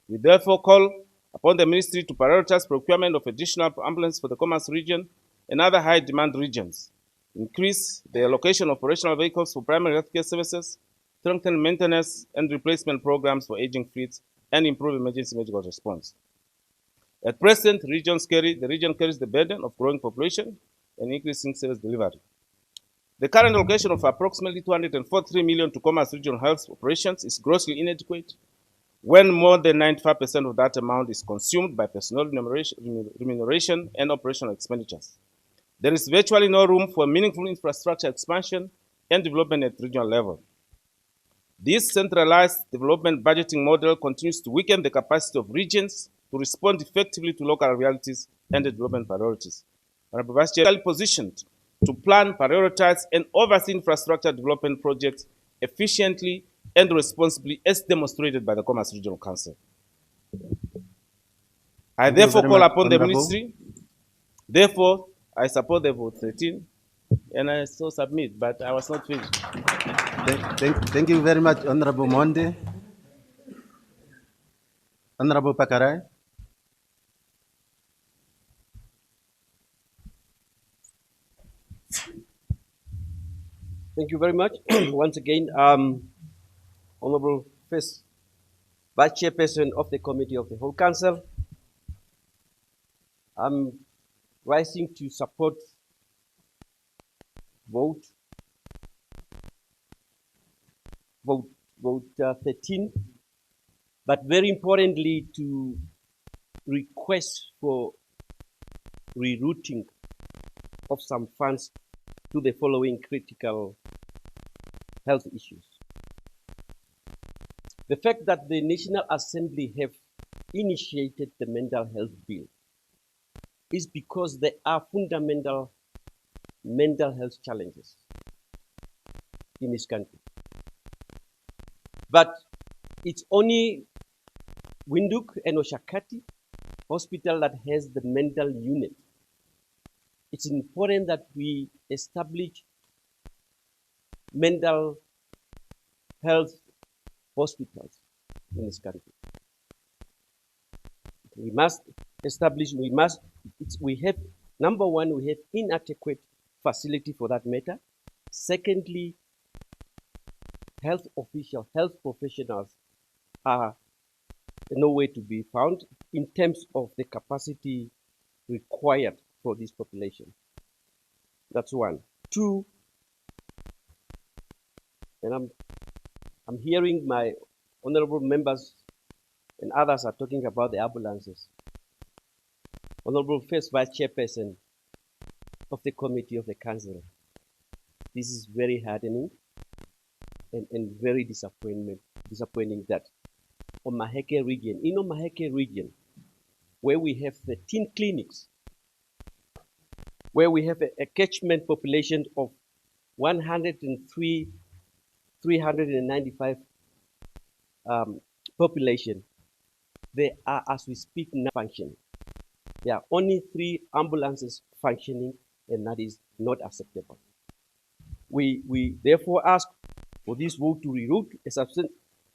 We therefore call upon the ministry to prioritize procurement of additional ambulances for the Commerce region and other high-demand regions, increase the allocation of operational vehicles for primary healthcare services, strengthen maintenance and replacement programs for aging fleets, and improve emergency medical response. At present, the region carries the burden of growing population and increasing service delivery. The current allocation of approximately 243 million to Commerce regional health operations is grossly inadequate, when more than 95% of that amount is consumed by personnel remuneration and operational expenditures. There is virtually no room for meaningful infrastructure expansion and development at regional level. This centralized development budgeting model continues to weaken the capacity of regions to respond effectively to local realities and development priorities. Honorable Vice Chair, is positioned to plan, prioritize, and oversee infrastructure development projects efficiently and responsibly, as demonstrated by the Commerce Regional Council. I therefore call upon the ministry. Therefore, I support the vote 13, and I so submit, but I was not finished. Thank you very much, Honorable Monde. Honorable Pakarai. Thank you very much. Once again, Honorable First Vice Chairperson of the Committee of the Whole Council, I'm rising to support vote 13, but very importantly to request for rerouting of some funds to the following critical health issues. The fact that the National Assembly have initiated the mental health bill is because there are fundamental mental health challenges in this country. But it's only Windhoek and Oshakati Hospital that has the mental unit. It's important that we establish mental health hospitals in this country. We must established, we have, number one, we have inadequate facility for that matter. Secondly, health professionals are nowhere to be found in terms of the capacity required for this population. That's one. Two, and I'm hearing my honorable members and others are talking about the ambulances. Honorable First Vice Chairperson of the Committee of the Council, this is very heartening and very disappointing that in Maheke region, where we have 13 clinics, where we have a catchment population of 395 population, there are, as we speak now, functioning. There are only 3 ambulances functioning, and that is not acceptable. We therefore ask for this vote to reroute a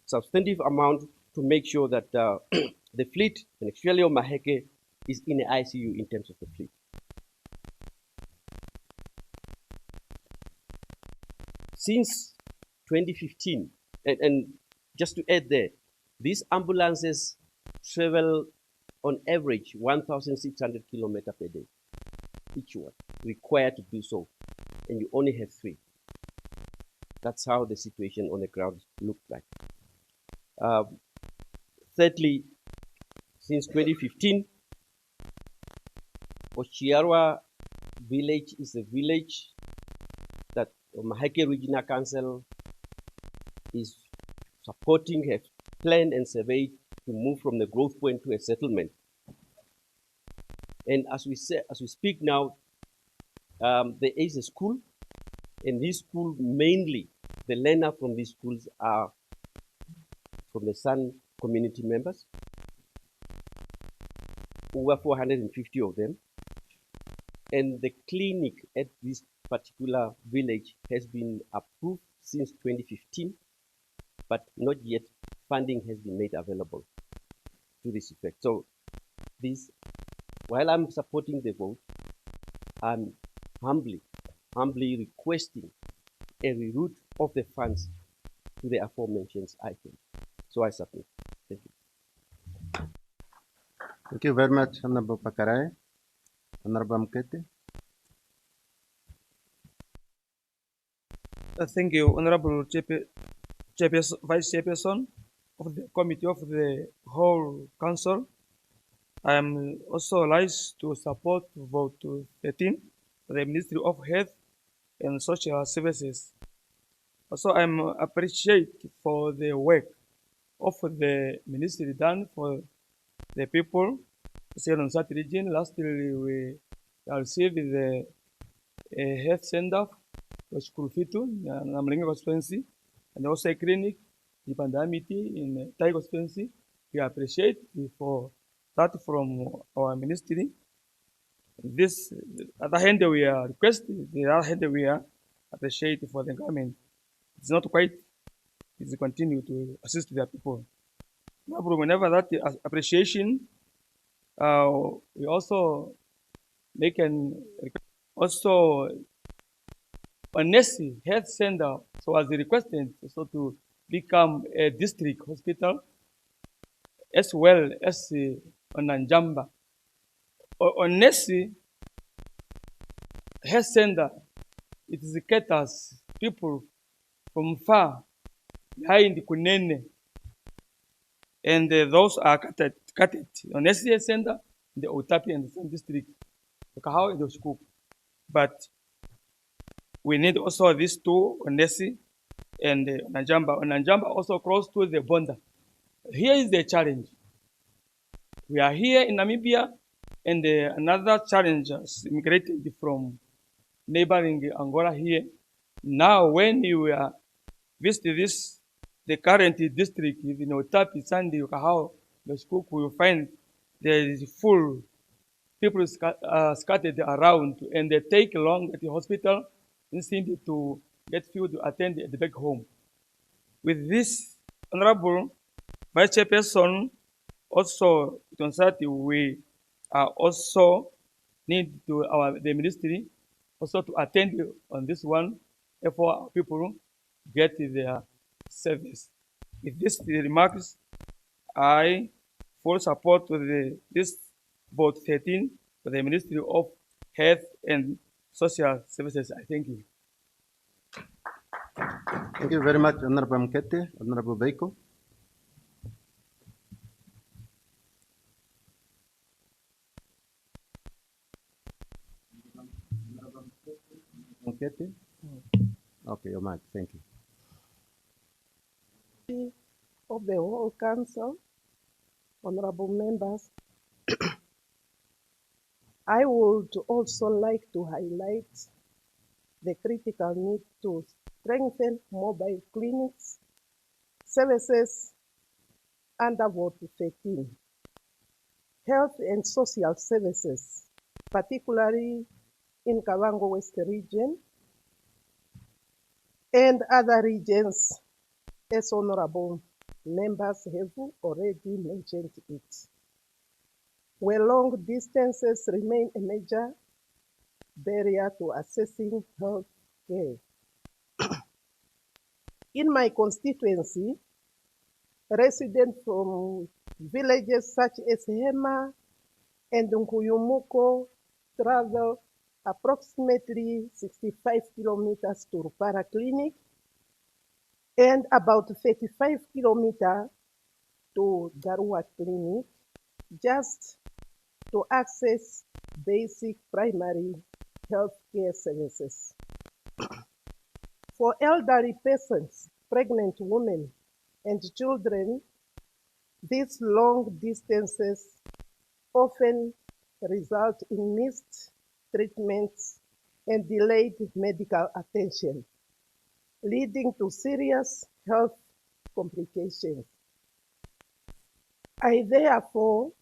substantive amount to make sure that the fleet, and especially on Maheke, is in the ICU in terms of the fleet. Since 2015, and just to add there, these ambulances travel on average 1,600 kilometers per day, each one, required to do so, and you only have 3. That's how the situation on the ground looked like. Thirdly, since 2015, Oshiarwa village is a village that Maheke Regional Council is supporting, have planned and surveyed to move from the growth point to a settlement. And as we speak now, there is a school, and this school, mainly the learners from these schools are from the San community members, over 450 of them. And the clinic at this particular village has been approved since 2015, but not yet funding has been made available to this effect. So this, while I'm supporting the vote, I'm humbly requesting a reroute of the funds to the aforementioned items. So I submit. Thank you. Thank you very much, Honorable Pakarai. Honorable Mkete. Thank you, Honorable Vice Chairperson of the Committee of the whole Council. I am also obliged to support vote 13, the Ministry of Health and Social Services. Also, I am appreciate for the work of the ministry done for the people here in South region. Lastly, we received the health center, Shkurufitu, in Namlinga constituency, and also a clinic, the Pandamiti in Tai constituency. We appreciate for that from our ministry. This, other hand, we are requesting, the other hand, we are appreciate for the government. It's not quite, it's continue to assist their people. Whenever that appreciation, we also make an also a Nesi health center, so as requested, so to become a district hospital, as well as Onanjamba. Nesi health center, it is caters people from far behind Kunene, and those are cut on Nesi health center, the Otapi and the Sun district, Kahao and the Shkuk. But we need also these two, Onesi and Onanjamba. Onanjamba also close to the border. Here is the challenge. We are here in Namibia, and another challenge is immigrated from neighboring Angola here. Now, when you visit this, the current district, you know, Tapi, Sandi, Kahao, the Shkuk, you find there is full people scattered around, and they take long at the hospital instead to get few to attend at the back home. With this, Honorable Vice Chairperson, also, we also need to the ministry also to attend on this one for people get their service. With these remarks, I full support to this vote 13 to the Ministry of Health and Social Services. I thank you. Thank you very much, Honorable Mkete. Honorable Veiko. Mkete? Okay, your mic. Thank you. Of the whole council, honorable members, I would also like to highlight the critical need to strengthen mobile clinics services under Vote 13. Health and social services, particularly in Kavango West region and other regions, as honorable members have already mentioned it, where long distances remain a major barrier to accessing health care. In my constituency, residents from villages such as Hema and Nkuyumuko travel approximately 65 kilometers to Rupara Clinic and about 35 kilometers to Garua Clinic just to access basic primary health care services. For elderly persons, pregnant women, and children, these long distances often result in missed treatments and delayed medical attention, leading to serious health complications. I therefore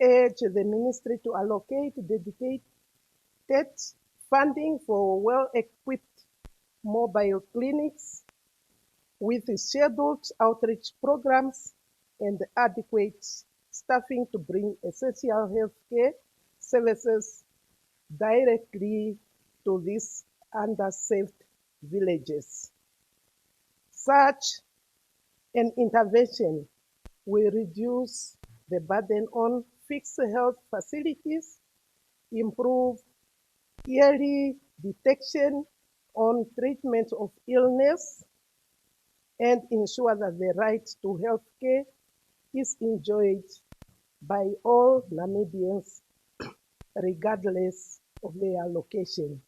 urge the ministry to allocate dedicated funding for well-equipped mobile clinics with scheduled outreach programs and adequate staffing to bring essential healthcare services directly to these underserved villages. Such an intervention will reduce the burden on fixed health facilities, improve early detection on treatment of illness, and ensure that the right to health care is enjoyed by all Namibians regardless of their location.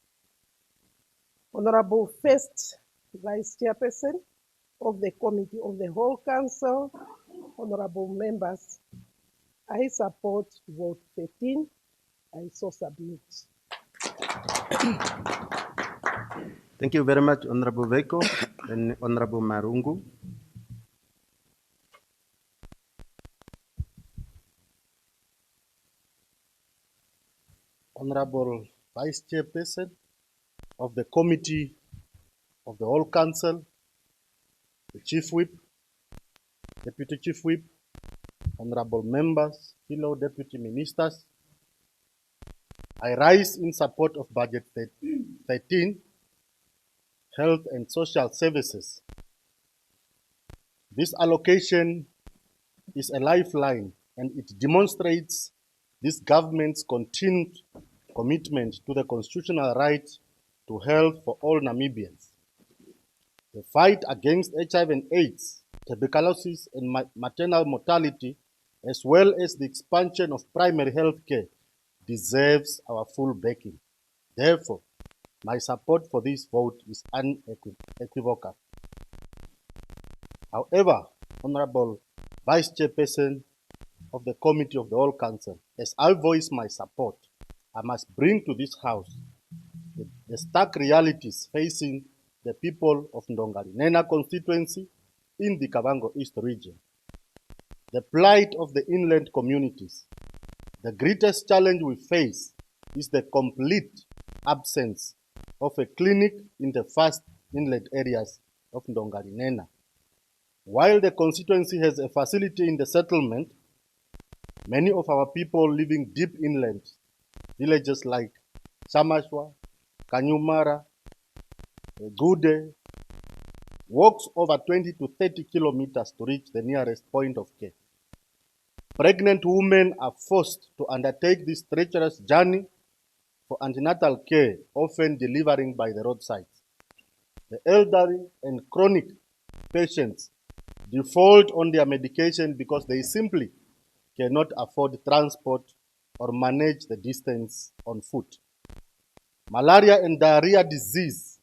Honorable First Vice Chairperson of the Committee of the Whole Council, honorable members, I support vote 13. I so submit. Thank you very much, Honorable Veiko and Honorable Marungu. Honorable Vice Chairperson of the Committee of the Whole Council, the Chief Whip, Deputy Chief Whip, Honorable Members, fellow Deputy Ministers, I rise in support of Budget 13, Health and Social Services. This allocation is a lifeline and it demonstrates this government's continued commitment to the constitutional right to health for all Namibians. The fight against HIV and AIDS, tuberculosis and maternal mortality, as well as the expansion of primary health care, deserves our full backing. Therefore, my support for this vote is unequivocal. However, Honorable Vice Chairperson of the Committee of the Whole Council, as I voice my support, I must bring to this House the stark realities facing the people of Ndongalinena constituency in the Kavango East region. The plight of the inland communities. The greatest challenge we face is the complete absence of a clinic in the first inland areas of Ndongalinena. While the constituency has a facility in the settlement, Many of our people living deep inland, villages like Samashwa, Kanyumara, Gude, walks over 20 to 30 kilometers to reach the nearest point of care. Pregnant women are forced to undertake this treacherous journey for antenatal care, often delivering by the roadside. The elderly and chronic patients default on their medication because they simply cannot afford transport or manage the distance on foot. Malaria and diarrhea disease,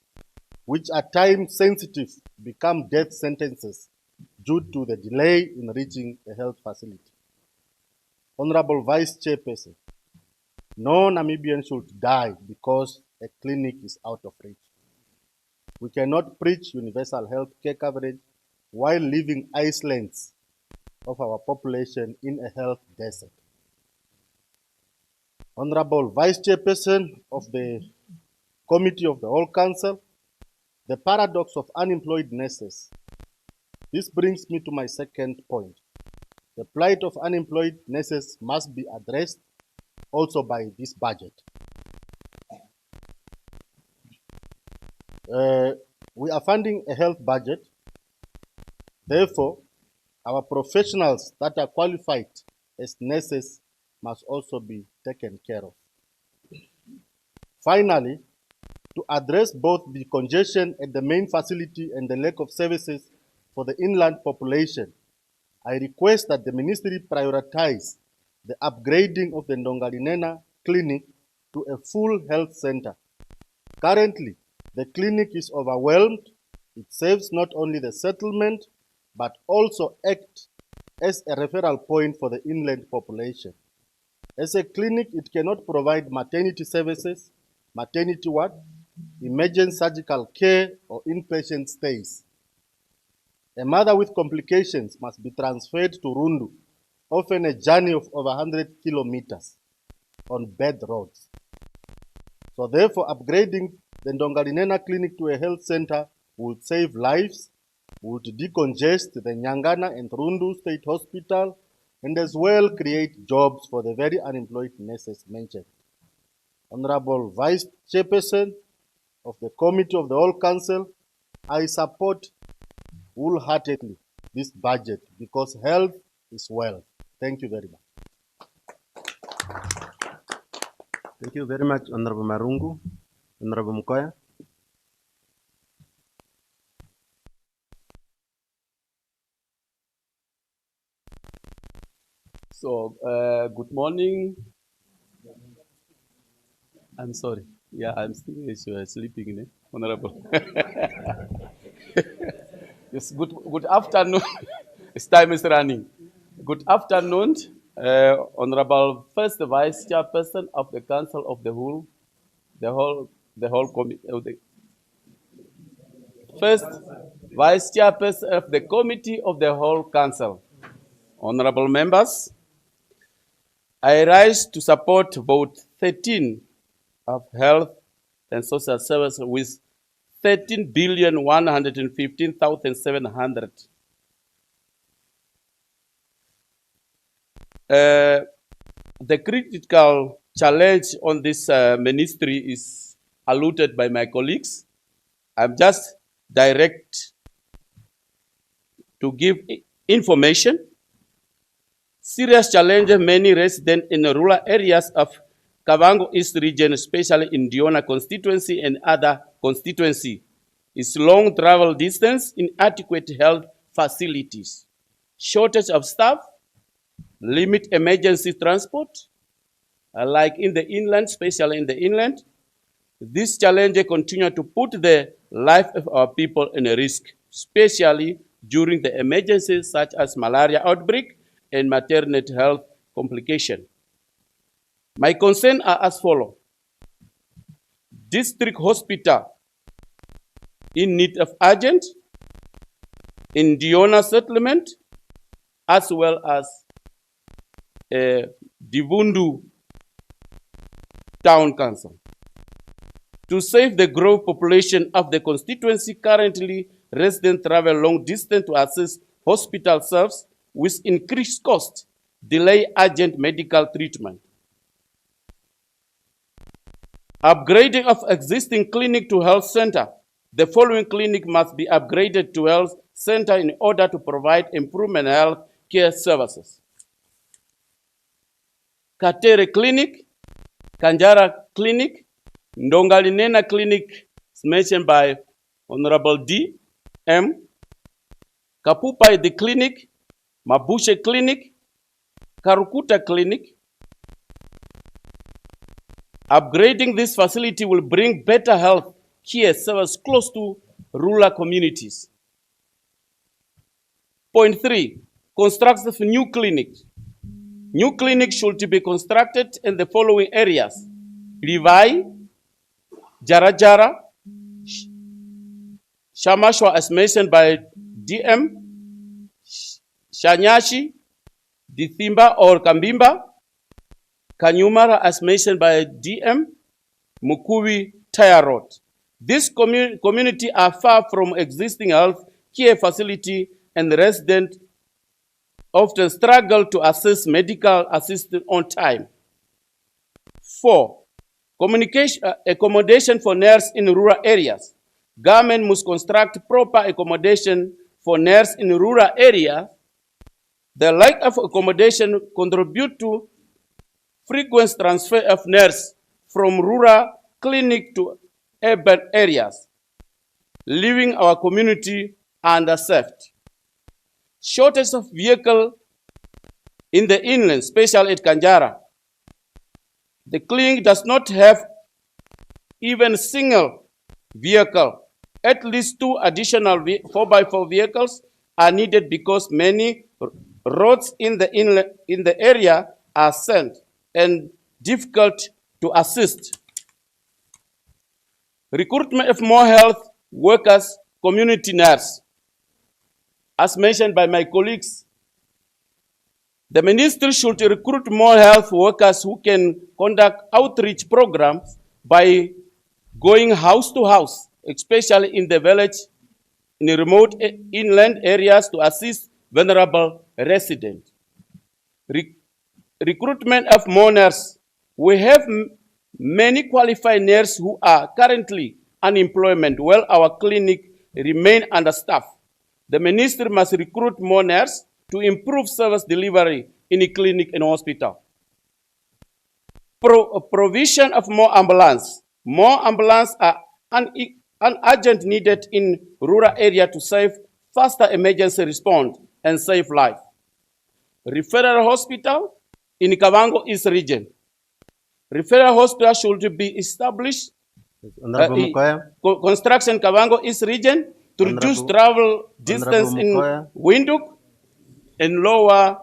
which are time sensitive, become death sentences due to the delay in reaching a health facility. Honorable Vice Chairperson, no Namibian should die because a clinic is out of reach. We cannot preach universal health care coverage while leaving islands of our population in a health desert. Honorable Vice Chairperson of the Committee of the Whole Council, the paradox of unemployed nurses. This brings me to my second point. The plight of unemployed nurses must be addressed also by this budget. We are funding a health budget. Therefore, our professionals that are qualified as nurses must also be taken care of. Finally, to address both the congestion at the main facility and the lack of services for the inland population, I request that the ministry prioritize the upgrading of the Ndongalinena clinic to a full health center. Currently, the clinic is overwhelmed. It serves not only the settlement, but also acts as a referral point for the inland population. As a clinic, it cannot provide maternity services, maternity ward, emergency surgical care, or inpatient stays. A mother with complications must be transferred to Rundu, often a journey of over 100 kilometers on bad roads. So therefore, upgrading the Ndongalinena clinic to a health center would save lives, would decongest the Nyangana and Rundu State Hospital, and as well create jobs for the very unemployed nurses mentioned. Honorable Vice Chairperson of the Committee of the Whole Council, I support wholeheartedly this budget because health is wealth. Thank you very much. Thank you very much, Honorable Marungu. Honorable Mukoya. So, good morning. I'm sorry. Yeah, I'm still sleeping, Honorable. Yes, good afternoon. It's time is running. Good afternoon, Honorable First Vice Chairperson of the Council of the whole committee. First Vice Chairperson of the Committee of the Whole Council. Honorable members, I rise to support vote 13 of Health and Social Services with 13,115,700. The critical challenge on this ministry is alluded by my colleagues. I'm just direct to give information. Serious challenges many residents in the rural areas of Kavango East region, especially in Diona constituency and other constituency, is long travel distance, inadequate health facilities, shortage of staff, limit emergency transport, like in the inland, especially in the inland. This challenge continue to put the life of our people in a risk, especially during the emergencies such as malaria outbreak and maternity health complication. My concerns are as follows. District hospital in need of urgent, in Diona settlement, as well as Divundu Town Council. To save the growing population of the constituency, currently residents travel long distance to access hospital service with increased cost delay urgent medical treatment. Upgrading of existing clinic to health center. The following clinic must be upgraded to health center in order to provide improvement health care services. Katere Clinic, Kanjara Clinic, Ndongalinena Clinic, mentioned by Honorable D. M. Kapupai the Clinic, Mabushe Clinic, Karukuta Clinic. Upgrading this facility will bring better health care service close to rural communities. Point 3, construct of new clinics. New clinics should be constructed in the following areas: Livai, Jarajara, Shamashwa as mentioned by DM, Shanyashi, Dithimba or Kambimba, Kanyumara as mentioned by DM, Mukubi, Tire Road. This community are far from existing health care facility, and the residents often struggle to access medical assistance on time. 4, accommodation for nurses in rural areas. Government must construct proper accommodation for nurses in rural areas. The lack of accommodation contribute to frequent transfer of nurses from rural clinic to urban areas, leaving our community underserved. Shortage of vehicle in the inland, especially at Kanjara. The clinic does not have even single vehicle. At least 2 additional 4x4 vehicles are needed because many roads in the area are sand and difficult to assist. Recruitment of more health workers, community nurse. As mentioned by my colleagues, the ministry should recruit more health workers who can conduct outreach programs by going house to house, especially in the village, in the remote inland areas to assist vulnerable residents. Recruitment of more nurses. We have many qualified nurses who are currently unemployed while our clinic remain understaffed. The ministry must recruit more nurses to improve service delivery in a clinic and hospital. Provision of more ambulance. More ambulance are an urgent needed in rural area to save faster emergency response and save life. Referral hospital in Kavango East region. Referral hospital should be established. Construction Kavango East region to reduce travel distance in Windhoek and lower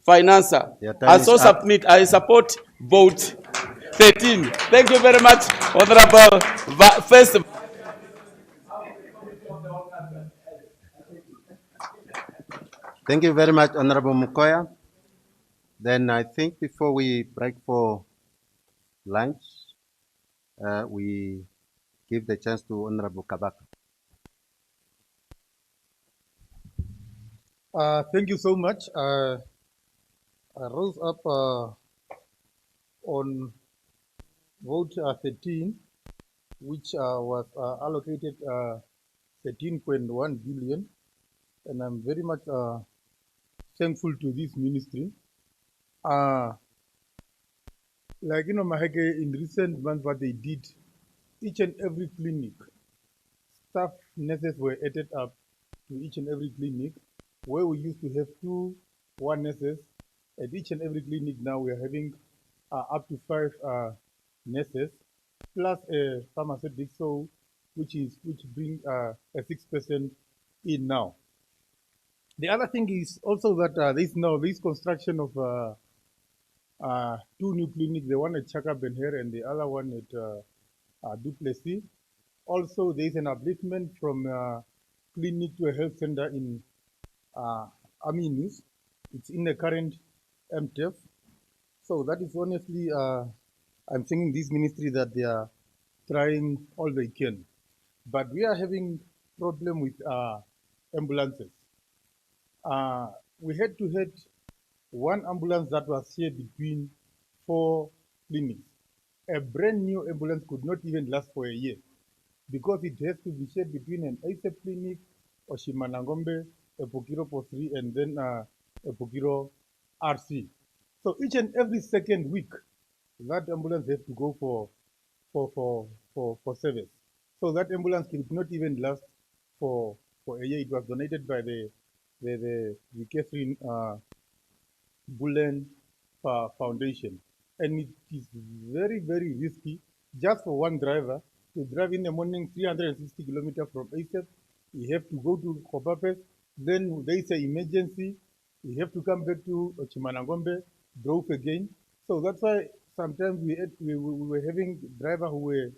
finance. I support vote 13. Thank you very much, Honorable First. Thank you very much, Honorable Mukoya. Then I think before we break for lunch, we give the chance to Honorable Kabaka. Thank you so much. I rose up on vote 13, which was allocated 13.1 billion, and I'm very much thankful to this ministry. Like Maheke, in recent months, what they did, each and every clinic, staff nurses were added up to each and every clinic, where we used to have 2 nurses. At each and every clinic now we are having up to 5 nurses, plus a pharmaceutical, so which bring a 6% in now. The other thing is also that this construction of 2 new clinics, the one at Chakaben here and the other one at Duplessis. Also, there is an upliftment from clinic to a health center in Aminus. It's in the current MTF. So that is honestly, I'm thinking this ministry that they are trying all they can. But we are having problem with ambulances. We had to have one ambulance that was shared between 4 clinics. A brand new ambulance could not even last for a year because it has to be shared between an ASAP clinic, Oshimanangombe, a Pokiro Post 3, and then a Pokiro RC. So each and every second week, that ambulance has to go for service. So that ambulance could not even last for a year. It was donated by the Catherine Bullen Foundation. And it is very, very risky just for one driver to drive in the morning 360 kilometers from ASAP. You have to go to Kopapes, then there is an emergency. You have to come back to Chimanangombe, drove again. So that's why sometimes we were having drivers who were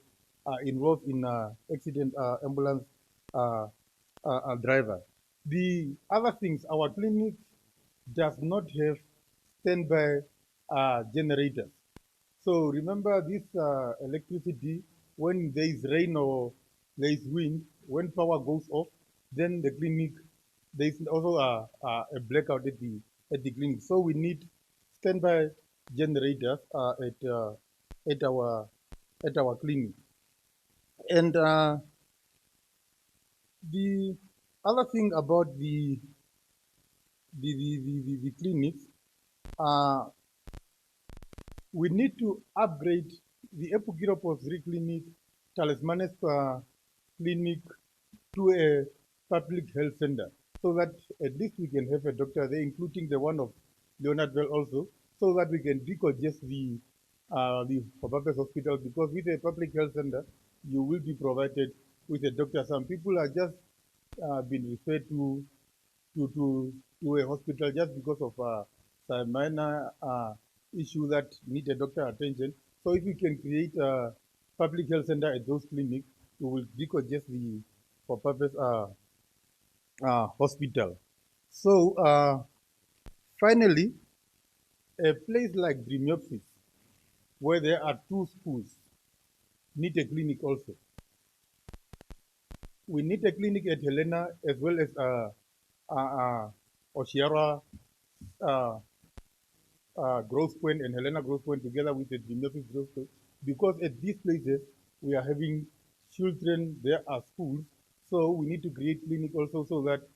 involved in accident ambulance driver. The other things, our clinic does not have standby generators. So remember this electricity, when there is rain or there is wind, when power goes off, then the clinic, there is also a blackout at the clinic. So we need standby generators at our clinic. And the other thing about the clinics, we need to upgrade the Epukiro Post 3 clinic, Talismanes clinic to a public health center so that at least we can have a doctor there, including the one of Leonardville also, so that we can decongest the Kopapes hospital, because with a public health center, you will be provided with a doctor. Some people are just been referred to a hospital just because of some minor issue that need a doctor attention. So if we can create a public health center at those clinics, we will decongest the Kopapes hospital. So finally, a place like Dreamiopsis, where there are 2 schools, need a clinic also. We need a clinic at Helena as well as Oshiara Growth Point and Helena Growth Point together with the Dreamiopsis Growth Point, because at these places we are having children, there are schools, so we need to create clinic also so that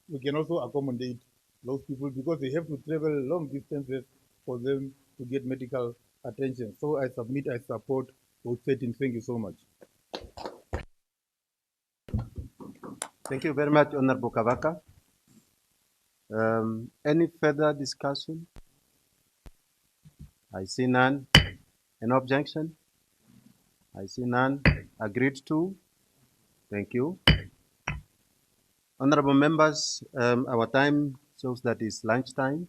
we can also accommodate those people, because they have to travel long distances for them to get medical attention. So I support both settings. Thank you so much. Thank you very much, Honorable Kavaka. Any further discussion? I see none. An objection? I see none. Agreed to? Thank you. Honorable members, our time shows that it's lunchtime.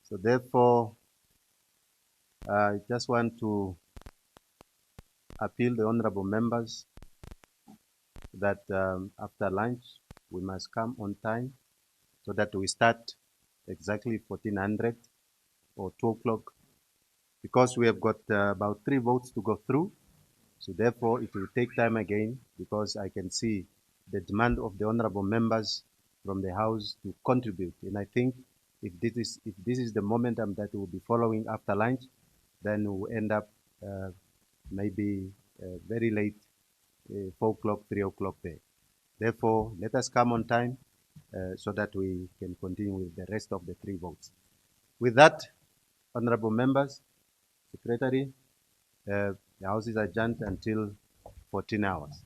So therefore, I just want to appeal the honorable members that after lunch, we must come on time so that we start exactly 1400 or 2 o'clock, because we have got about 3 votes to go through. So therefore, it will take time again, because I can see the demand of the honorable members from the House to contribute. And I think if this is the momentum that we'll be following after lunch, then we'll end up maybe very late, 4 o'clock, 3 o'clock there. Therefore, let us come on time so that we can continue with the rest of the 3 votes. With that, honorable members, Secretary, the House is adjourned until 14 hours.